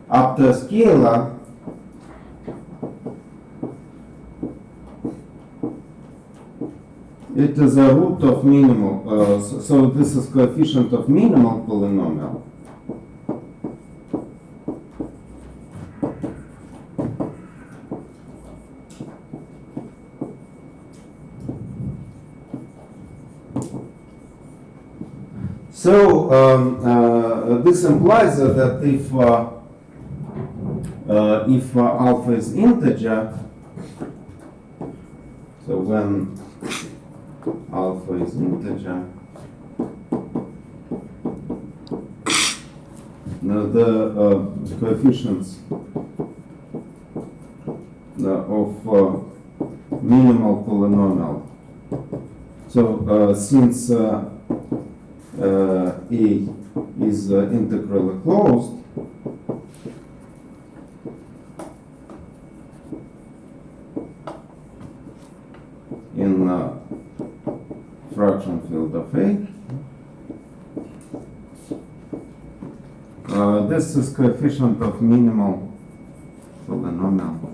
up to a scalar it is a root of minimal, so this is coefficient of minimal polynomial. So this implies that if alpha is integer, so when alpha is integer, now the coefficients of minimal polynomial. So since A is integrally closed, in fraction field of A, this is coefficient of minimal polynomial.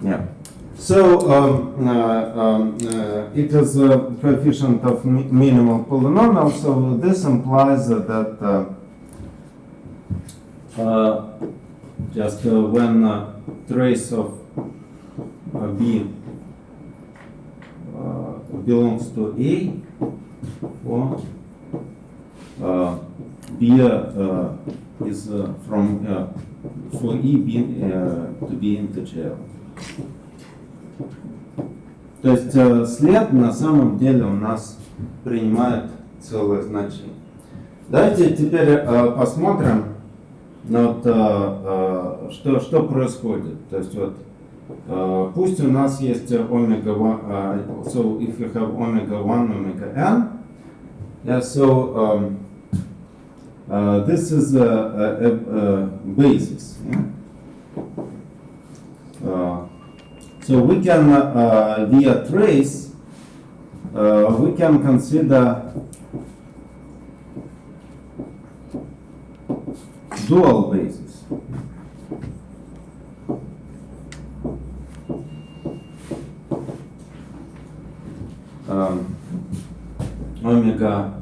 Yeah. So it is a coefficient of minimal polynomial. So this implies that just when trace of B belongs to A, or B is from for E to be integer. То есть след на самом деле у нас принимает целое значение. Давайте теперь посмотрим, вот, что происходит. То есть вот, пусть у нас есть омега 1, so if you have omega 1, omega n, yeah, so this is a basis. Yeah? So we can, via trace, we can consider dual basis. Omega,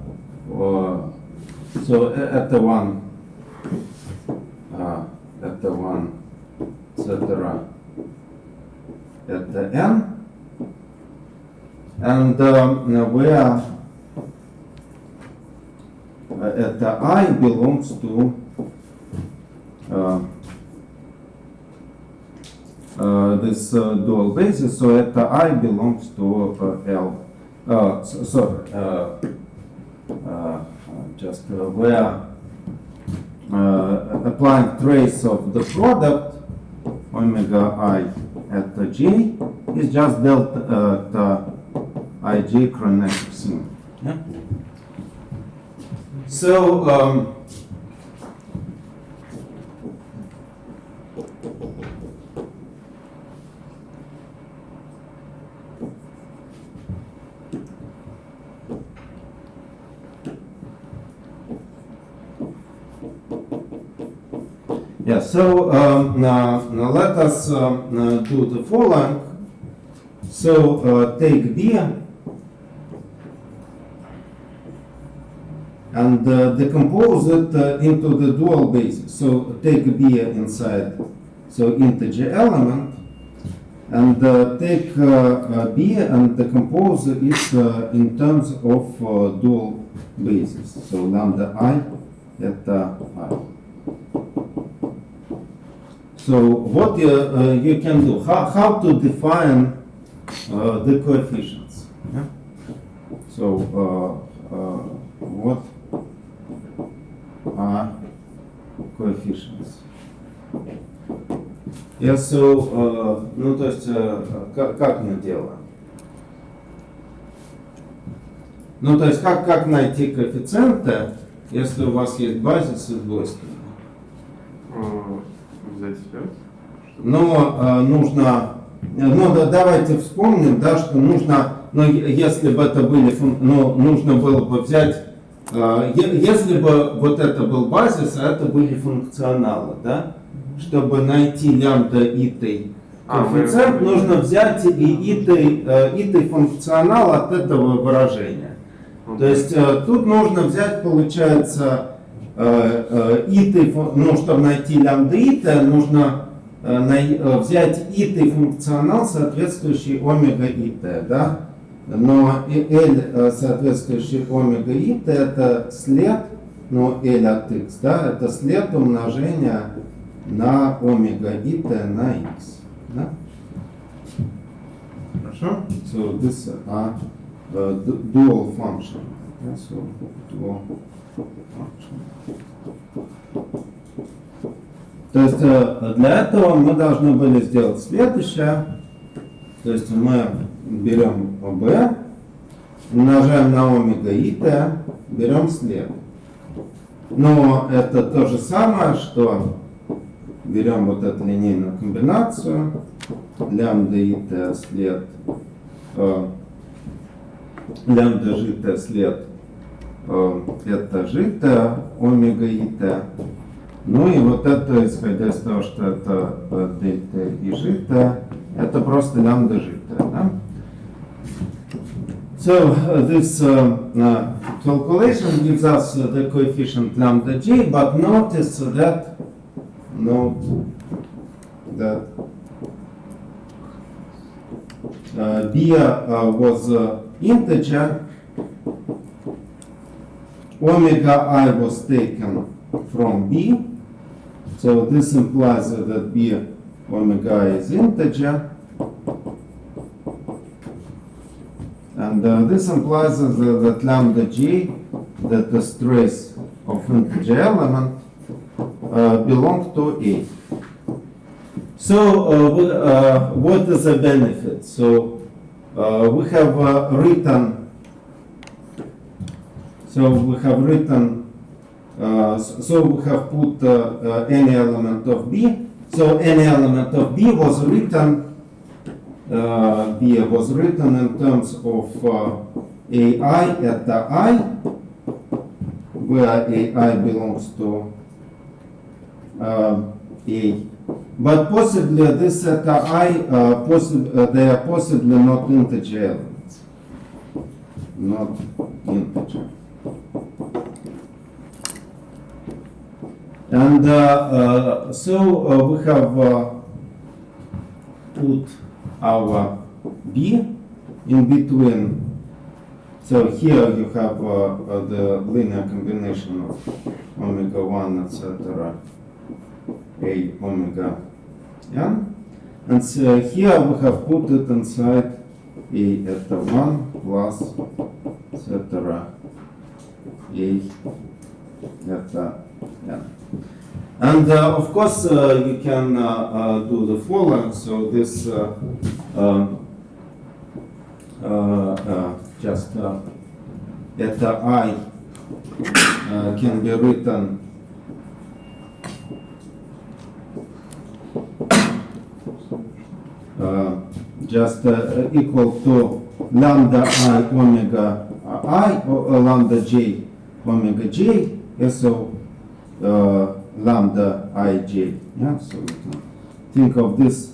so at the one, etc. At the n, and where at the I belongs to this dual basis, so at the I belongs to L. Sorry, just where applying trace of the product omega I at the J is just delta ij chromatic sigma. Yeah? So Yeah, so now let us do the following. So take B and decompose it into the dual basis. So take B inside, so integer element, and take B and decompose it in terms of dual basis. So lambda I eta I. So what you can do, how to define the coefficients. Yeah? So what are coefficients? Я so, ну то есть, как мы делаем? Ну то есть, как найти коэффициенты, если у вас есть базис и двойственные? Взять сверх. Но нужно, ну да, давайте вспомним, да, что нужно, ну если бы это были, ну нужно было бы взять, если бы вот это был базис, а это были функционалы, да, чтобы найти лямбда итый коэффициент, нужно взять и итый функционал от этого выражения. То есть тут нужно взять, получается, итый, ну, чтобы найти лямбда итая, нужно взять итый функционал, соответствующий омега итая, да? Но L, соответствующий омега итая, это след, ну, L от x, да, это след умножения на омега итая на x, да? Хорошо? So this are dual function. Yeah, so dual function. То есть для этого мы должны были сделать следующее. То есть мы берем ОБ, умножаем на омега итая, берем след. Но это то же самое, что берем вот эту линейную комбинацию, лямбда итая след, лямбда житая след, это житая, омега итая. Ну и вот это, исходя из того, что это дельта и житая, это просто лямбда житая. Да? So this calculation gives us the coefficient lambda j, but notice that b was integer, omega I was taken from b, so this implies that b omega I is integer, and this implies that lambda j, that the trace of integer element, belong to A. So what is the benefit? So we have written. So we have put any element of B. So any element of B was written. B was written in terms of AI at the I, where AI belongs to A. But possibly this at the I, they are possibly not integer elements. Not integer. And so we have put our B in between. So here you have the linear combination of omega 1, etc. A omega n. And so here we have put it inside A eta 1 plus etc. A eta n. And of course you can do the following. So this just eta I can be written just equal to lambda I omega I or lambda j omega j. So lambda ij. Yeah, so we can think of this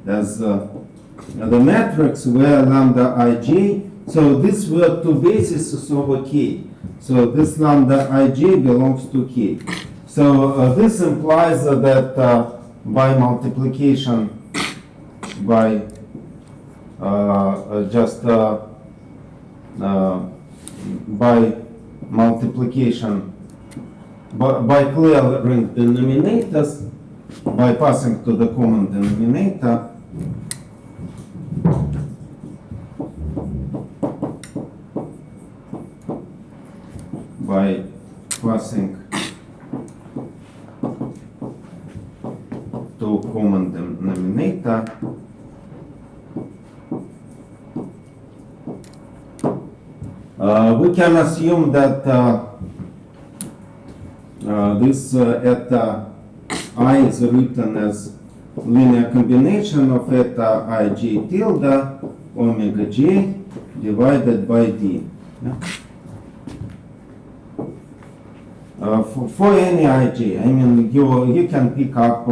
as the matrix where lambda ij. So these were two bases over k. So this lambda ij belongs to k. So this implies that by multiplication by by multiplication by clearing denominators, by passing to the common denominator, by passing to common denominator, we can assume that this eta I is written as linear combination of eta ij tilde omega j divided by d. Yeah? For any ij, I mean, you can pick up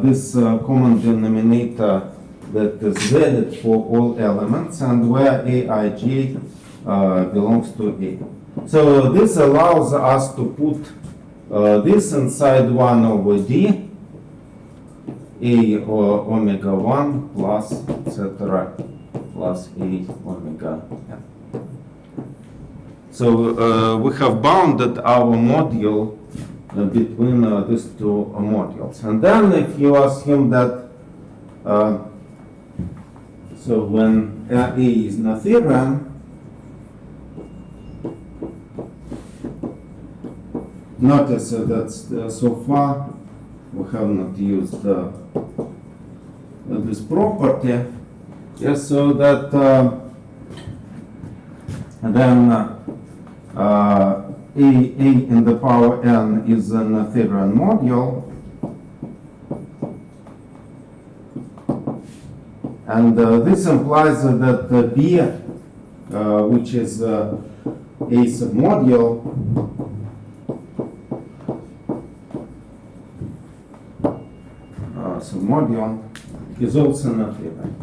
this common denominator that is valid for all elements and where aij belongs to A. So this allows us to put this inside 1 over d, A or omega 1 plus etc. plus A omega n. So we have bounded our module between these two modules. And then if you assume that so when A is Noetherian, notice that so far we have not used this property. Yes, so that then A in the power n is a Noetherian module, and this implies that B, which is A submodule, is also Noetherian.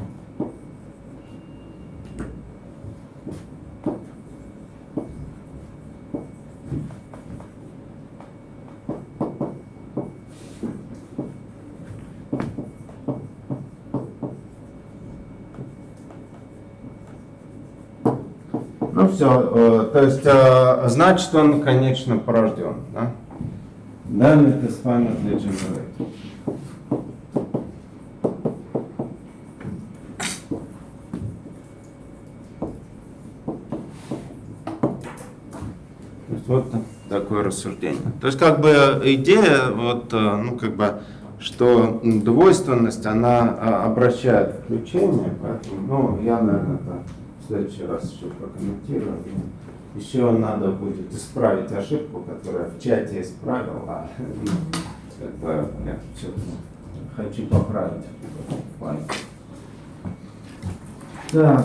Ну все, то есть, значит, он, конечно, порожден, да? Then it is finitely generated. Вот такое рассуждение. То есть, как бы, идея, вот, ну, как бы, что двойственность, она обращает включение, поэтому, ну, я, наверное, это в следующий раз еще прокомментирую. Еще надо будет исправить ошибку, которую я в чате исправил, а как бы, я что-то хочу поправить в этом плане. Так.